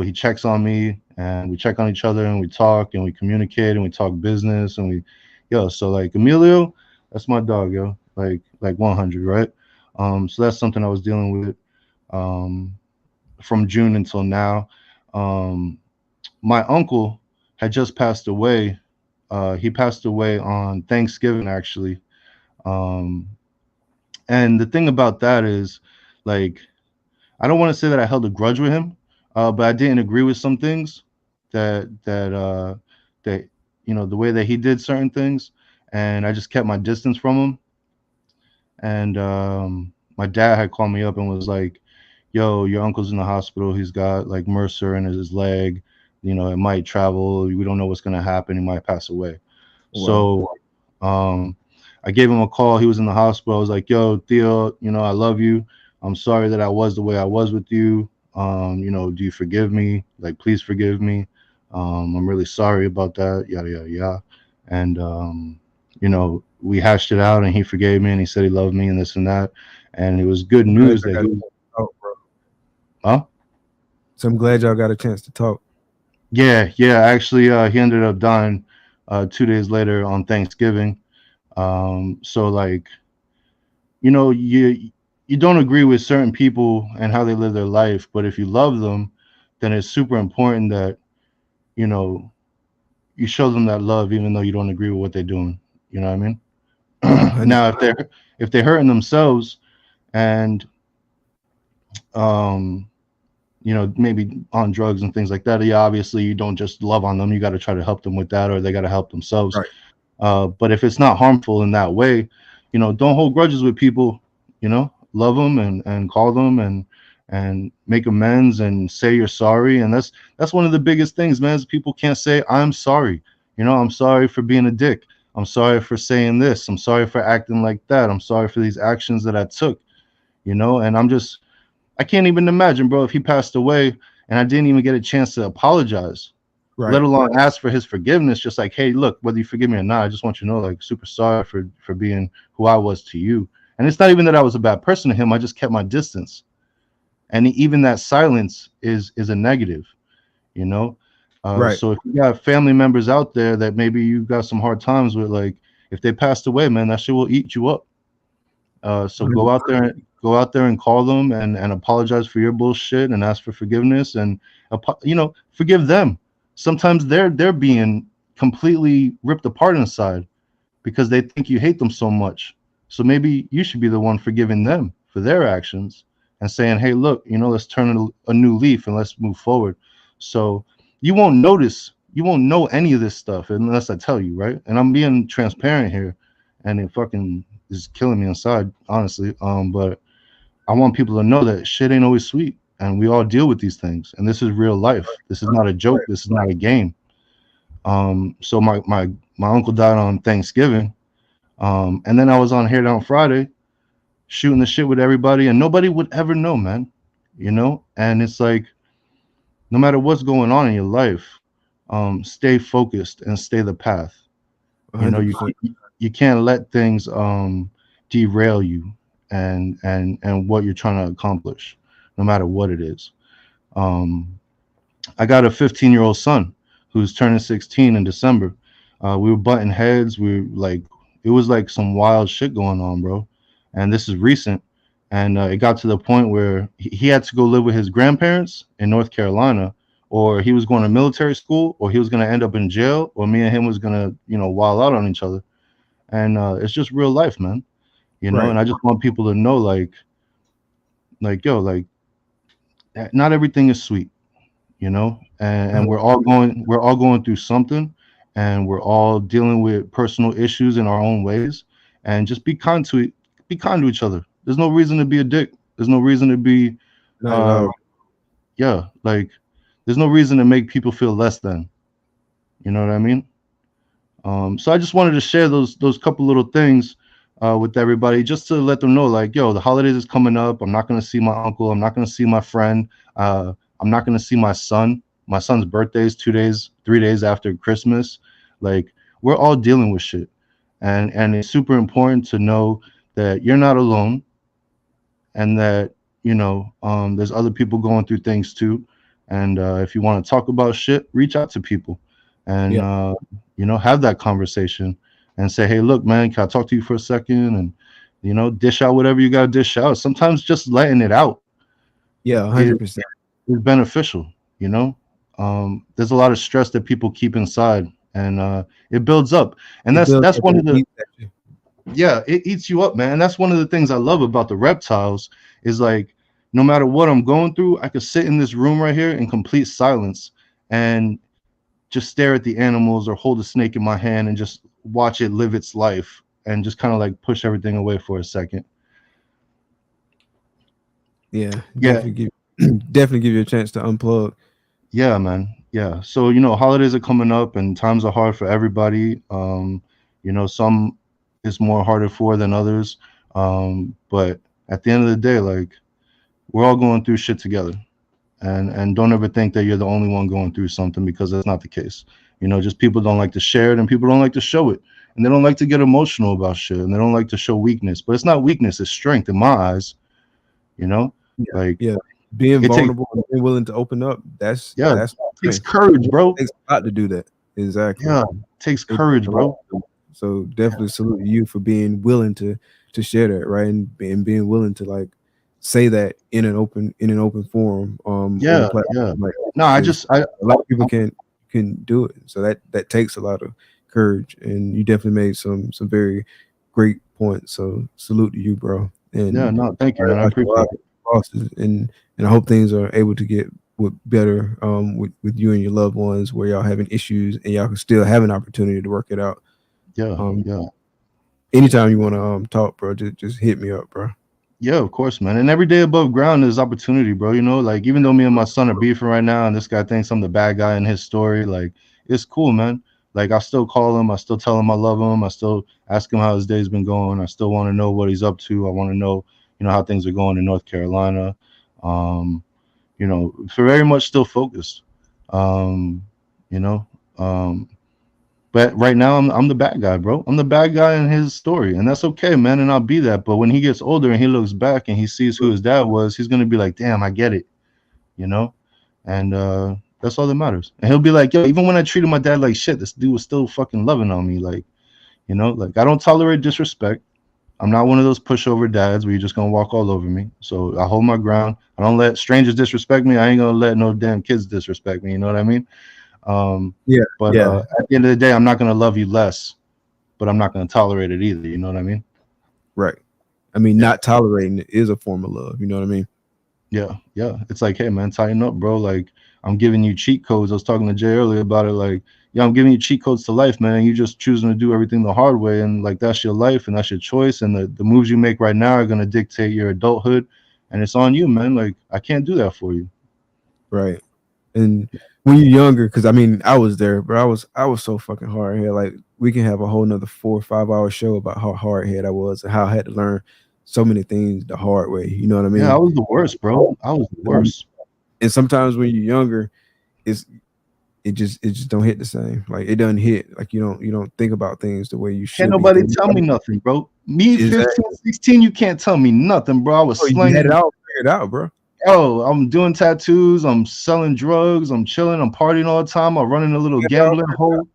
Speaker 2: he checks on me, and we check on each other, and we talk and we communicate and we talk business, and so like, Emilio, that's my dog, yo. Like 100, right? So that's something I was dealing with um from June until now. My uncle had just passed away. He passed away on Thanksgiving, actually. Um and the thing about that is, like, I don't want to say that I held a grudge with him, but I didn't agree with some things that the way that he did certain things, and I just kept my distance from him. And my dad had called me up and was like, "Yo, your uncle's in the hospital. He's got like Mercer in his leg. It might travel. We don't know what's gonna happen. He might pass away."
Speaker 1: Wow.
Speaker 2: So um, I gave him a call. He was in the hospital. I was like, "Yo, Theo, I love you. I'm sorry that I was the way I was with you. Do you forgive me? Like, please forgive me. I'm really sorry about that. Yada yada yada." And we hashed it out, and he forgave me, and he said he loved me, and this and that. And it was good
Speaker 1: I'm glad
Speaker 2: news
Speaker 1: I
Speaker 2: that
Speaker 1: got
Speaker 2: he,
Speaker 1: to talk, bro.
Speaker 2: huh?
Speaker 1: So I'm glad y'all got a chance to talk.
Speaker 2: Yeah, yeah. Actually, he ended up dying 2 days later on Thanksgiving. So like, you don't agree with certain people and how they live their life, but if you love them, then it's super important that you know you show them that love, even though you don't agree with what they're doing. You know what I mean?
Speaker 1: Yeah, 100.
Speaker 2: Now, if they're hurting themselves, and um, maybe on drugs and things like that, yeah, obviously you don't just love on them. You got to try to help them with that, or they got to help themselves.
Speaker 1: Right.
Speaker 2: But if it's not harmful in that way, don't hold grudges with people. Love them, and call them, and make amends, and say you're sorry. And that's one of the biggest things, man. Is people can't say I'm sorry. I'm sorry for being a dick. I'm sorry for saying this. I'm sorry for acting like that. I'm sorry for these actions that I took. And I can't even imagine, bro, if he passed away and I didn't even get a chance to apologize, let
Speaker 1: Right.
Speaker 2: alone ask for his forgiveness. Just like, hey, look, whether you forgive me or not, I just want you to know, like, super sorry for being who I was to you. And it's not even that I was a bad person to him. I just kept my distance. And even that silence is a negative, you know.
Speaker 1: Right.
Speaker 2: So if you got family members out there that maybe you got some hard times with, like, if they passed away, man, that shit will eat you up. So
Speaker 1: 100%.
Speaker 2: go out there and call them, and apologize for your bullshit, and ask for forgiveness, and forgive them. Sometimes they're being completely ripped apart inside because they think you hate them so much. So maybe you should be the one forgiving them for their actions, and saying, "Hey, look, let's turn a new leaf, and let's move forward." So you won't know any of this stuff unless I tell you, right? And I'm being transparent here, and it fucking is killing me inside, honestly. But I want people to know that shit ain't always sweet, and we all deal with these things, and this is real life. This is not a joke. This is not a game. So my uncle died on Thanksgiving, and then I was on here on Friday shooting the shit with everybody, and nobody would ever know, man. And it's like, no matter what's going on in your life, stay focused and stay the path. You know, you
Speaker 1: 100%.
Speaker 2: you can't let things derail you. and what you're trying to accomplish, no matter what it is. Um, I got a 15-year-old son who's turning 16 in December. We were butting heads. We were like, it was like some wild shit going on, bro. And this is recent. And it got to the point where he had to go live with his grandparents in North Carolina, or he was going to military school, or he was going to end up in jail, or me and him was going to, wild out on each other. And it's just real life, man.
Speaker 1: Right.
Speaker 2: And I just want people to know, yo, not everything is sweet, and we're all going through something, and we're all dealing with personal issues in our own ways, and just be kind to each other. There's no reason to be a dick. There's no reason to be
Speaker 1: Not at
Speaker 2: uh
Speaker 1: all.
Speaker 2: yeah, there's no reason to make people feel less than. You know what I mean? So I just wanted to share those couple little things with everybody, just to let them know, like, yo, the holidays is coming up. I'm not gonna see my uncle. I'm not gonna see my friend. I'm not gonna see my son. My son's birthday is 2 days, 3 days after Christmas. Like, we're all dealing with shit, and it's super important to know that you're not alone, and that there's other people going through things too. And if you want to talk about shit, reach out to people, and
Speaker 1: Yeah.
Speaker 2: have that conversation, and say, hey, look, man, can I talk to you for a second? And dish out whatever you got to dish out. Sometimes just letting it out
Speaker 1: Yeah,
Speaker 2: is,
Speaker 1: 100%.
Speaker 2: is beneficial. There's a lot of stress that people keep inside, and it builds up, and
Speaker 1: It
Speaker 2: that's
Speaker 1: builds
Speaker 2: that's
Speaker 1: up
Speaker 2: one
Speaker 1: and
Speaker 2: of the
Speaker 1: eats at you.
Speaker 2: yeah, it eats you up, man. That's one of the things I love about the reptiles, is like, no matter what I'm going through, I could sit in this room right here in complete silence and just stare at the animals, or hold a snake in my hand and just watch it live its life, and just kind of like push everything away for a second.
Speaker 1: Yeah,
Speaker 2: Yeah,
Speaker 1: definitely give you a chance to unplug.
Speaker 2: yeah, man. Yeah. So, holidays are coming up and times are hard for everybody. Some is more harder for than others. But at the end of the day, like, we're all going through shit together. And don't ever think that you're the only one going through something, because that's not the case. Just people don't like to share it, and people don't like to show it. And they don't like to get emotional about shit, and they don't like to show weakness. But it's not weakness, it's strength in my eyes, you know?
Speaker 1: Yeah,
Speaker 2: Like,
Speaker 1: yeah. Being
Speaker 2: it takes
Speaker 1: vulnerable and being willing to open up,
Speaker 2: yeah,
Speaker 1: that's
Speaker 2: it takes
Speaker 1: strength.
Speaker 2: courage,
Speaker 1: It
Speaker 2: bro.
Speaker 1: takes a lot to do that. Exactly.
Speaker 2: Yeah, it takes
Speaker 1: It takes
Speaker 2: courage,
Speaker 1: a lot
Speaker 2: bro.
Speaker 1: to do. So definitely salute you for being willing to share that, right? And being willing to like say that in an open forum on a
Speaker 2: Yeah, yeah.
Speaker 1: platform like that,
Speaker 2: No, I
Speaker 1: because
Speaker 2: just I
Speaker 1: a lot of people can do it. So that takes a lot of courage, and you definitely made some very great points. So salute to you, bro.
Speaker 2: yeah,
Speaker 1: And
Speaker 2: no, thank you,
Speaker 1: sorry
Speaker 2: man. I
Speaker 1: about your
Speaker 2: appreciate it.
Speaker 1: losses, and I hope things are able to get better with you and your loved ones, where y'all having issues and y'all can still have an opportunity to work it out.
Speaker 2: Yeah,
Speaker 1: Um,
Speaker 2: yeah.
Speaker 1: anytime you want to talk, bro, just hit me up, bro.
Speaker 2: Yeah, of course, man. And every day above ground is opportunity, bro. Like, even though me and my son are beefing right now, and this guy thinks I'm the bad guy in his story, like, it's cool, man. Like, I still call him, I still tell him I love him, I still ask him how his day's been going, I still want to know what he's up to, I want to know, how things are going in North Carolina. Um, for very much still focused. Um, you know, um, but right now, I'm the bad guy, bro. I'm the bad guy in his story, and that's okay, man. And I'll be that. But when he gets older and he looks back and he sees who his dad was, he's gonna be like, "Damn, I get it," you know. And that's all that matters. And he'll be like, "Yo, even when I treated my dad like shit, this dude was still fucking loving on me." Like, like, I don't tolerate disrespect. I'm not one of those pushover dads where you're just gonna walk all over me. So I hold my ground. I don't let strangers disrespect me. I ain't gonna let no damn kids disrespect me. You know what I mean?
Speaker 1: Yeah,
Speaker 2: But
Speaker 1: yeah,
Speaker 2: at the end of the day, I'm not gonna love you less, but I'm not gonna tolerate it either. You know what I mean?
Speaker 1: right. I mean,
Speaker 2: Yeah,
Speaker 1: not tolerating it is a form of love. You know what I mean?
Speaker 2: yeah, yeah. It's like, hey, man, tighten up, bro. Like, I'm giving you cheat codes. I was talking to Jay earlier about it. Like, yeah, I'm giving you cheat codes to life, man. You just choosing to do everything the hard way, and like, that's your life and that's your choice. And the moves you make right now are gonna dictate your adulthood, and it's on you, man. Like, I can't do that for you.
Speaker 1: Right. And when you're younger, because I mean, I was there, but I was so fucking hard here. Like we can have a whole nother 4 or 5 hour show about how hard head I was and how I had to learn so many things the hard way. You know what I
Speaker 2: Yeah, I
Speaker 1: mean?
Speaker 2: was the worst, bro. I was the
Speaker 1: Um,
Speaker 2: worst.
Speaker 1: and sometimes when you're younger, it's it just don't hit the same. Like it doesn't hit. Like you don't think about things the way you
Speaker 2: Can't
Speaker 1: should be.
Speaker 2: nobody
Speaker 1: 'Cause
Speaker 2: tell me nothing, bro. Me,
Speaker 1: exactly.
Speaker 2: 15, 16, you can't tell me nothing, bro. I was
Speaker 1: Oh, you had it
Speaker 2: slinging.
Speaker 1: all figured out, bro.
Speaker 2: Oh, I'm doing tattoos. I'm selling drugs. I'm chilling. I'm partying all the time. I'm running a little
Speaker 1: You had it all
Speaker 2: gambling
Speaker 1: figured
Speaker 2: hole.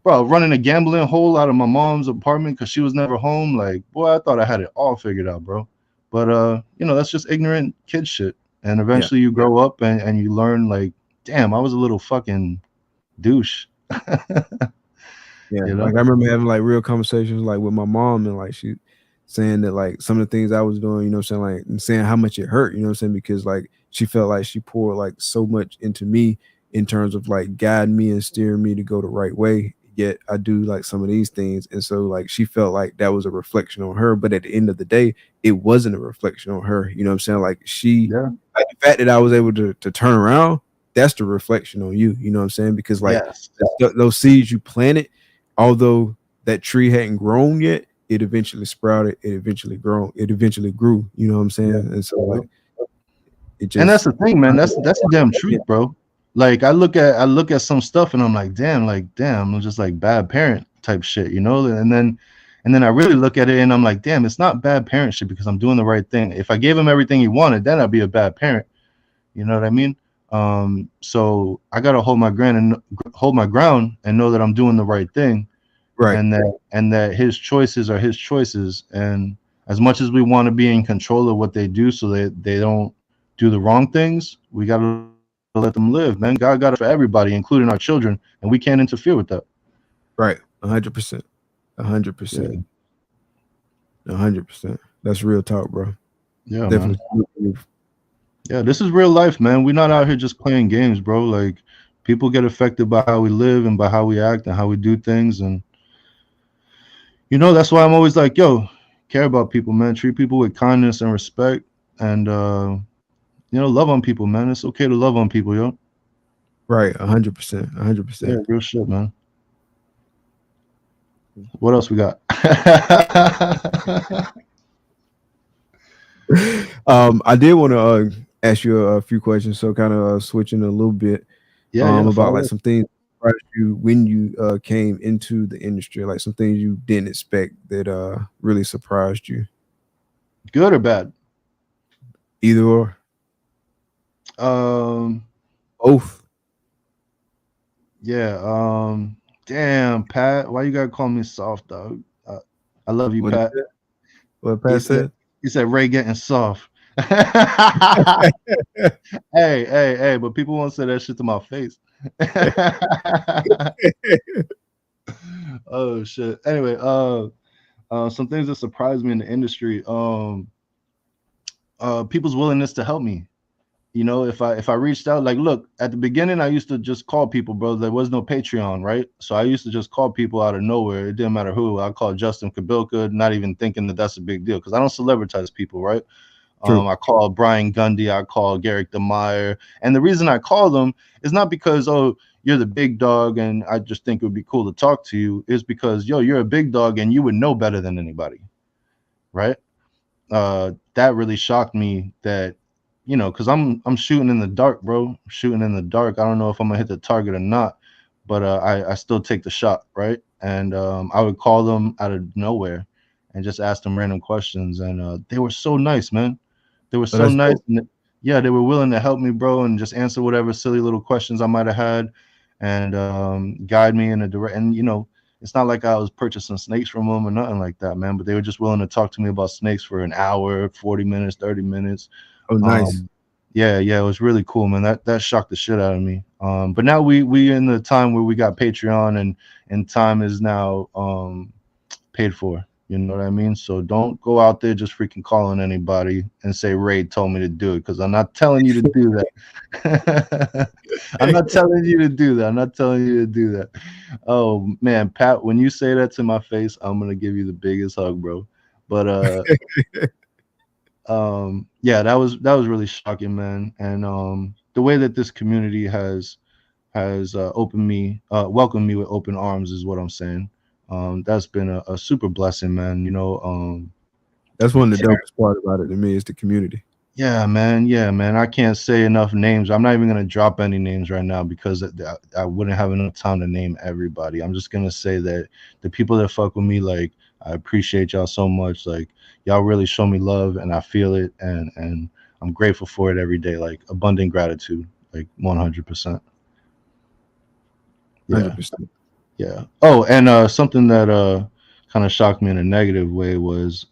Speaker 2: Bro, running a gambling hole out of my mom's apartment because she was never home. Like, boy, I thought I had it all figured out, bro. But that's just ignorant kid shit. And
Speaker 1: out. Yeah.
Speaker 2: eventually you grow up and you learn like, damn, I was a little fucking douche.
Speaker 1: Yeah,
Speaker 2: you
Speaker 1: like
Speaker 2: know?
Speaker 1: I remember having like real conversations like with my mom and like she saying that like some of the things I was doing, what I'm saying, like and saying how much it hurt, what I'm saying, because like she felt like she poured like so much into me in terms of like guiding me and steering me to go the right way. Yet I do like some of these things. And so like she felt like that was a reflection on her. But at the end of the day, it wasn't a reflection on her. You know what I'm saying? Like
Speaker 2: Yeah.
Speaker 1: like the fact that I was able to turn around, that's the reflection on you. You know what I'm saying? Because like
Speaker 2: Yes.
Speaker 1: those seeds you planted, although that tree hadn't grown yet, it eventually sprouted, it eventually grew, you know what I'm saying?
Speaker 2: Yeah.
Speaker 1: And so like it
Speaker 2: And that's
Speaker 1: just
Speaker 2: the thing, man. That's the damn truth, bro. Like I look at some stuff and I'm like, damn, I'm just like bad parent type shit, you know? And then I really look at it and I'm like, damn, it's not bad parent shit because I'm doing the right thing. If I gave him everything he wanted, then I'd be a bad parent. You know what I mean? So I gotta hold my ground and know that I'm doing the right thing,
Speaker 1: right,
Speaker 2: and that his choices are his choices. And as much as we want to be in control of what they do, so they don't do the wrong things, we gotta let them live, man. God got us for everybody, including our children, and we can't interfere with that.
Speaker 1: right, 100%, a hundred
Speaker 2: Yeah,
Speaker 1: percent, 100%. That's real talk, bro.
Speaker 2: yeah, man.
Speaker 1: Definitely.
Speaker 2: Yeah, this is real life, man. We're not out here just playing games, bro. Like people get affected by how we live and by how we act and how we do things, and that's why I'm always like, yo, care about people, man. Treat people with kindness and respect, and love on people, man. It's okay to love on people, yo.
Speaker 1: Right, 100%, a hundred
Speaker 2: Yeah,
Speaker 1: percent.
Speaker 2: real shit, man. What else we got?
Speaker 1: I did want to ask you a few questions, so kind of switching a little bit
Speaker 2: Yeah, yeah,
Speaker 1: about like
Speaker 2: follow.
Speaker 1: some things surprised you when you came into the industry, like some things you didn't expect that really surprised you.
Speaker 2: Good or bad?
Speaker 1: Either or,
Speaker 2: Um,
Speaker 1: both.
Speaker 2: yeah. Damn, Pat, why you gotta call me soft, dog? I love you,
Speaker 1: What is
Speaker 2: Pat.
Speaker 1: it? What
Speaker 2: He
Speaker 1: Pat
Speaker 2: said,
Speaker 1: said?
Speaker 2: he said Ray getting soft. Hey, hey, hey, but people won't say that shit to my face. Oh shit. Anyway, some things that surprised me in the industry. People's willingness to help me. If I reached out, like, look, at the beginning, I used to just call people, bro. There was no Patreon, right? So I used to just call people out of nowhere. It didn't matter who. I called Justin Kabilka, not even thinking that that's a big deal because I don't celebritize people, right?
Speaker 1: True.
Speaker 2: I called Brian Gundy, I called Garrick DeMeyer, and the reason I call them is not because, oh, you're the big dog and I just think it would be cool to talk to you. Is because, yo, you're a big dog and you would know better than anybody, right? That really shocked me that, because I'm shooting in the dark, bro. I'm shooting in the dark. I don't know if I'm gonna hit the target or not, but I still take the shot, right? And I would call them out of nowhere and just ask them random questions, and they were so nice, man. They were
Speaker 1: So
Speaker 2: so
Speaker 1: that's
Speaker 2: nice.
Speaker 1: dope.
Speaker 2: And yeah, they were willing to help me, bro, and just answer whatever silly little questions I might have had, and guide me in a direct. And it's not like I was purchasing snakes from them or nothing like that, man. But they were just willing to talk to me about snakes for an hour, 40 minutes, 30 minutes.
Speaker 1: Oh, nice.
Speaker 2: Um, yeah, yeah, it was really cool, man. That shocked the shit out of me. But now we in the time where we got Patreon, and time is now paid for. You know what I mean? So don't go out there just freaking calling anybody and say Ray told me to do it, because I'm not telling you to do that. I'm not telling you to do that. I'm not telling you to do that. Oh man, Pat, when you say that to my face, I'm gonna give you the biggest hug, bro. But yeah, that was really shocking, man. And the way that this community has welcomed me with open arms is what I'm saying. That's been a super blessing, man.
Speaker 1: That's one of the dopest part about it to me is the community.
Speaker 2: Yeah, man. Yeah, man. I can't say enough names. I'm not even gonna drop any names right now because I wouldn't have enough time to name everybody. I'm just gonna say that the people that fuck with me, like, I appreciate y'all so much. Like, y'all really show me love, and I feel it, and I'm grateful for it every day. Like, abundant gratitude, like 100%. Yeah,
Speaker 1: 100%.
Speaker 2: yeah. Oh, and something that kind of shocked me in a negative way was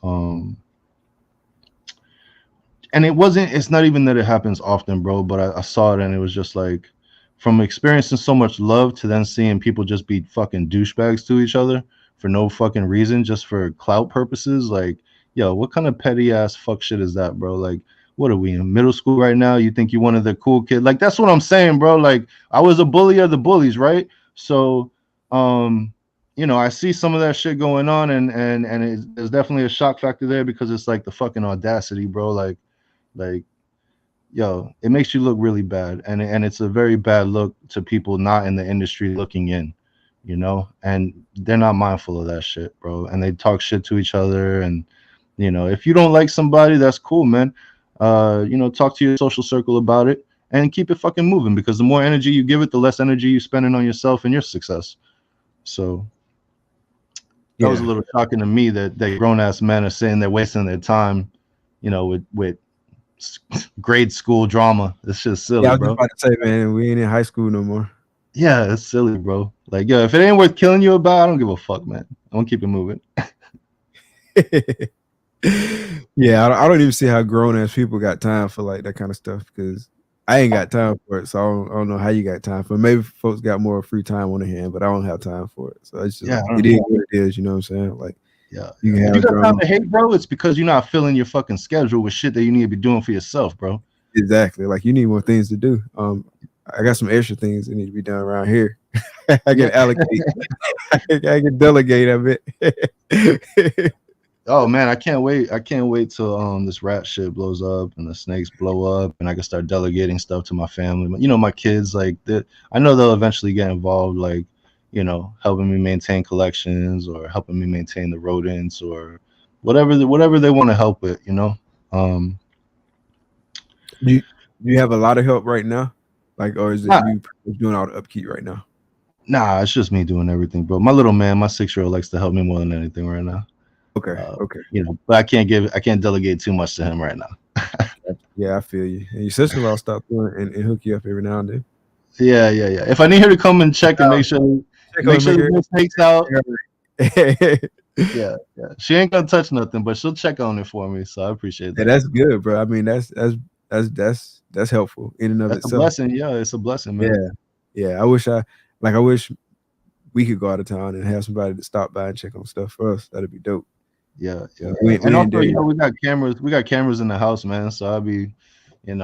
Speaker 2: and it's not even that it happens often, bro, but I saw it and it was just like from experiencing so much love to then seeing people just be fucking douchebags to each other for no fucking reason, just for clout purposes. Like, yo, what kind of petty ass fuck shit is that, bro? Like, what are we in middle school right now? You think you one of the cool kids? Like, that's what I'm saying, bro. Like, I was a bully of the bullies, right? So um I see some of that shit going on, and there's definitely a shock factor there because it's like the fucking audacity, bro. Like, yo, it makes you look really bad, and it's a very bad look to people not in the industry looking in, and they're not mindful of that shit, bro. And they talk shit to each other, and if you don't like somebody, that's cool, man. Talk to your social circle about it and keep it fucking moving because the more energy you give it, the less energy you spending on yourself and your success. So that was a
Speaker 1: Yeah.
Speaker 2: little shocking to me that grown ass men are sitting there wasting their time, with grade school drama. It's just
Speaker 1: Yeah,
Speaker 2: silly,
Speaker 1: I was just
Speaker 2: bro.
Speaker 1: about to say, man, we ain't in high school no more.
Speaker 2: Yeah, it's silly, bro. Like, yo, if it ain't worth killing you about, I don't give a fuck, man. I'm gonna keep it moving.
Speaker 1: Yeah, I don't even see how grown ass people got time for like that kind of stuff because I ain't got time for it. So I don't know how you got time for it. Maybe folks got more free time on their hand, but I don't have time for it. So it's just
Speaker 2: Yeah,
Speaker 1: like
Speaker 2: I
Speaker 1: it
Speaker 2: don't
Speaker 1: is
Speaker 2: know.
Speaker 1: what it is. You know what I'm saying? Like
Speaker 2: Yeah,
Speaker 1: you
Speaker 2: yeah.
Speaker 1: can
Speaker 2: If
Speaker 1: have
Speaker 2: you
Speaker 1: a
Speaker 2: got time
Speaker 1: drama.
Speaker 2: to hate, bro, it's because you're not filling your fucking schedule with shit that you need to be doing for yourself, bro.
Speaker 1: Exactly. Like you need more things to do. I got some extra things that need to be done around here. I
Speaker 2: Yeah.
Speaker 1: can allocate. I can delegate a bit.
Speaker 2: Oh man, I can't wait. I can't wait till this rat shit blows up and the snakes blow up and I can start delegating stuff to my family. My kids, like, I know they'll eventually get involved, like, helping me maintain collections or helping me maintain the rodents or whatever they want to help with. Um
Speaker 1: Do you have a lot of help right now? Like, or is it
Speaker 2: nah,
Speaker 1: you doing all the upkeep right now?
Speaker 2: nah, it's just me doing everything, bro. My little man, my 6-year-old likes to help me more than anything right now.
Speaker 1: Okay, okay.
Speaker 2: But I can't delegate too much to him right now.
Speaker 1: Yeah, I feel you. And your sister-in-law stop doing and hook you up every now and then.
Speaker 2: Yeah, yeah, yeah. If I need her to come and check and
Speaker 1: Check
Speaker 2: make
Speaker 1: on
Speaker 2: sure
Speaker 1: make
Speaker 2: the no snakes out.
Speaker 1: her.
Speaker 2: Yeah, yeah. She ain't gonna touch nothing, but she'll check on it for me. So I appreciate
Speaker 1: Yeah,
Speaker 2: that.
Speaker 1: that's good, bro. I mean, that's helpful in and of
Speaker 2: That's a
Speaker 1: itself.
Speaker 2: blessing. Yeah, it's a blessing, man.
Speaker 1: Yeah, yeah. I wish we could go out of town and have somebody to stop by and check on stuff for us. That'd be dope.
Speaker 2: Yeah, yeah,
Speaker 1: We
Speaker 2: yeah.
Speaker 1: ain't,
Speaker 2: And
Speaker 1: we ain't
Speaker 2: also,
Speaker 1: there yet.
Speaker 2: we got cameras. We got cameras in the house, man. So I'll be in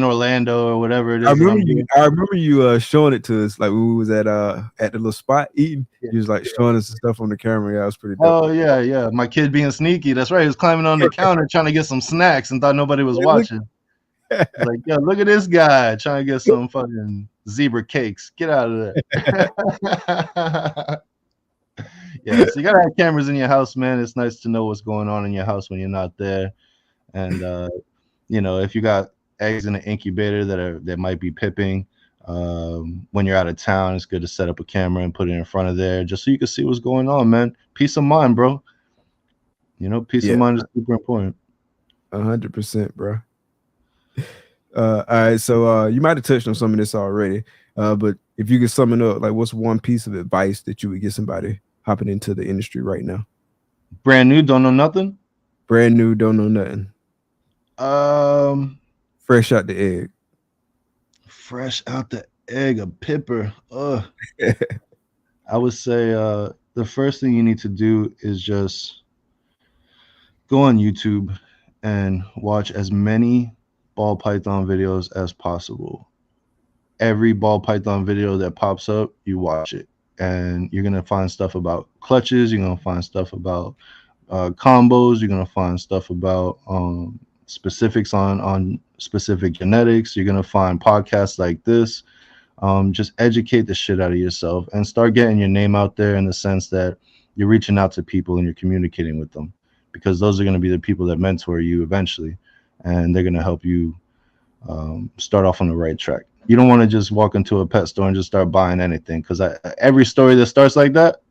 Speaker 2: Orlando or whatever it
Speaker 1: I
Speaker 2: is that
Speaker 1: remember
Speaker 2: I'm
Speaker 1: you.
Speaker 2: doing.
Speaker 1: I remember you showing it to us, like when we was at the little spot eating.
Speaker 2: Yeah.
Speaker 1: You was like showing us the stuff on the camera. Yeah, it was pretty dope.
Speaker 2: Oh yeah, yeah. My kid being sneaky. That's right. He was climbing on the counter trying to get some snacks and thought nobody was
Speaker 1: Hey, look.
Speaker 2: watching. He's like, yo, look at this guy trying to get some fucking zebra cakes. Get out of there. Yeah, so you gotta have cameras in your house, man. It's nice to know what's going on in your house when you're not there. And if you got eggs in an incubator that might be pipping, when you're out of town, it's good to set up a camera and put it in front of there just so you can see what's going on, man. Peace of mind, bro. Peace of
Speaker 1: Yeah,
Speaker 2: mind is super important.
Speaker 1: 100%, bro. All right, so you might have touched on some of this already, but if you could sum it up, like what's one piece of advice that you would give somebody hopping into the industry right now?
Speaker 2: Brand new, don't know nothing.
Speaker 1: Brand new, don't know nothing,
Speaker 2: Um,
Speaker 1: fresh out the egg.
Speaker 2: Fresh out the egg, a pipper. I would say the first thing you need to do is just go on YouTube and watch as many ball python videos as possible. Every ball python video that pops up, you watch it. And you're going to find stuff about clutches. You're going to find stuff about combos. You're going to find stuff about specifics on specific genetics. You're going to find podcasts like this. Just educate the shit out of yourself and start getting your name out there in the sense that you're reaching out to people and you're communicating with them because those are going to be the people that mentor you eventually. and they're gonna help you start off on the right track. You don't want to just walk into a pet store and just start buying anything, because every story that starts like that,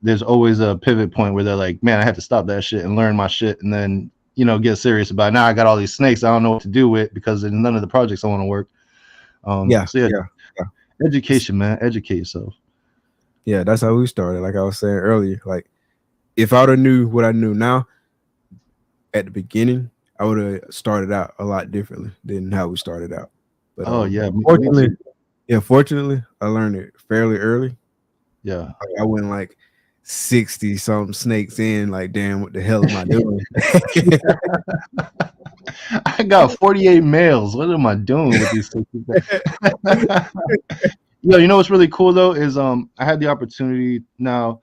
Speaker 2: there's always a pivot point where they're like, man, I have to stop that shit and learn my shit, and then get serious about it. Now I got all these snakes I don't know what to do with because in none of the projects I want to work.
Speaker 1: Yeah,
Speaker 2: So yeah,
Speaker 1: yeah.
Speaker 2: education, man, educate yourself.
Speaker 1: Yeah, that's how we started. Like I was saying earlier, like if I would have knew what I knew now at the beginning, I would have started out a lot differently than how we started out. But
Speaker 2: Oh yeah, me
Speaker 1: fortunately,
Speaker 2: too.
Speaker 1: fortunately, I learned it fairly early.
Speaker 2: Yeah.
Speaker 1: Like, I went like 60 something snakes in, like, damn, what the hell am I doing?
Speaker 2: I got 48 males. What am I doing with these things? You know what's really cool though is I had the opportunity now,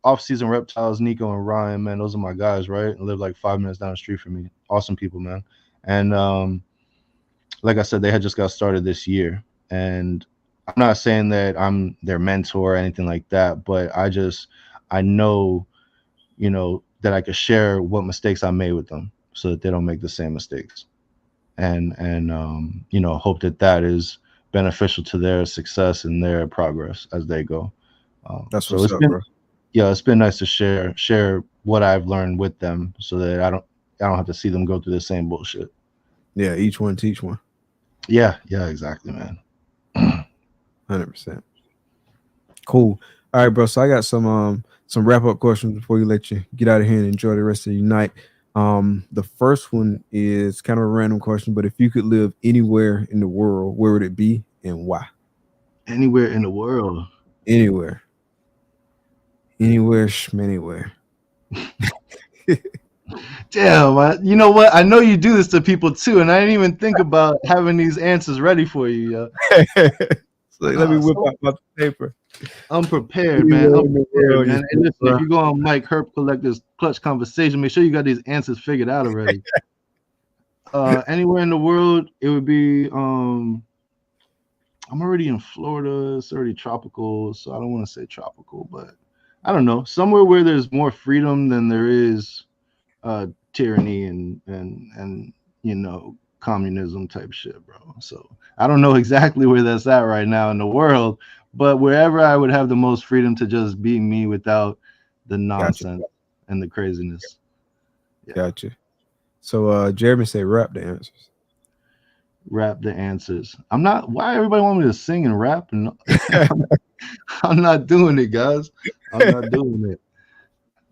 Speaker 2: off season reptiles, Nico and Ryan, man, those are my guys, right? They live like 5 minutes down the street from me. Awesome people, man. And like I said, they had just got started this year. And I'm not saying that I'm their mentor or anything like that, but I know, that I could share what mistakes I made with them so that they don't make the same mistakes. And hope that is beneficial to their success and their progress as they go.
Speaker 1: That's
Speaker 2: So
Speaker 1: what's
Speaker 2: it's
Speaker 1: up,
Speaker 2: been
Speaker 1: bro.
Speaker 2: yeah, it's been nice to share what I've learned with them so that I don't have to see them go through the same bullshit.
Speaker 1: Yeah, each one teach one.
Speaker 2: Yeah, exactly, man.
Speaker 1: 100%. Cool. All right, bro. So I got some wrap up questions before you let you get out of here and enjoy the rest of your night. The first one is kind of a random question, but if you could live anywhere in the world, where would it be and why?
Speaker 2: Anywhere in the world.
Speaker 1: Anywhere. Anywhere, anywhere.
Speaker 2: Damn, you know what? I know you do this to people too, and I didn't even think about having these answers ready for you.
Speaker 1: So let me whip out my paper.
Speaker 2: I'm prepared, man.
Speaker 1: Anywhere
Speaker 2: I'm
Speaker 1: in the
Speaker 2: prepared,
Speaker 1: world,
Speaker 2: man. And listen, if you go on Mike Herp Collectors Clutch Conversation, make sure you got these answers figured out already. Anywhere in the world, it would be. I'm already in Florida. It's already tropical, so I don't want to say tropical, but I don't know. Somewhere where there's more freedom than there is tyranny and communism type shit, bro. So I don't know exactly where that's at right now in the world, but wherever I would have the most freedom to just be me without the nonsense and the craziness.
Speaker 1: Yeah. Gotcha. So Jeremy said rap the answers.
Speaker 2: Rap the answers. I'm not. Why everybody want me to sing and rap? And I'm not doing it, guys. I'm not doing it.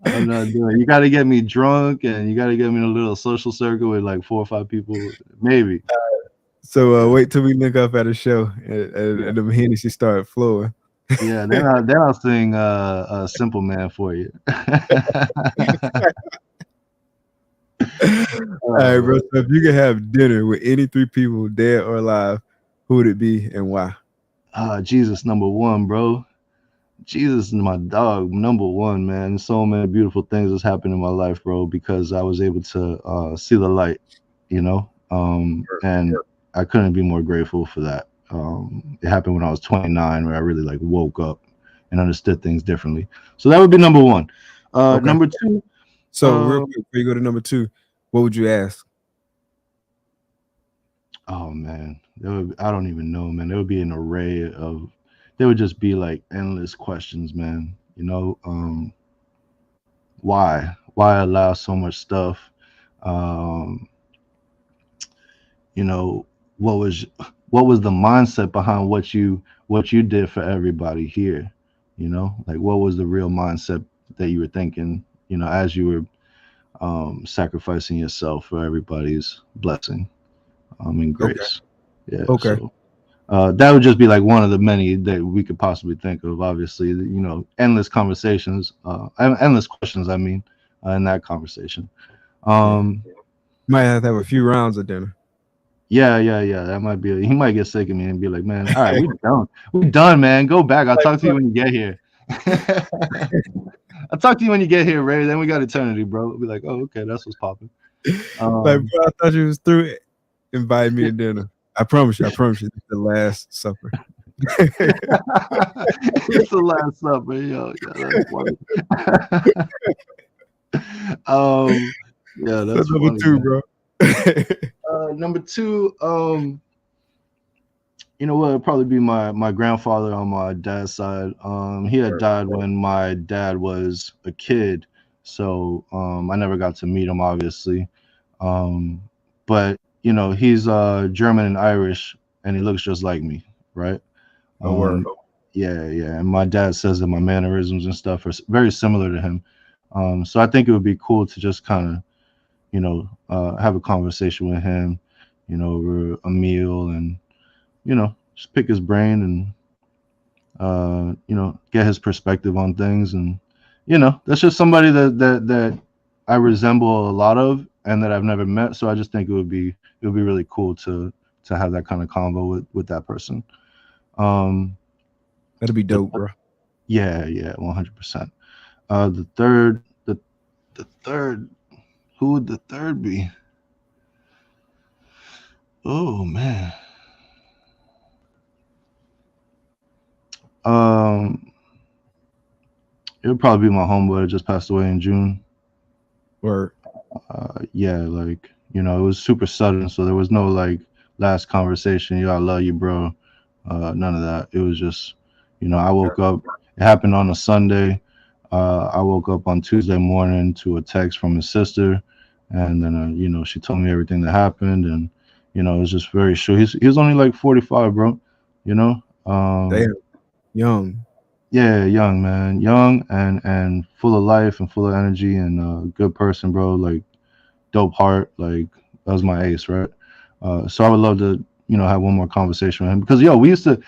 Speaker 2: I'm not doing it. You got to get me drunk, and you got to get me in a little social circle with like 4 or 5 people, maybe.
Speaker 1: So wait till we link up at a show and the Hennessy start flowing.
Speaker 2: Yeah, then I'll sing Simple Man for you.
Speaker 1: All right, bro. So if you could have dinner with any 3 people, dead or alive, who would it be and why?
Speaker 2: Jesus, number one, bro. Jesus is my dog, number one, man. So many beautiful things that's happened in my life, bro, because I was able to see the light, and I couldn't be more grateful for that. It happened when I was 29, where I really like woke up and understood things differently. So that would be number one.
Speaker 1: Okay.
Speaker 2: Number two.
Speaker 1: So real quick, before you go to number 2, what would you ask?
Speaker 2: Oh man, I don't even know, man. There would be an array of. There would just be like endless questions, man. Why allow so much stuff? What was the mindset behind what you did for everybody here? Like what was the real mindset that you were thinking? As you were sacrificing yourself for everybody's blessing, and grace. Okay. Yeah.
Speaker 1: Okay.
Speaker 2: So that would just be like one of the many that we could possibly think of. Obviously, endless conversations, endless questions. I mean, in that conversation.
Speaker 1: Might have to have a few rounds of dinner.
Speaker 2: Yeah. That might be. He might get sick of me and be like, "Man, all right, we done, man. Go back. I'll talk to you when you get here." I'll talk to you when you get here, Ray. Then we got eternity, bro. We'll be like, "Oh, okay, that's what's popping."
Speaker 1: Like, bro, I thought you was through it. Invite me to dinner. I promise you, it's the last supper.
Speaker 2: It's the last supper, yo. Yeah, that's funny. Yeah,
Speaker 1: So
Speaker 2: that's
Speaker 1: number
Speaker 2: funny,
Speaker 1: two,
Speaker 2: man.
Speaker 1: bro.
Speaker 2: Number two, you know what? It'd probably be my grandfather on my dad's side. He had died when my dad was a kid, so I never got to meet him, obviously. Um, but you know, he's German and Irish, and he looks just like me, right?
Speaker 1: A word.
Speaker 2: Yeah, yeah. And my dad says that my mannerisms and stuff are very similar to him. So I think it would be cool to just kind of, have a conversation with him, over a meal and, just pick his brain and, get his perspective on things. And, that's just somebody that I resemble a lot of and that I've never met. So I just think it would be really cool to have that kind of convo with that person. Um,
Speaker 1: That'd be
Speaker 2: the
Speaker 1: dope, bro.
Speaker 2: Yeah, yeah, 100%. The third, who would the third be? Oh man. Um, it would probably be my homeboy that just passed away in June.
Speaker 1: Word.
Speaker 2: Yeah, like it was super sudden, so there was no like last conversation. Yo, I love you, bro. None of that. It was just, I woke up. It happened on a Sunday. I woke up on Tuesday morning to a text from his sister, and then she told me everything that happened, and it was just very short. He was only like 45, bro. You know.
Speaker 1: Damn. Young.
Speaker 2: Yeah, young man, young and full of life and full of energy and good person, bro. Like dope heart. Like that was my ace, right? So I would love to, have one more conversation with him because we used to,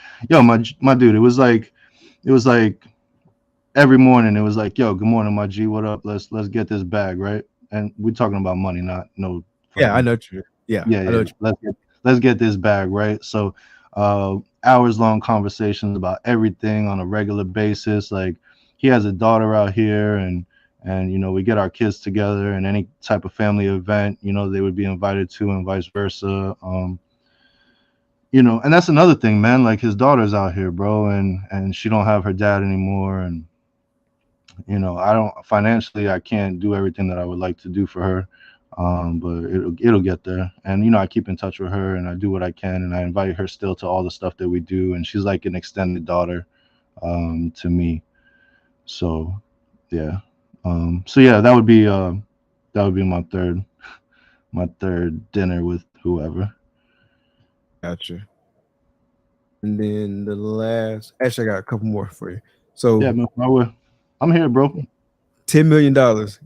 Speaker 2: my dude. It was like every morning. It was like, yo, good morning, my G. What up? Let's get this bag, right? And we're talking about money, not no
Speaker 1: Yeah, I
Speaker 2: fucking
Speaker 1: know you. Yeah,
Speaker 2: yeah,
Speaker 1: I know
Speaker 2: yeah.
Speaker 1: you.
Speaker 2: Let's get this bag, right? So, hours long conversations about everything on a regular basis. Like, he has a daughter out here, and we get our kids together, and any type of family event, they would be invited to, and vice versa. And that's another thing, man. Like his daughter's out here, bro, and she don't have her dad anymore, and I don't financially, I can't do everything that I would like to do for her, but it'll get there. And I keep in touch with her, and I do what I can, and I invite her still to all the stuff that we do, and she's like an extended daughter to me. So yeah, so yeah, that would be my third dinner with whoever.
Speaker 1: Gotcha. And then the last, actually, I got a couple more for you.
Speaker 2: Yeah,
Speaker 1: So
Speaker 2: man, I'm here, bro.
Speaker 1: $10 million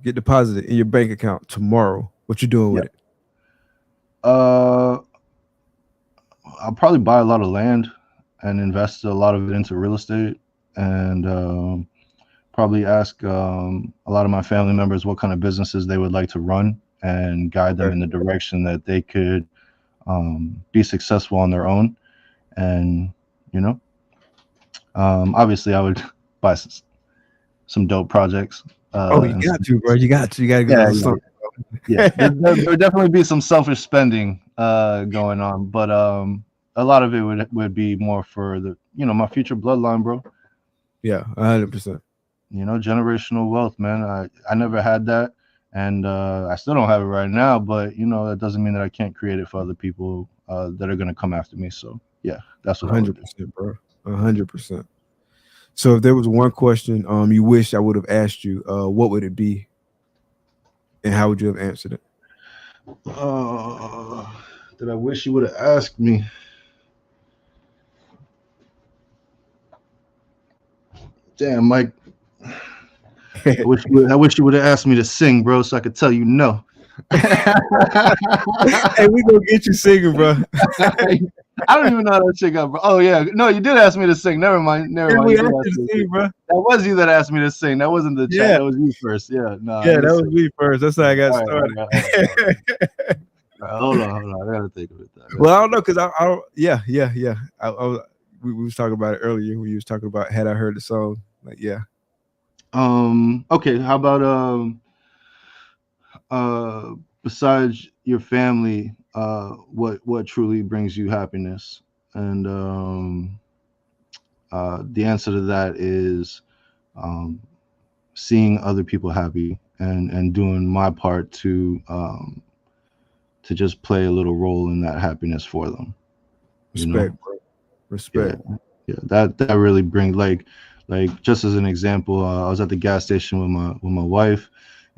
Speaker 1: get deposited in your bank account tomorrow. What you doing
Speaker 2: Yeah.
Speaker 1: with it?
Speaker 2: Uh, I'll probably buy a lot of land and invest a lot of it into real estate, and probably ask a lot of my family members what kind of businesses they would like to run and guide them
Speaker 1: Okay.
Speaker 2: in the direction that they could be successful on their own. And you know, obviously, I would buy some dope projects.
Speaker 1: Oh, you
Speaker 2: And
Speaker 1: got to, bro. You got to. You got to get a
Speaker 2: yeah,
Speaker 1: little
Speaker 2: yeah,
Speaker 1: something.
Speaker 2: yeah. There would definitely be some selfish spending going on, but a lot of it would be more for the my future bloodline, bro.
Speaker 1: Yeah, 100%.
Speaker 2: Generational wealth, man. I never had that, and I still don't have it right now. But that doesn't mean that I can't create it for other people that are gonna come after me. So yeah, that's what I would do.
Speaker 1: 100%, bro. 100%. So if there was one question you wish I would have asked you, what would it be, and how would you have answered it?
Speaker 2: Uh, that I wish you would have asked me. Damn, Mike. I wish you would have asked me to sing, bro, so I could tell you no.
Speaker 1: Hey, we gonna get you singing, bro.
Speaker 2: I don't even know how that shit got, bro. Oh yeah, no, you did ask me to sing. Never mind, never
Speaker 1: Yeah,
Speaker 2: mind.
Speaker 1: we
Speaker 2: You
Speaker 1: asked
Speaker 2: did ask
Speaker 1: you to
Speaker 2: me to
Speaker 1: sing,
Speaker 2: sing.
Speaker 1: bro.
Speaker 2: That was you that asked me to sing. That wasn't the chat.
Speaker 1: Yeah,
Speaker 2: That was you first. Yeah, no, I
Speaker 1: yeah,
Speaker 2: ain't
Speaker 1: that was
Speaker 2: sing.
Speaker 1: me first. That's how I got
Speaker 2: All right, all
Speaker 1: started.
Speaker 2: right, all right, all right. All right, hold on. I gotta think of it. I gotta
Speaker 1: Well, I
Speaker 2: think
Speaker 1: don't
Speaker 2: of
Speaker 1: know,
Speaker 2: it.
Speaker 1: cause I don't. Yeah, yeah, yeah. We was talking about it earlier when you was talking about had I heard the song. Like, yeah,
Speaker 2: Okay. How about uh, besides your family, what truly brings you happiness? And the answer to that is um, seeing other people happy and doing my part to just play a little role in that happiness for them. You know,
Speaker 1: Respect, bro.
Speaker 2: yeah,
Speaker 1: Respect.
Speaker 2: yeah. That really brings like just as an example, I was at the gas station with my wife,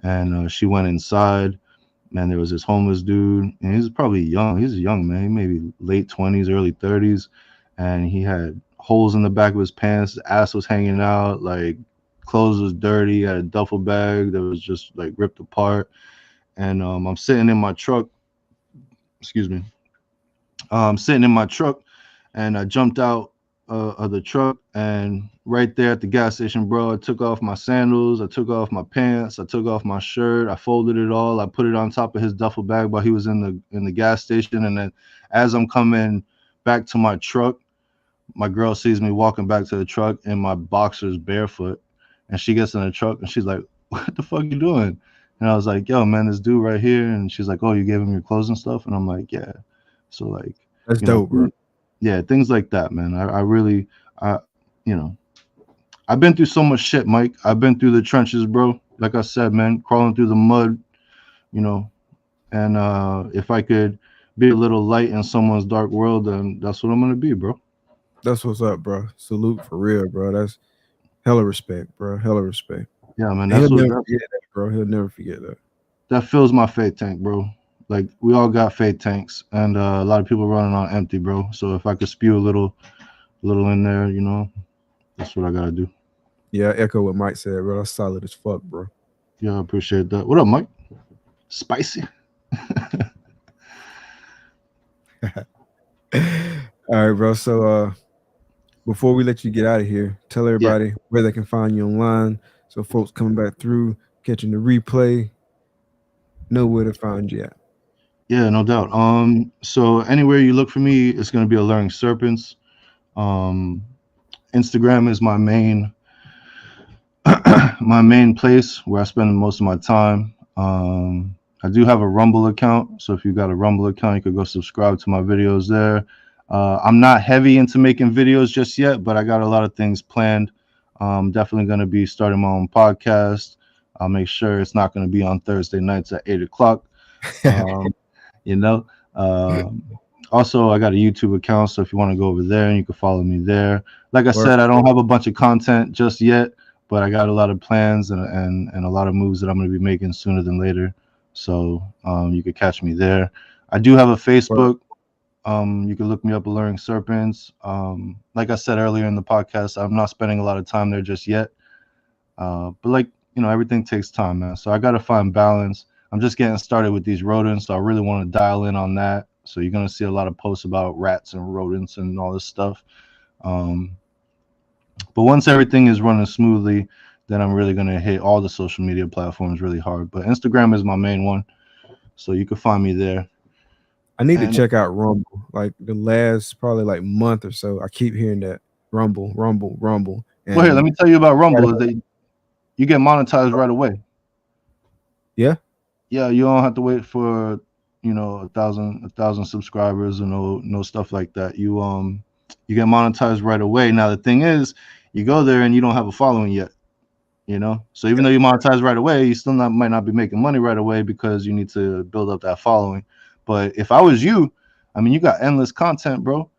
Speaker 2: and she went inside. Man, there was this homeless dude, and he's probably young. He's a young man, maybe late 20s, early 30s, and he had holes in the back of his pants. His ass was hanging out, like clothes was dirty. He had a duffel bag that was just like ripped apart. And I'm sitting in my truck. Excuse me. Sitting in my truck, and I jumped out of the truck, and right there at the gas station, bro, I took off my sandals, I took off my pants, I took off my shirt, I folded it all, I put it on top of his duffel bag while he was in the gas station, and then as I'm coming back to my truck, my girl sees me walking back to the truck in my boxers barefoot, and she gets in the truck and she's like, "What the fuck you doing?" And I was like, "Yo, man, this dude right here." And she's like, "Oh, you gave him your clothes and stuff?" And I'm like, "Yeah." So like,
Speaker 1: That's
Speaker 2: you know,
Speaker 1: dope, bro.
Speaker 2: yeah, things like that, man. I really, I, you know, I've been through so much shit, Mike. I've been through the trenches, bro. Like I said, man, crawling through the mud, you know, and if I could be a little light in someone's dark world, then that's what I'm gonna be, bro.
Speaker 1: That's what's up, bro. Salute for real, bro. That's hella respect, bro. Hella respect.
Speaker 2: Yeah, man.
Speaker 1: And he'll
Speaker 2: That's what
Speaker 1: never forget that, bro. He'll never forget that.
Speaker 2: that fills my faith tank, bro. Like we all got faith tanks, and a lot of people running on empty, bro. So if I could spew a little in there, you know, that's what I gotta do.
Speaker 1: Yeah, I echo what Mike said, bro. That's solid as fuck, bro.
Speaker 2: Yeah, I appreciate that. What up, Mike? Spicy.
Speaker 1: All right, bro. So before we let you get out of here, tell
Speaker 2: Yeah,
Speaker 1: everybody where they can find you online. So folks coming back through, catching the replay, know where to find you at.
Speaker 2: yeah, no doubt. So anywhere you look for me, it's gonna be Alluring Serpents. Um, Instagram is my main my main place where I spend most of my time. I do have a Rumble account, so if you got a Rumble account, you could go subscribe to my videos there. I'm not heavy into making videos just yet, but I got a lot of things planned. I'm definitely going to be starting my own podcast. I'll make sure it's not going to be on Thursday nights at 8 o'clock. Um, you know. Um, Also, I got a YouTube account, so if you want to go over there, and you can follow me there. Like I
Speaker 1: Or
Speaker 2: said, I don't have a bunch of content just yet, but I got a lot of plans and a lot of moves that I'm going to be making sooner than later. So you can catch me there. I do have a
Speaker 1: or
Speaker 2: Facebook. You can look me up, Alluring Serpents. Like I said earlier in the podcast, I'm not spending a lot of time there just yet. But like everything takes time, man. So I got to find balance. I'm just getting started with these rodents, so I really want to dial in on that. So you're gonna see a lot of posts about rats and rodents and all this stuff. Um, but once everything is running smoothly, then I'm really gonna hit all the social media platforms really hard. But Instagram is my main one, so you can find me there.
Speaker 1: I need to
Speaker 2: And
Speaker 1: check out Rumble. Like the last probably like month or so, I keep hearing that Rumble, Rumble, Rumble,
Speaker 2: well, here, let
Speaker 1: and
Speaker 2: me tell you about Rumble. Is that you get monetized right away.
Speaker 1: yeah,
Speaker 2: Yeah, you don't have to wait for a thousand subscribers or no stuff like that. You get monetized right away. Now the thing is, you go there and you don't have a following yet. So even though you monetize right away, you still might not be making money right away because you need to build up that following. But if I was you, I mean, you got endless content, bro.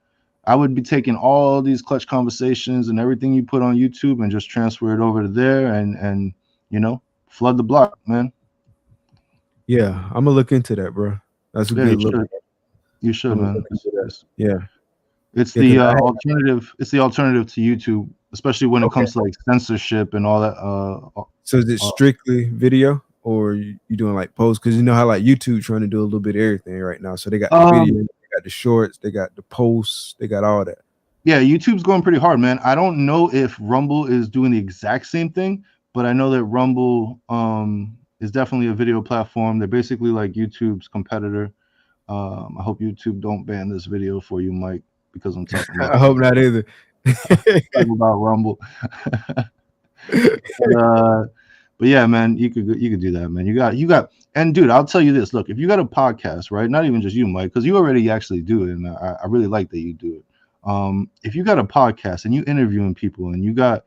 Speaker 2: I would be taking all these clutch conversations and everything you put on YouTube and just transfer it over to there and flood the block, man.
Speaker 1: yeah, I'm gonna look into that, bro. That's a
Speaker 2: Yeah,
Speaker 1: good
Speaker 2: you
Speaker 1: look.
Speaker 2: should. You should,
Speaker 1: I'm gonna
Speaker 2: man.
Speaker 1: look into that. Yeah,
Speaker 2: It's
Speaker 1: yeah, because
Speaker 2: the
Speaker 1: I had,
Speaker 2: alternative. It's the alternative to YouTube, especially when it
Speaker 1: okay.
Speaker 2: comes to like censorship and all that.
Speaker 1: So is it
Speaker 2: Uh,
Speaker 1: strictly video, or you doing like posts? Because you know how like YouTube trying to do a little bit of everything right now. So they got the video,
Speaker 2: um,
Speaker 1: they got the shorts, they got the posts, they got all that.
Speaker 2: yeah, YouTube's going pretty hard, man. I don't know if Rumble is doing the exact same thing, but I know that Rumble is definitely a video platform. They're basically like YouTube's competitor. I hope YouTube don't ban this video for you, Mike, because I'm talking
Speaker 1: I
Speaker 2: about
Speaker 1: hope not either.
Speaker 2: talking about Rumble. But, but yeah, man, you could do that, man. You got, and dude, I'll tell you this. Look, if you got a podcast, right? Not even just you, Mike, because you already actually do it, and I really like that you do it. If you got a podcast and you interviewing people and you got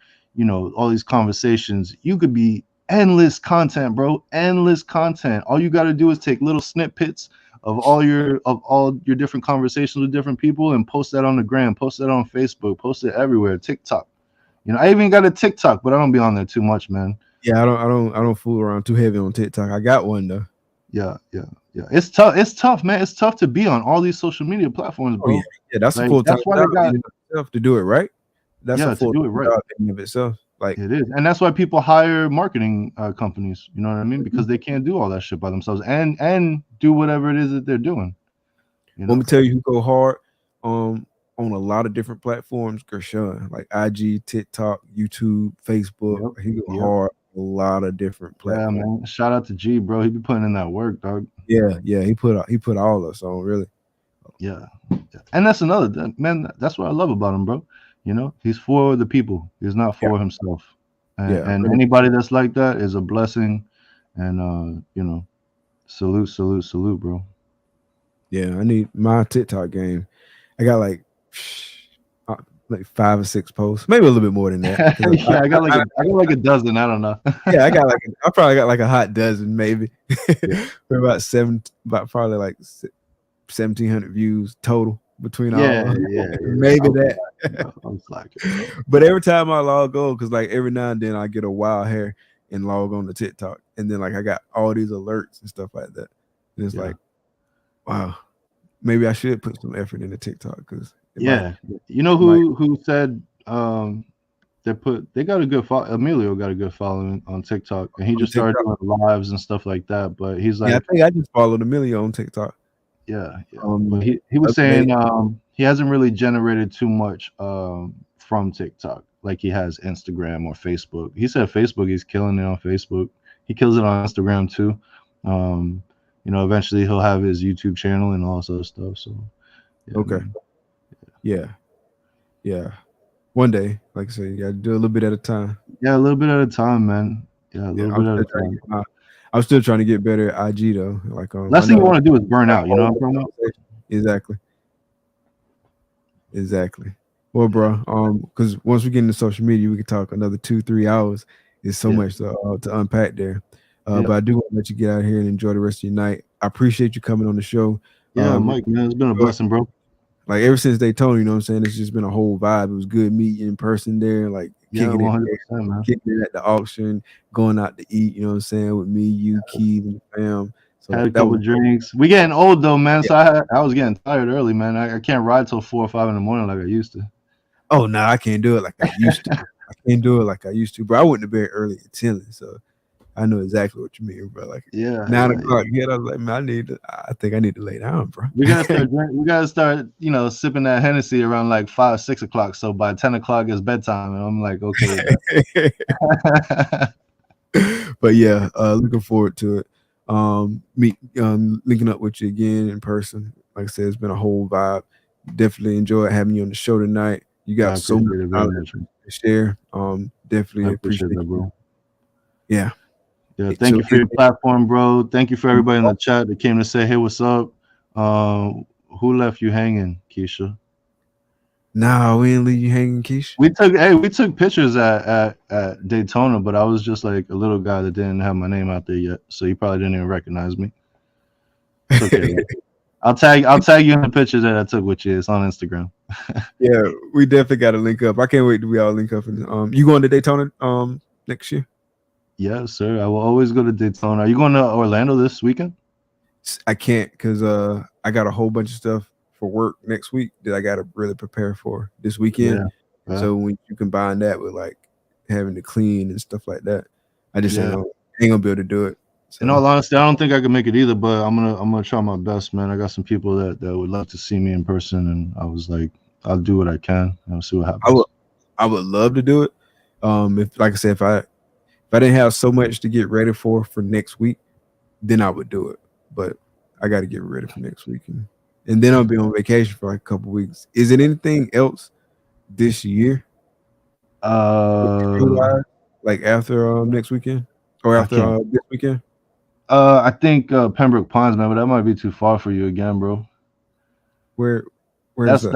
Speaker 2: all these conversations, you could be endless content, bro. Endless content. All you got to do is take little snippets of all your different conversations with different people and post that on the gram, post that on Facebook, post it everywhere. TikTok. You know, I even got a TikTok, but I don't be on there too much, man.
Speaker 1: Yeah, I don't fool around too heavy on TikTok. I got one though.
Speaker 2: Yeah, yeah, yeah. It's tough. It's tough, man. It's tough to be on all these social media platforms,
Speaker 1: Oh yeah,
Speaker 2: bro.
Speaker 1: yeah. That's a
Speaker 2: Like
Speaker 1: full time
Speaker 2: that's why
Speaker 1: job
Speaker 2: they got
Speaker 1: in and of itself to do it right. That's a
Speaker 2: yeah to
Speaker 1: full
Speaker 2: do it
Speaker 1: time
Speaker 2: right.
Speaker 1: job in and of itself. Like,
Speaker 2: It is, and that's why people hire marketing companies. You know what I mean?
Speaker 1: mhm.
Speaker 2: Because they can't do all that shit by themselves and do whatever it is that they're doing. You
Speaker 1: Let me
Speaker 2: know?
Speaker 1: tell you who go hard on a lot of different platforms. Gershon, like IG, TikTok, YouTube, Facebook.
Speaker 2: Yep.
Speaker 1: He go
Speaker 2: Yep.
Speaker 1: hard on a lot of different
Speaker 2: Yeah,
Speaker 1: platforms.
Speaker 2: man. Shout out to G, bro. He be putting in that work, dog.
Speaker 1: Yeah, yeah. He put all us on really.
Speaker 2: Yeah. Yeah. And that's another man. That's what I love about him, bro. You know, he's for the people. He's not
Speaker 1: Yeah,
Speaker 2: for himself.
Speaker 1: yeah.
Speaker 2: And
Speaker 1: Really.
Speaker 2: anybody that's like that is a blessing. And you know, salute, salute, salute, bro.
Speaker 1: Yeah, I need my TikTok game. I got uh, like 5 or 6 posts, maybe a little bit more than that. 'Cause
Speaker 2: Yeah, I got like a dozen. I don't know.
Speaker 1: yeah, I probably got like a hot dozen, maybe.
Speaker 2: Yeah.
Speaker 1: For about probably like 1,700 views total between all
Speaker 2: Yeah,
Speaker 1: of them.
Speaker 2: yeah, yeah.
Speaker 1: Maybe that.
Speaker 2: I'm slacking, bro.
Speaker 1: But every time I log on, because like every now and then I get a wild hair and log on to TikTok, and then like I got all these alerts and stuff like that, and it's
Speaker 2: Yeah.
Speaker 1: like, wow, maybe I should put some effort into TikTok because it might
Speaker 2: Yeah. You know
Speaker 1: might.
Speaker 2: who said they got a good Emilio got a good following on TikTok, and he
Speaker 1: On
Speaker 2: just started
Speaker 1: TikTok.
Speaker 2: doing lives and stuff like that. But he's
Speaker 1: Yeah, I
Speaker 2: like,
Speaker 1: think I just followed Amelia on TikTok.
Speaker 2: yeah, yeah. But
Speaker 1: Um,
Speaker 2: he
Speaker 1: the
Speaker 2: was
Speaker 1: other day,
Speaker 2: saying he hasn't really generated too much from TikTok like he has Instagram or Facebook. He said Facebook, he's killing it on Facebook. He kills it on Instagram too. Um, you know, eventually he'll have his YouTube channel and all sort of stuff. So yeah,
Speaker 1: okay,
Speaker 2: man.
Speaker 1: yeah, yeah. One day, like I said, you got to do a little bit at a time.
Speaker 2: Yeah, a little bit at a time, man. Yeah, a
Speaker 1: Yeah,
Speaker 2: little bit at a time.
Speaker 1: I'm still trying to get better at IG though. Like, I
Speaker 2: Last thing you
Speaker 1: know
Speaker 2: want to do is burn
Speaker 1: like
Speaker 2: out. You know
Speaker 1: whole
Speaker 2: what I'm talking about?
Speaker 1: conversation. Exactly, exactly. Well,
Speaker 2: Yeah,
Speaker 1: bro, because once we get into social media, we can talk another 2-3 hours. There's so
Speaker 2: yeah,
Speaker 1: much to unpack there.
Speaker 2: yeah,
Speaker 1: But I do want to let you get out here and enjoy the rest of your night. I appreciate you coming on the show.
Speaker 2: yeah,
Speaker 1: Um,
Speaker 2: Mike, man, it's been a blessing, bro.
Speaker 1: like ever since Daytona, you know what I'm saying? It's just been a whole vibe. It was good meeting in person there, like
Speaker 2: Yeah,
Speaker 1: kicking it,
Speaker 2: 100%, man.
Speaker 1: kicking it at the auction, going out to eat, you know what I'm saying, with me, you, Keith, and the fam.
Speaker 2: Had
Speaker 1: So
Speaker 2: a
Speaker 1: that
Speaker 2: couple
Speaker 1: was dope.
Speaker 2: drinks. We getting old though, man.
Speaker 1: Yeah.
Speaker 2: So I was getting tired early, man. I can't ride till 4 or 5 in the morning like I used to.
Speaker 1: Oh no, I can't do it like I used to. I can't do it like I used to, bro. I went to bed early at 10, so I know exactly what you mean, bro. Like
Speaker 2: Yeah,
Speaker 1: 9 o'clock hit, I was like, man, I think I need to lay down, bro.
Speaker 2: we gotta start we gotta start, you know, sipping that Hennessy around like 5, 6 o'clock. So by 10 o'clock is bedtime, and I'm like, okay with that.
Speaker 1: But yeah, looking forward to it. Meet linking up with you again in person. Like I said, it's been a whole vibe. Definitely enjoyed having you on the show tonight. You
Speaker 2: I
Speaker 1: got so much
Speaker 2: appreciate it very
Speaker 1: knowledge
Speaker 2: much.
Speaker 1: to share.
Speaker 2: I
Speaker 1: Definitely
Speaker 2: appreciate
Speaker 1: appreciate
Speaker 2: that,
Speaker 1: you.
Speaker 2: bro.
Speaker 1: Yeah.
Speaker 2: Yeah, thank
Speaker 1: So
Speaker 2: you for your platform, bro. Thank you for everybody in the chat that came to say, hey, what's up? Who left you hanging, Keisha?
Speaker 1: nah, we didn't leave you hanging, Keish.
Speaker 2: We took pictures at Daytona, but I was just like a little guy that didn't have my name out there yet, so you probably didn't even recognize me. It's okay, bro. I'll tag you in the picture that I took with you. It's on Instagram.
Speaker 1: Yeah, we definitely got to link up. I can't wait till we all link up. And you going to Daytona next year?
Speaker 2: Yes, sir. I will always go to Daytona. Are you going to Orlando this weekend?
Speaker 1: I can't because I got a whole bunch of stuff for work next week that I got to really prepare for this weekend.
Speaker 2: Yeah.
Speaker 1: So when you combine that with like having to clean and stuff like that, I just
Speaker 2: Yeah.
Speaker 1: ain't gonna be able to do it. So.
Speaker 2: In all honesty, I don't think I can make it either, but I'm gonna try my best, man. I got some people that would love to see me in person, and I was like, I'll do what I can and I'll see what happens.
Speaker 1: I would love to do it. If like I said, if I didn't have so much to get ready for next week, then I would do it. But I got to get ready for next week, and then I'll be on vacation for like a couple weeks. Is it anything else this year? Like after next weekend or after this weekend?
Speaker 2: I think Pembroke Pines, man, but that might be too far for you again, bro.
Speaker 1: Where is that?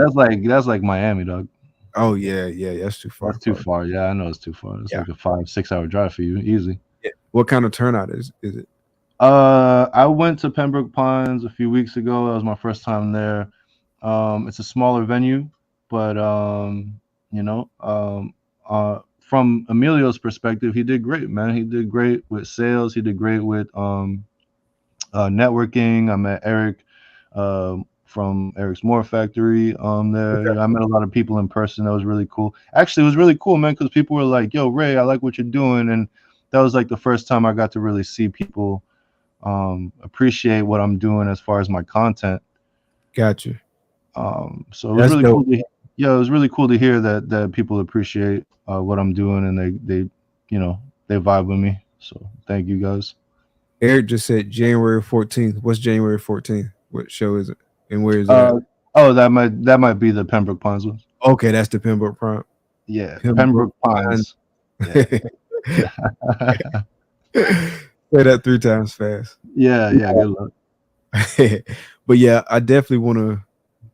Speaker 2: That's like Miami, dog.
Speaker 1: Oh yeah, that's too far.
Speaker 2: That's too far. Yeah, I know it's too far. It's
Speaker 1: Yeah.
Speaker 2: like a 5-6 hour drive for you, easy.
Speaker 1: What kind of turnout is it?
Speaker 2: I went to Pembroke Pines a few weeks ago. That was my first time there. It's a smaller venue, but you know, from Emilio's perspective, he did great, man. He did great with sales. He did great with networking. I met Eric from Eric's More Factory there. You know, I met a lot of people in person. That was really cool. Actually, it was really cool, man, because people were like, "Yo, Ray, I like what you're doing," and that was like the first time I got to really see people appreciate what I'm doing as far as my content.
Speaker 1: Gotcha.
Speaker 2: So it was
Speaker 1: That's
Speaker 2: really cool
Speaker 1: dope.
Speaker 2: to, yeah, it was really cool to hear that people appreciate what I'm doing and they you know they vibe with me. So thank you guys.
Speaker 1: Eric just said January 14th. What's January 14th? What show is it? And where is it at?
Speaker 2: Uh, oh, that might be the Pembroke Pines one.
Speaker 1: Okay, that's the Pembroke Prime.
Speaker 2: Yeah,
Speaker 1: Pembroke
Speaker 2: Pembroke
Speaker 1: Pine.
Speaker 2: Pines. Yeah,
Speaker 1: Say that 3 times fast.
Speaker 2: yeah, yeah. Good luck.
Speaker 1: But yeah, I definitely want to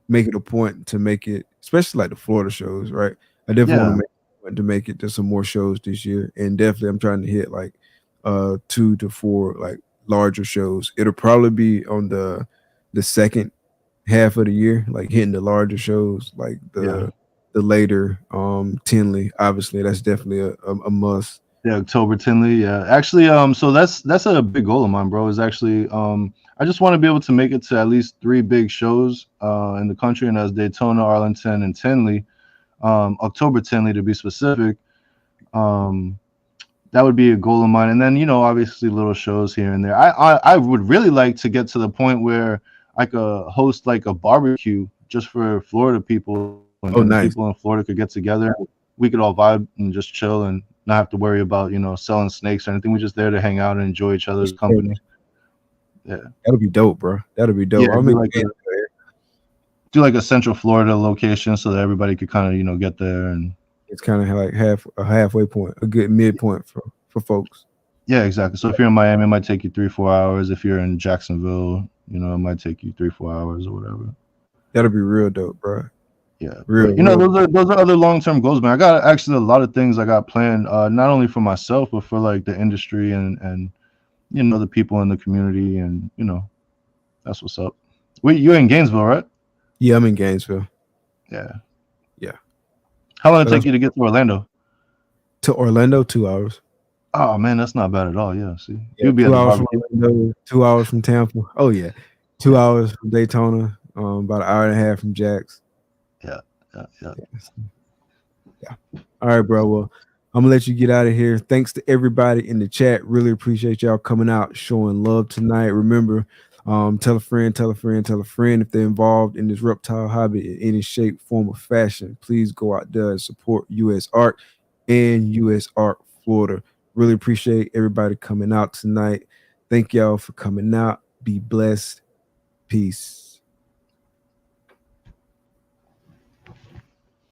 Speaker 1: make it a point to make it, especially like the Florida shows, right? I definitely want
Speaker 2: Yeah,
Speaker 1: to make it a point to make it to some more shows this year, and definitely I'm trying to hit like 2 to 4 like larger shows. It'll probably be on the second half of the year, like hitting the larger shows, like
Speaker 2: yeah.
Speaker 1: the later Tinley. Obviously, that's definitely a must.
Speaker 2: Yeah, October Tinley. Yeah, actually, so that's a big goal of mine, bro. Is actually, I just want to be able to make it to at least 3 big shows, in the country, and that's Daytona, Arlington, and Tinley. October Tinley to be specific. Um, that would be a goal of mine, and then obviously little shows here and there. I would really like to get to the point where I could host like a barbecue just for Florida people, and
Speaker 1: Oh,
Speaker 2: the
Speaker 1: nice.
Speaker 2: people in Florida could get together. We could all vibe and just chill and not have to worry about selling snakes or anything. We're just there to hang out and enjoy each other's company. Yeah,
Speaker 1: That'll be dope, bro. That'll be
Speaker 2: yeah.
Speaker 1: dope. I
Speaker 2: Do
Speaker 1: mean,
Speaker 2: like a Central Florida location so that everybody could kind of get there. And
Speaker 1: it's kind of like a halfway point, a good midpoint for folks.
Speaker 2: yeah, exactly. So if you're in Miami, it might take you 3-4 hours. If you're in Jacksonville, it might take you 3-4 hours or whatever.
Speaker 1: That'll be real dope, bro.
Speaker 2: Yeah,
Speaker 1: Real,
Speaker 2: but
Speaker 1: real.
Speaker 2: those are other long-term goals, man. I got actually a lot of things I got planned, not only for myself but for like the industry and the people in the community, and that's what's up. Wait, you're in Gainesville, right?
Speaker 1: Yeah, I'm in Gainesville.
Speaker 2: Yeah.
Speaker 1: Yeah.
Speaker 2: How long did
Speaker 1: So
Speaker 2: it take
Speaker 1: that's
Speaker 2: you to get to Orlando?
Speaker 1: to Orlando, 2 hours.
Speaker 2: Oh man, that's not bad at all. Yeah, see,
Speaker 1: Yeah,
Speaker 2: you'll be at
Speaker 1: two
Speaker 2: the
Speaker 1: hours from
Speaker 2: barbecue.
Speaker 1: Orlando, 2 hours from Tampa. Oh yeah, two
Speaker 2: Yeah,
Speaker 1: hours from Daytona. About an hour and a half from Jax.
Speaker 2: yeah, yeah, yeah.
Speaker 1: Yeah. All right, bro. Well, I'm gonna let you get out of here. Thanks to everybody in the chat. Really appreciate y'all coming out, showing love tonight. Remember, tell a friend, tell a friend, tell a friend if they're involved in this reptile hobby in any shape, form, or fashion. Please go out there and support U.S. Art and U.S. Art Florida. Really appreciate everybody coming out tonight. Thank y'all for coming out. Be blessed. Peace.